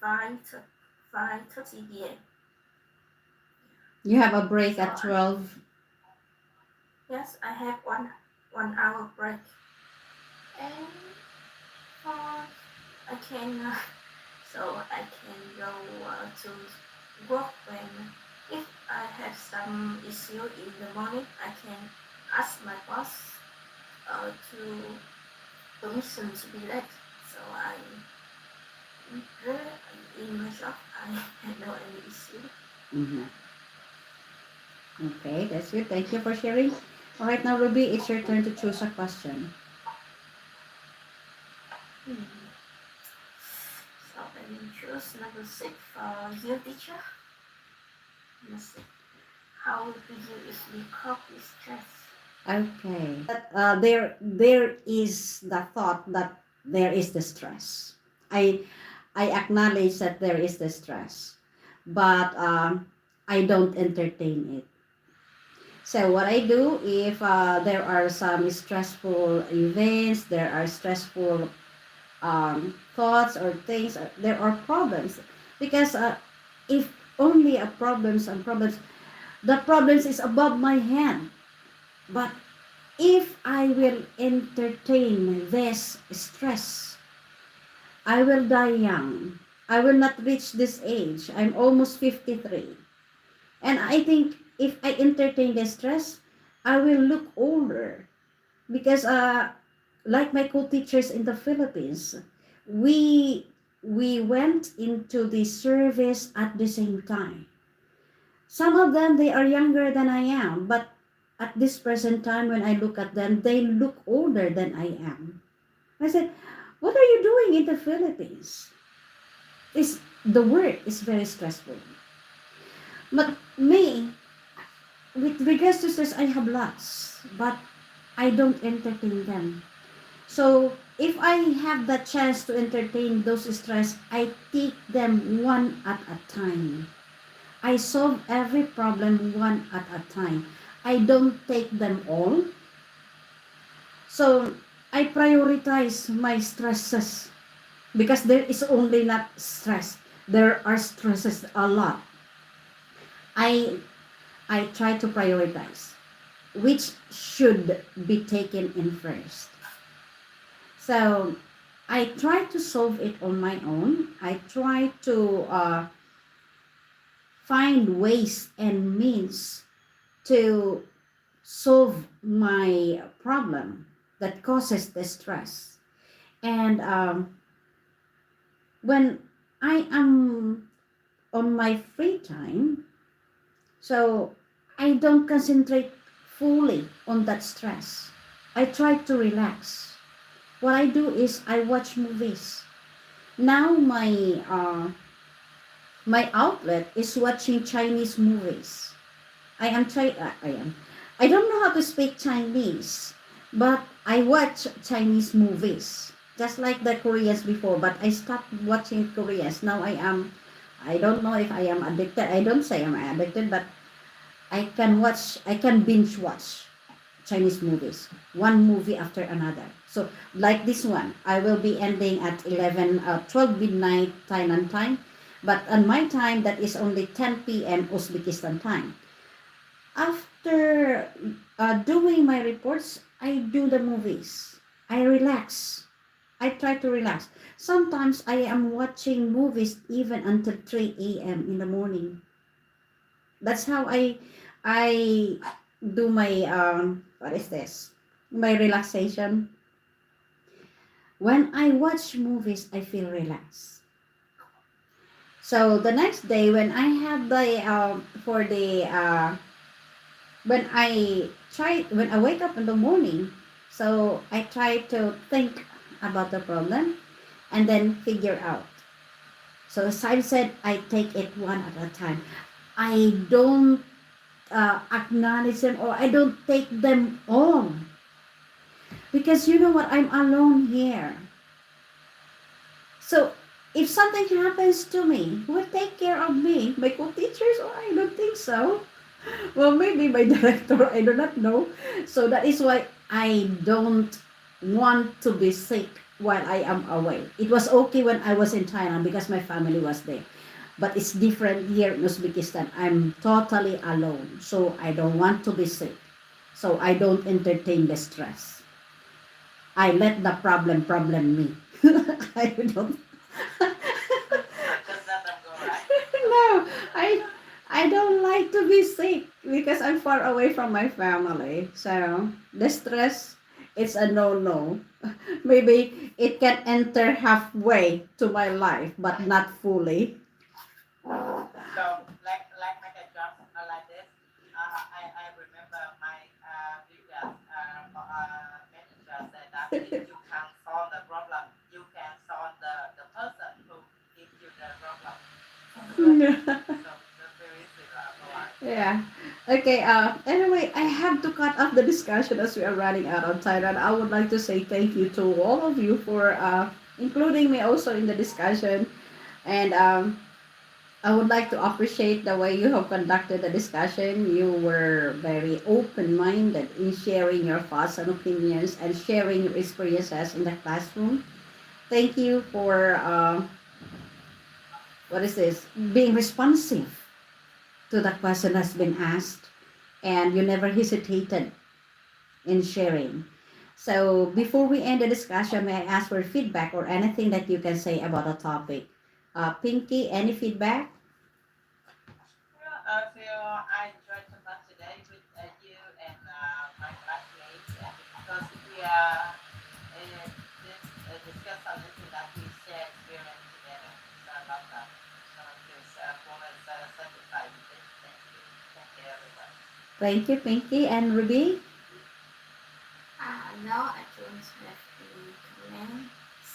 5:30 p.m. You have a break So at 12. yes, I have one hour break, and for I can so I can go to work when if I have some issue in the morning. I can ask my boss to permission to be late. So I really in my job I have no any issue. Mhm. Okay, that's good. Thank you for sharing. All right, now, Ruby, it's your turn to choose a question. Hmm. So let me choose number 6 for you, teacher. Let's see. How do you usually cope with stress? Okay. There is the thought that there is the stress. I I acknowledge that there is the stress, but I don't entertain it. So what I do if there are some stressful events, there are stressful thoughts or things, there are problems, because if only a problems and problems, the problems is above my head. But if I will entertain this stress, I will die young. I will not reach this age. I'm almost 53. And I think if I entertain the stress, I will look older. Because like my co-teachers in the Philippines, we we went into the service at the same time. Some of them, they are younger than I am, but at this present time when I look at them, they look older than I am. I said, what are you doing in the Philippines? Is the work is very stressful. But me, with regards to stress, I have lots, but I don't entertain them. So if I have the chance to entertain those stress, I take them one at a time. I solve every problem one at a time. I don't take them all. So I prioritize my stresses because there is only not stress. There are stresses a lot. I I try to prioritize which should be taken in first. So I try to solve it on my own. I try to find ways and means to solve my problem that causes the stress. And when I am on my free time, so I don't concentrate fully on that stress. I try to relax. What I do is I watch movies. Now my outlet is watching Chinese movies. I am. I don't know how to speak Chinese, but I watch Chinese movies. Just like the Koreans before, but I stopped watching Koreans. Now I don't know if I am addicted. I don't say I'm addicted, but I can binge watch Chinese movies, one movie after another. So, like this one, I will be ending at 12 midnight Thailand time. But on my time, that is only 10 p.m. Uzbekistan time. After doing my reports, I do the movies. I relax. I try to relax. Sometimes I am watching movies even until 3 a.m. in the morning. That's how I do my what is this? My relaxation. When I watch movies, I feel relaxed. So the next day when I have the for the when I wake up in the morning, so I try to think about the problem and then figure out. So as I said, I take it one at a time. I don't acknowledge them or I don't take them on because you know what, I'm alone here. So if something happens to me, who will take care of me? My co-teachers? Oh, I don't think so. Well, maybe my director, I do not know. So that is why I don't want to be sick while I am away. It was okay when I was in Thailand because my family was there. But it's different here in Uzbekistan. I'm totally alone. So I don't want to be sick. So I don't entertain the stress. I let the problem me. I don't. Just let them go, right? No, I don't like to be sick because I'm far away from my family. So the stress it's a no. Maybe it can enter halfway to my life, but not fully. So, like make a job like this. I remember my previous manager said that if you can solve the problem, you can solve the person who gives you the problem. So good. So that's very similar. Yeah. Okay. Anyway, I have to cut off the discussion as we are running out of time, and I would like to say thank you to all of you for including me also in the discussion. And I would like to appreciate the way you have conducted the discussion. You were very open-minded in sharing your thoughts and opinions and sharing your experiences in the classroom. Thank you for what is this? Being responsive to the question that's been asked, and you never hesitated in sharing. So before we end the discussion, may I ask for feedback or anything that you can say about the topic? Pinky, any feedback? Yeah, so I enjoyed so much today with you and my classmates because we are this discuss something that we share experience together. So I love that. So I feel full and satisfied with it. Thank you everyone. Thank you, Pinky and Ruby. Now I don't have any comments.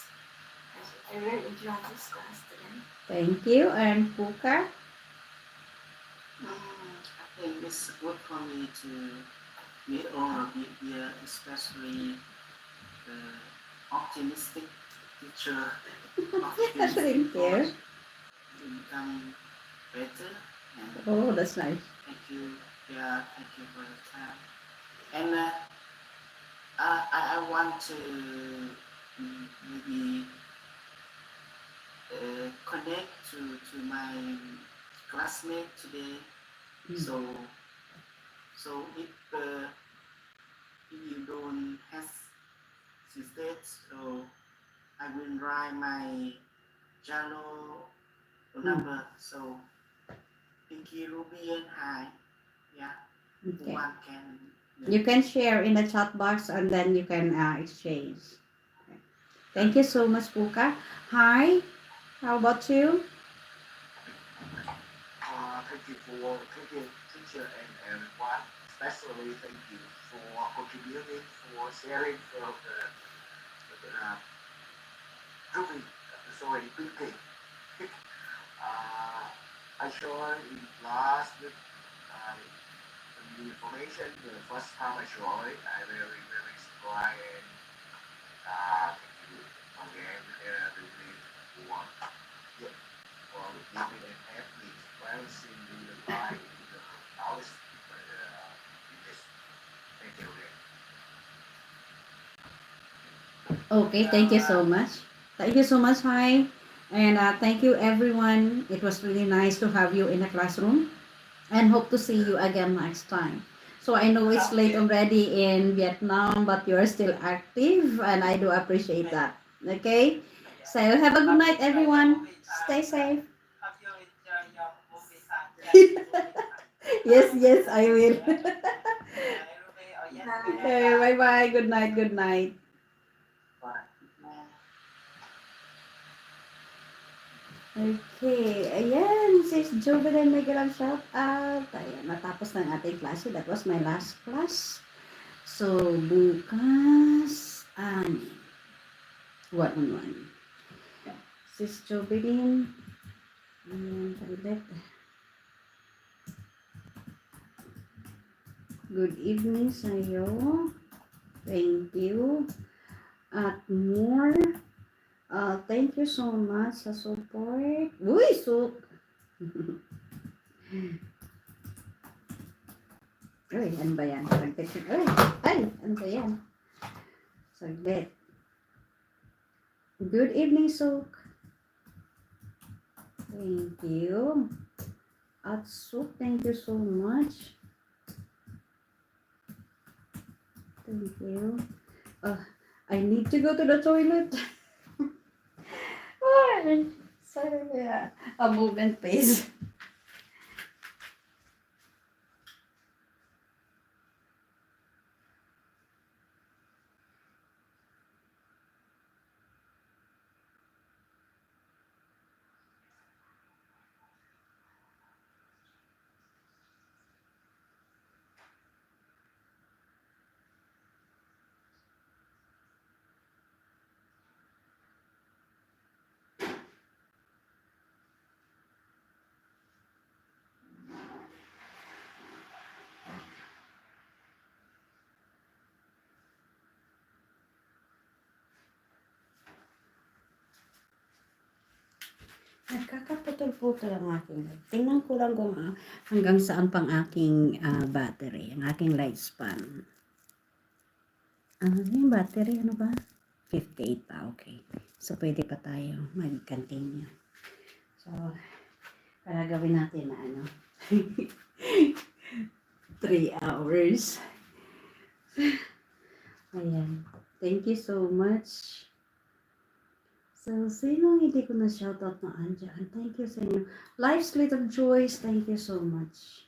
I really enjoyed this class today. Thank you, and Puka. I think it's good for me to meet all of you here, especially the optimistic teacher, optimistic Thank coach, you. to become better. And Oh, that's nice. thank you, yeah, thank you for your time. And I want to maybe connect to my classmate today. Mm. So if you don't hesitate, so I will write my Jalo number. So Pinky, Ruby, and Hi, yeah, Okay. one can. You can share in the chat box and then you can exchange. Thank you so much, Puka. Hi, how about you? Thank you, teacher and everyone. Especially thank you for contributing, for sharing from the Ruby, sorry, Pinky. I saw in class that the information the first time I saw it, I very very surprised and thank you again. Really want yeah, for giving an athlete transparency in the life in the knowledge in this. Thank you again. Okay, thank you so much. Thank you so much, hi. And thank you, everyone. It was really nice to have you in the classroom and hope to see you again next time. So I know it's late already in Vietnam, but you're still active, and I do appreciate that. Okay? So have a good night, everyone. Stay safe. Have you enjoyed your movie time? Yes, movie time. Yes, yes, I will. Ruby, oh yes, Okay, bye bye. Good night, good night. Bye. Okay, ayan, sis Jubilin, may galang shout out. Ayan, natapos na ang ating klase. That was my last class. So, bukas, one on one. Sis Jubilin, ulit. Good evening sa'yo. Thank you. At more, thank you so much sa support. Uy, so... Uy, ano ba yan? Ay, ano ba yan? Saglit. Good evening, Sok. Thank you. At Sok, thank you so much. Thank you. I need to go to the toilet. Sorry, yeah. A movement, please. Nagkakaputol-putol ang aking light. Tingnan ko lang kung hanggang saan pang aking battery, ang aking light span. Yung battery, ano ba? 58 pa, okay. So, pwede pa tayo mag-continue. So, para gawin natin na 3 hours. Ayan. Thank you so much. So, sino hindi ko na shoutout na andyan? Thank you sa inyo. Life's Little Joys, thank you so much.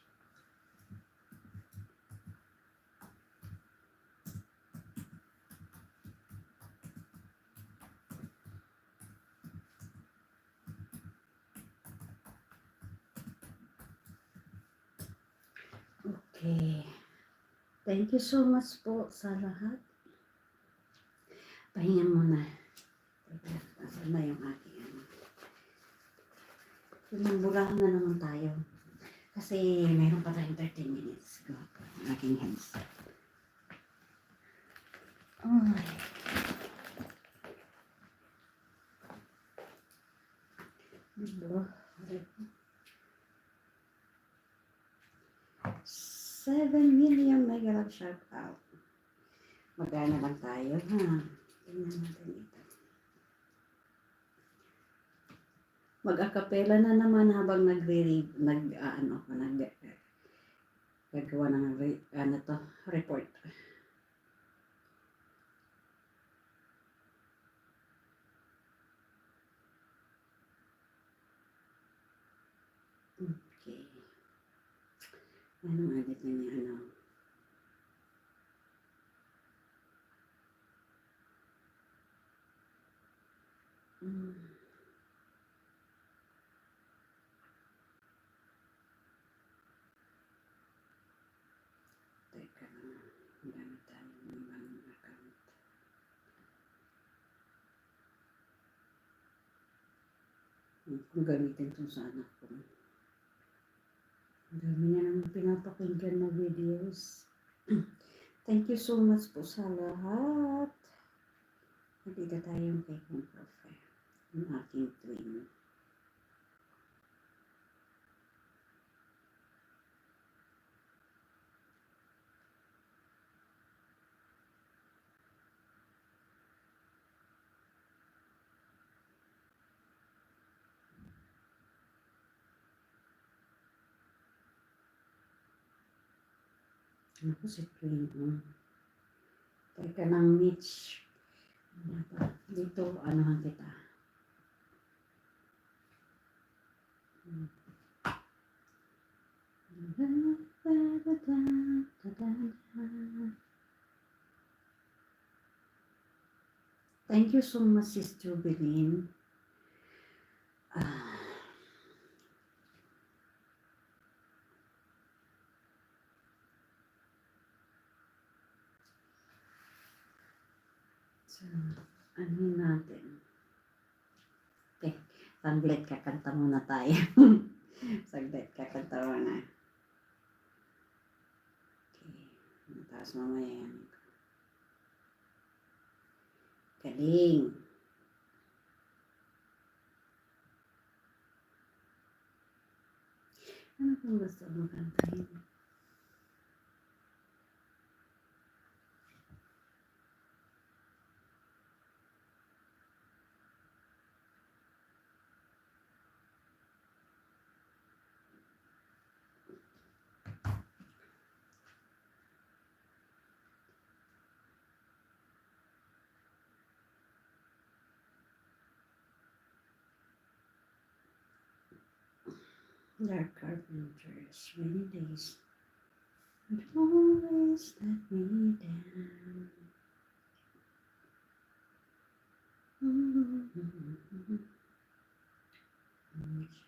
Okay. Thank you so much po sa lahat. Pahinga muna. Asan na yung aking Lumamburahan na naman tayo. Kasi mayroon pa tayong 13 minutes. Go. Ang aking hands. Ay. Diba? 7 million mega love shout out. Magana lang tayo, ha? Tingnan natin ito. Mag-acapella na naman habang gagawa ng report. Okay. Anong edit na niya, Teka lang. Gamit tayo ng ibang account. Kung gamitin ito sa anak ko. Dami niya naman pinapakinggan na videos. Thank you so much po sa lahat. Nandito tayong kay Kong Profe, yung aking twin. Ako si twin. Teka ng niche. Dito, anahan kita. Thank you so much, Sister Belin. So, ano natin? Okay, saglit kakanta muna tayo. Saglit kakanta muna. Okay, mataas mamaya yan. Galing. Ano kung gusto mo kantahin? Dark carpenters, rainy days would always let me down.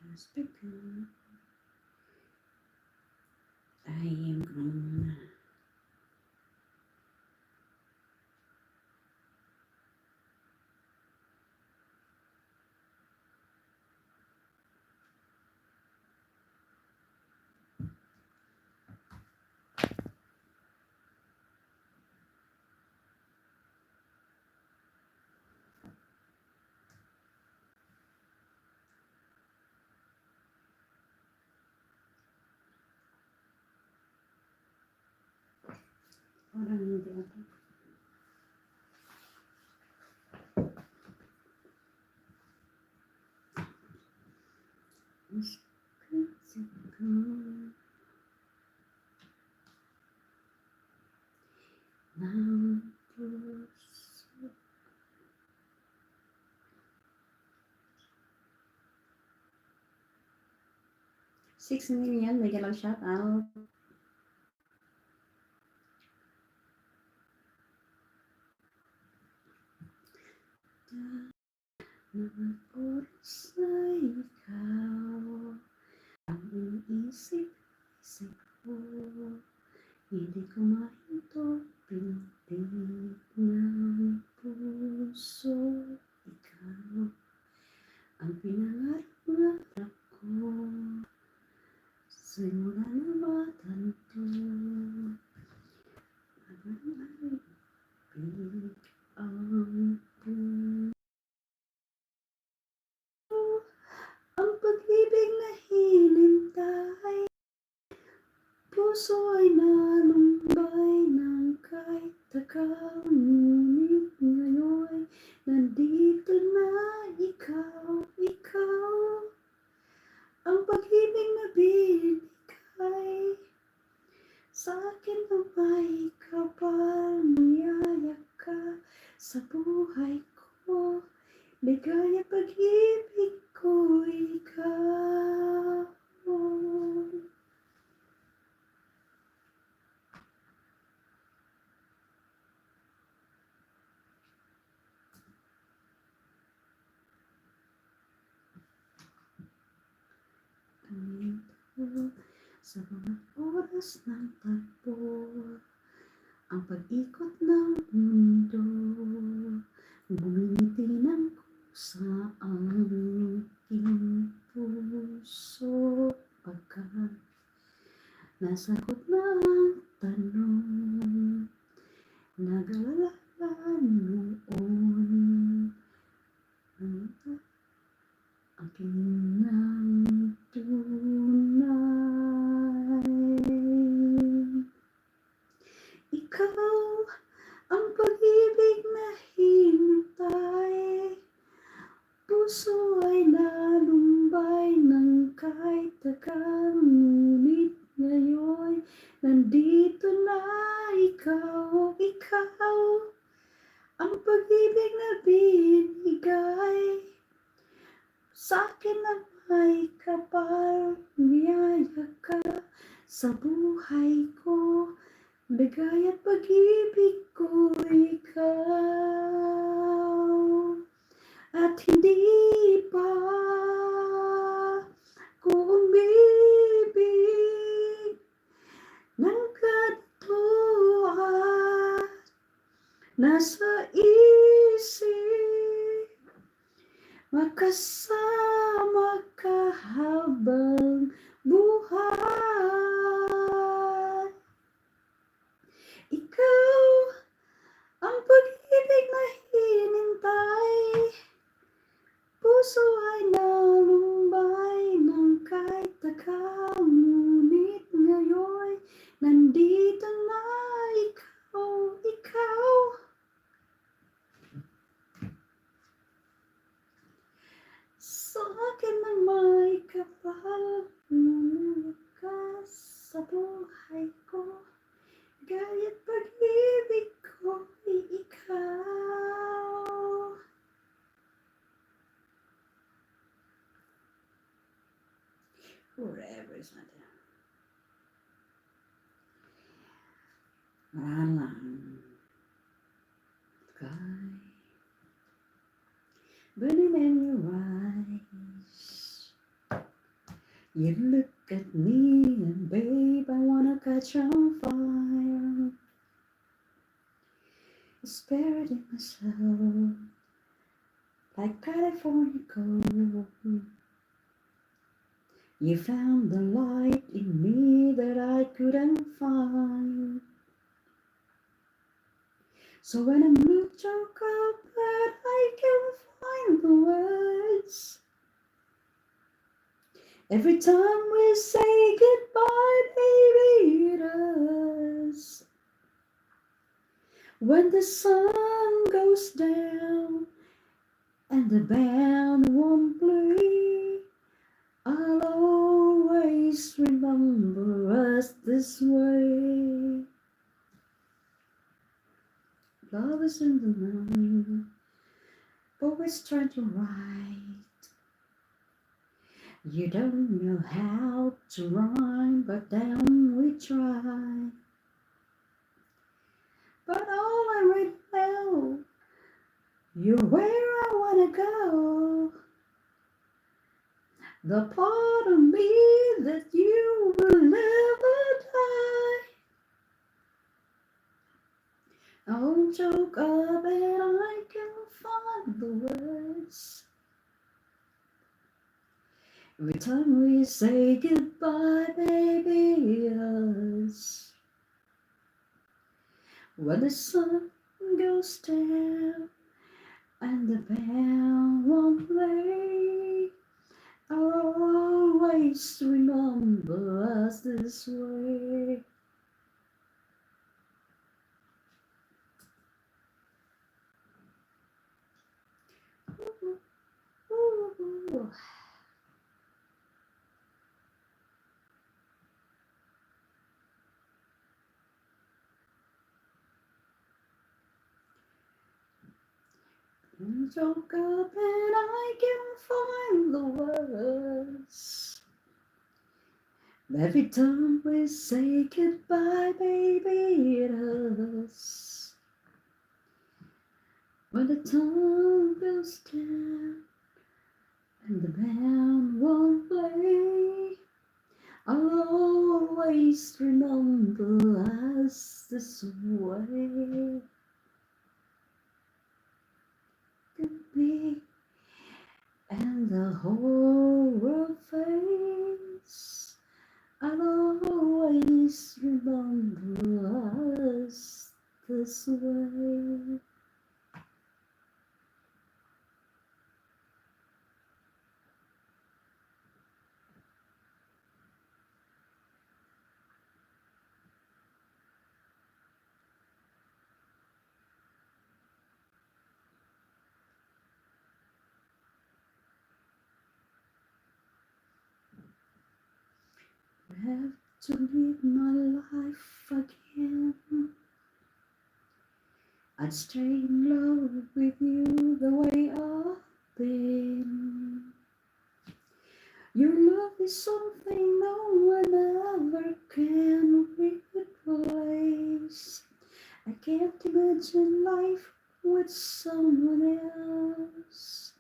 Just because I am grown. Parang hindi ako. It's physical. Now it's 6 million, may galang shout out. Oras na ikaw ang iniisip-isip ko. Hindi ko mahinto, pintig ng puso. Ikaw ang pinangarap ko. Simula na batan to. Pig ang puso. Ang pag-ibig na hinintay, puso ay nalumbay ng kahit takal. Ngunit ngayon, nandito na ikaw, ang pag-ibig na binigay. Sa akin ang may kapal, niyaya ka sa buhay ko. Ligaya pag-ibig ko, ikaw. Tumingin sa mga oras ng tagpo, ang pag-ikot ng mundo, bumiti ng kusa ang aking puso. Pagkat nasagot na ang tanong, nag-alala noon. Ang aking nang tunay. Ikaw ang pag-ibig na hinintay, puso ay nalumbay ng kahit tagal, ngunit ngayon nandito na ikaw, ikaw ang pag-ibig na binigay sa akin na may kapal, niyaya ka sa buhay ko, bigay at pag-ibig ko ikaw. At hindi pa ko umibig ng ganito at nasa isip makasama ka habang buhay. Ikaw ang pag-ibig na hinintay, puso ay nalumbay ng kahit tagal, ngunit ngayon nandito na ikaw, ikaw. Sa akin na may kapal, ngunit ka sa buhay ko, gaya't pag-ibig ko ikaw. Forever is not there. Malang sky, burning in your eyes. You look at me and babe, I wanna catch on fire. It's buried in myself, like California gold. You found the light in me that I couldn't find. So when I'm look choke up, but I can't find the words. Every time we say goodbye, baby, it hurts. When the sun goes down and the band won't play, I'll always remember us this way. Love is in the mind, always trying to write. You don't know how to rhyme, but then we try. But all I really know, you're where I wanna go. The part of me that you will never die. I'll choke up and I can't find the words. Every time we say goodbye, baby, yes. When the sun goes down and the band won't play, I'll always remember us this way. Ooh. Choke up and I can't find the words. Every time we say goodbye, baby, it hurts. When the sun goes down and the band won't play, I'll always remember us this way. Me and the whole world fades, I'll always this way. I have to live my life again. I'd stay in love with you the way I've been. Your love is something no one ever can replace. I can't imagine life with someone else.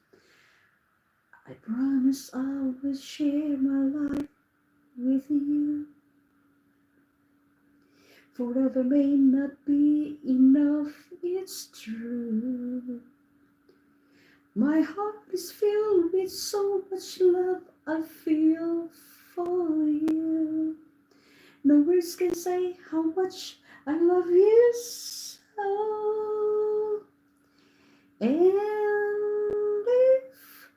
I promise I will share my life with you. Forever may not be enough, it's true. My heart is filled with so much love I feel for you. No words can say how much I love you so. And if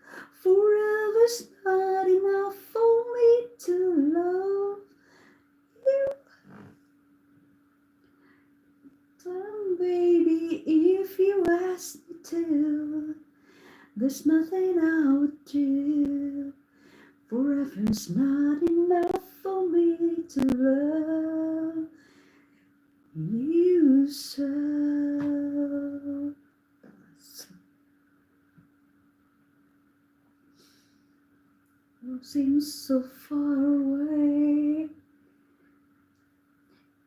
forever's not enough for me to love you, then baby, if you ask me to, there's nothing I would do. Forever's not enough for me to love you so. Seems so far away,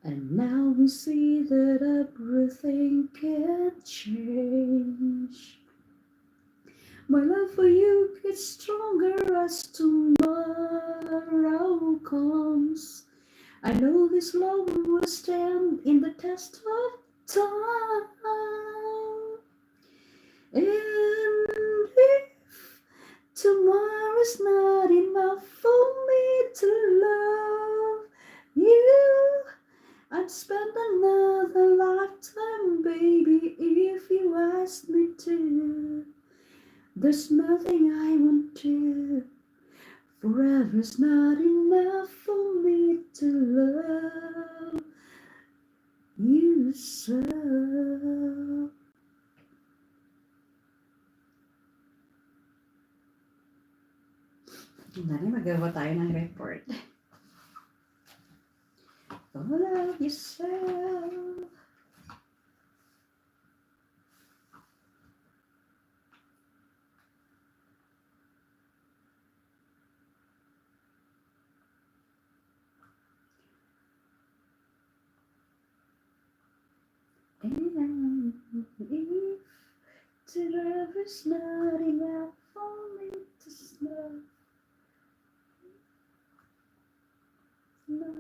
and now we see that everything can change. My love for you gets stronger as tomorrow comes. I know this love will stand in the test of time. And if tomorrow's not enough for me to love you, I'd spend another lifetime, baby, if you asked me to. There's nothing I won't do. Forever's not enough for me to love you so. Dali, magawa tayo ng report. Love yourself. And if forever's not enough for me to love, no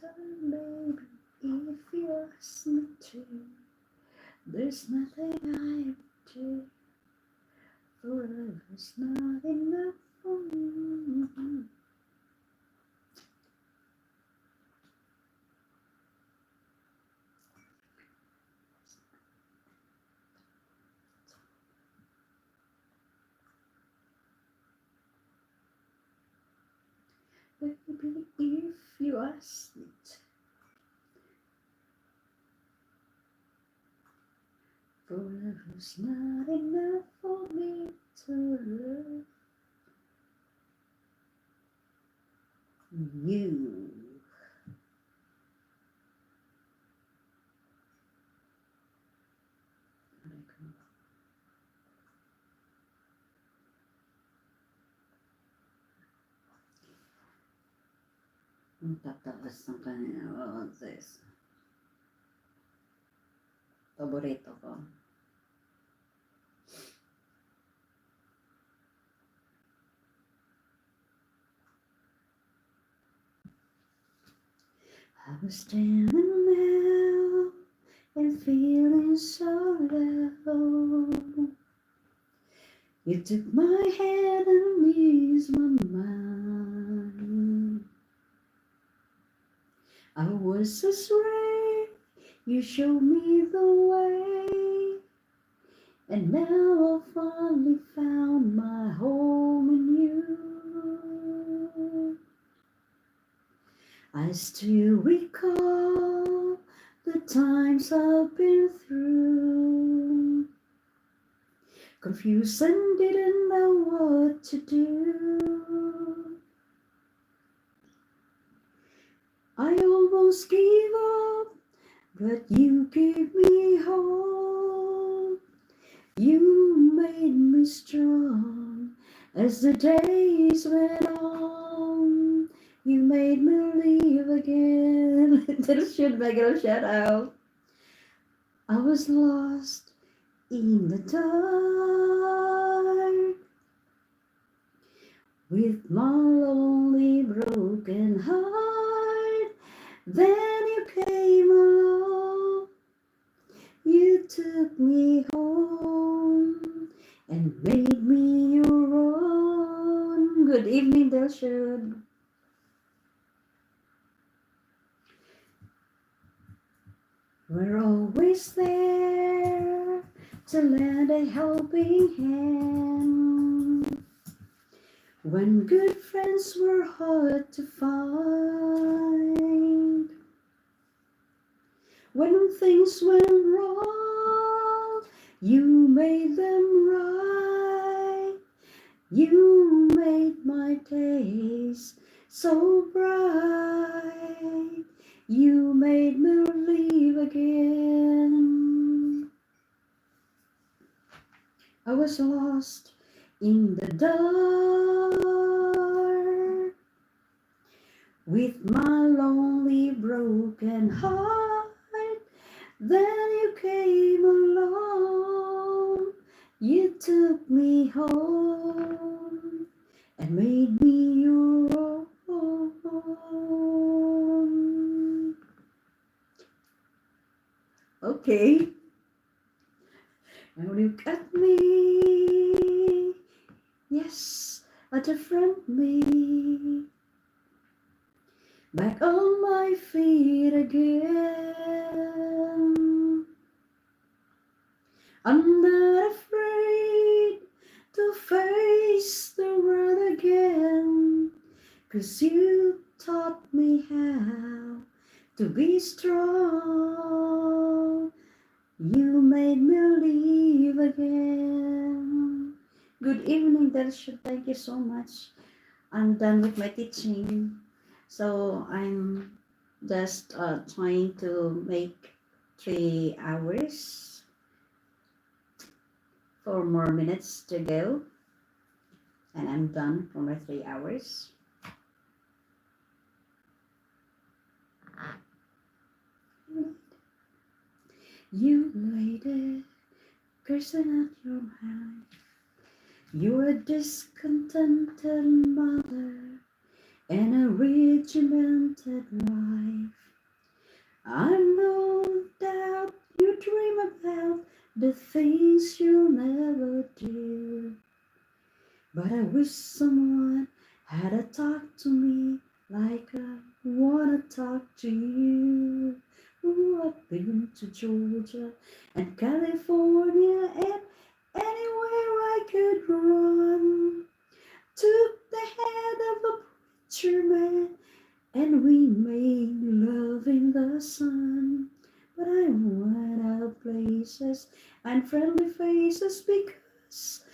time, baby, if you ask me to, there's nothing I do. Forever's not enough for me. Baby, if you ask me to, forever's not enough for me to love you. Ang tataas ng kanya. What's this? Paborito ko. I was standing now and feeling so low. You took my hand and eased my mind. I was so afraid You show me the way, and now I've finally found my home in you. I still recall the times I've been through, confused and didn't know what to do. I almost gave up, but you gave me hope. You made me strong as the days went on. You made me live again. That should make a shout out. I was lost in the dark with my lonely broken heart. Then you came along. You took me home and made me your own. Good evening, Delshad. We're always there to lend a helping hand when good friends were hard to find. When things went wrong, you made them right. You made my days so bright. You made me live again. I was lost in the dark with my lonely broken heart. Then you came along. You took me home and made me your own. Okay. Now look at me. Yes, a different me. Back on my feet again. I'm not afraid to face the world again, 'cause you taught me how to be strong. You made me live again. Good evening, Delsha. Thank you so much. I'm done with my teaching. So I'm just trying to make 3 hours. 4 more minutes to go. And I'm done for my 3 hours. You laid a person at your hand. You're a discontented mother and a regimented wife. I no doubt you dream about the things you'll never do. But I wish someone had a talk to me like I wanna talk to you. Ooh, I've been to Georgia and California and anywhere I could run. Took the hand of a preacher man and we made love in the sun. But I went out places and friendly faces because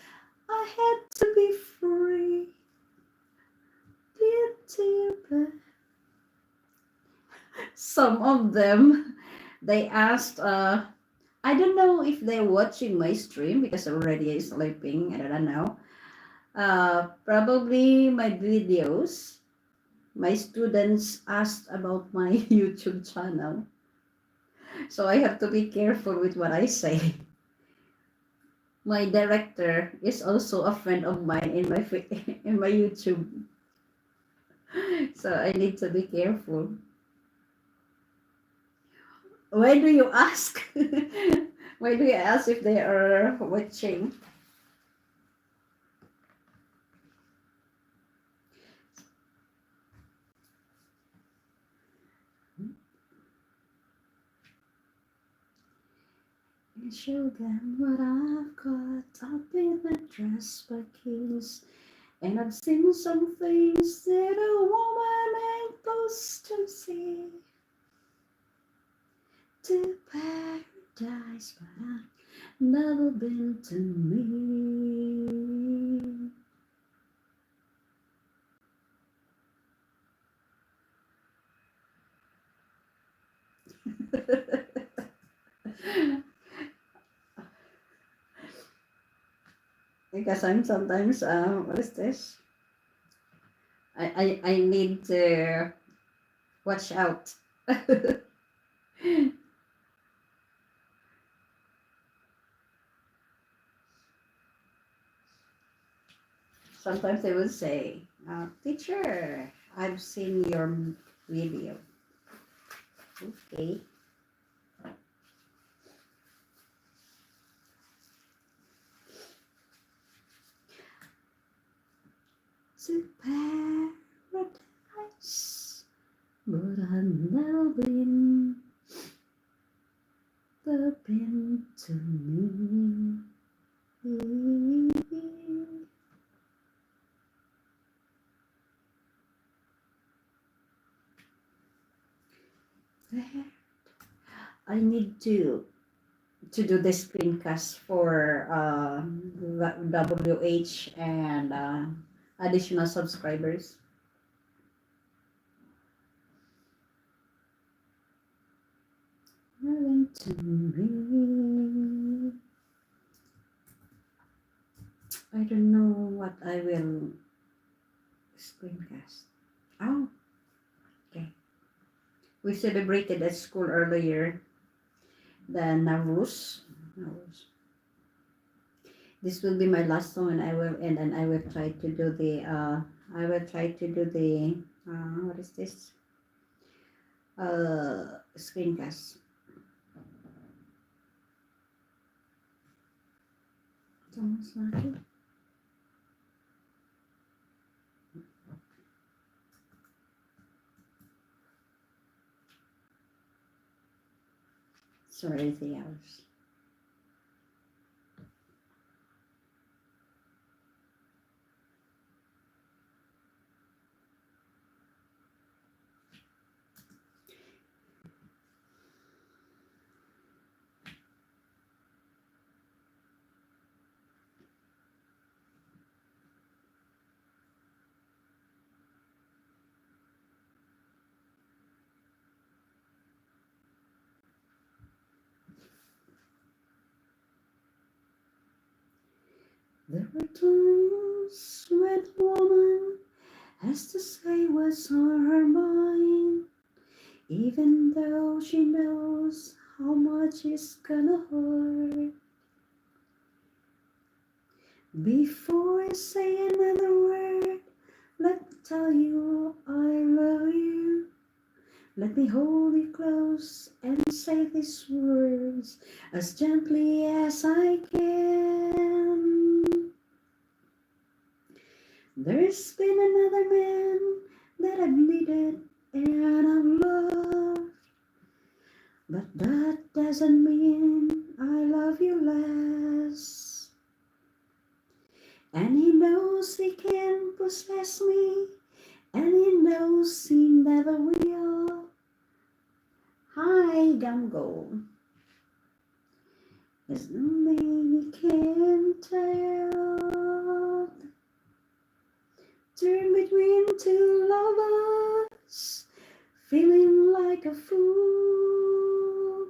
I had to be free. But some of them, they asked, I don't know if they're watching my stream because already I'm sleeping, I don't know. Probably my videos. My students asked about my YouTube channel. So I have to be careful with what I say. My director is also a friend of mine in my in my YouTube. So I need to be careful. Why do you ask? Why do you ask if they are watching? I show them what I've got. I've been addressed by kings, and I've seen some things that a woman ain't supposed to see. To paradise, but I've never been to me. Because I'm sometimes what is this? I need to watch out. Sometimes they will say, teacher, I've seen your video. Okay. To paradise, but I've never been to me. I need to do the screencast for WH and additional subscribers. Nothing to me. I don't know what I will screencast. Oh, okay. We celebrated at school earlier the Nowruz. This will be my last song, and I will try to do the what is this screencast. Thomas lagi. Sorry, anything else. There were times when a woman has to say what's on her mind, even though she knows how much it's gonna hurt. Before I say another word, let me tell you I love you. Let me hold you close and say these words as gently as I can. There's been another man that I've needed and I've loved, but that doesn't mean I love you less. And he knows he can possess me, and he knows he never will. Hi, Gamgo. There's nothing he can tell. Turn between two lovers, feeling like a fool.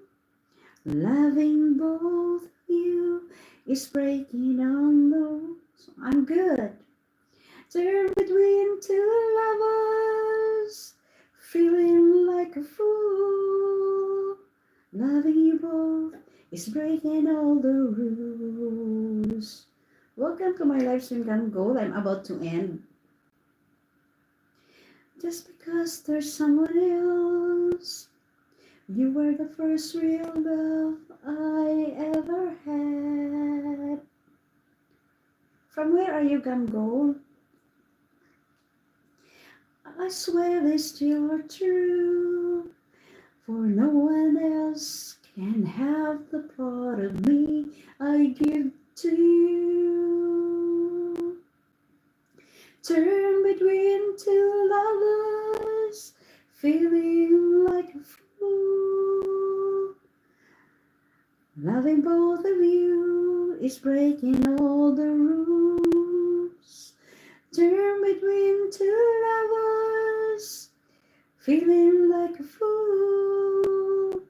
Loving both of you is breaking on those. I'm good. Turn between two lovers, feeling like a fool. Loving you both is breaking all the rules. Welcome to my live stream, Gun Gold. I'm about to end. Just because there's someone else, you were the first real love I ever had. From where are you, Gun Gold? I swear they still are true, for no one else Can have the part of me I give to you. Turn between two lovers, feeling like a fool. Loving both of you is breaking all the rules. Turn between two lovers, feeling like a fool.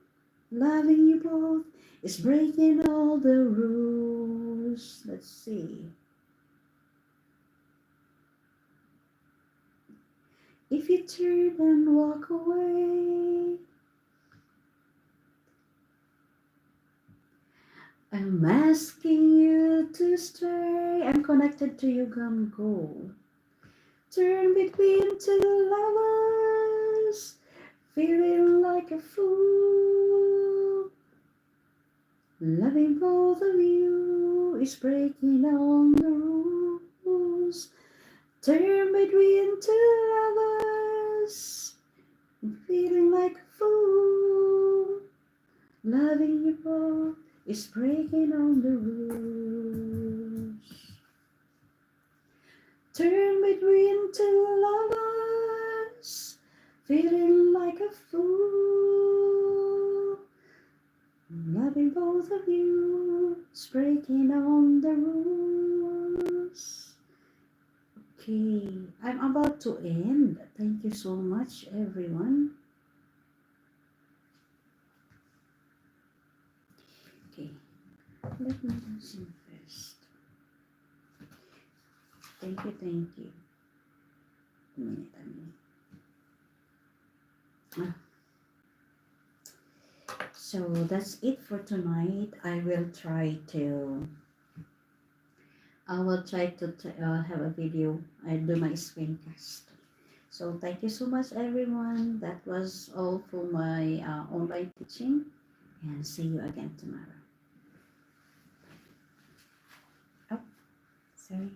Loving you both is breaking all the rules. Let's see. If you turn and walk away, I'm asking you to stay. I'm connected to you, gonna go. Turn between two lovers, feeling like a fool. Loving both of you is breaking all the rules. Turn between two lovers, feeling like a fool. Loving you both is breaking all the rules. Turn between two lovers, feeling like a fool. Loving both of you is breaking all the rules. Okay, I'm about to end. Thank you so much, everyone. Okay, let me listen first. Thank you, thank you. A minute, a minute. So that's it for tonight. I will try to have a video. I do my screencast. So thank you so much, everyone. That was all for my online teaching, and see you again tomorrow. Oh, sorry.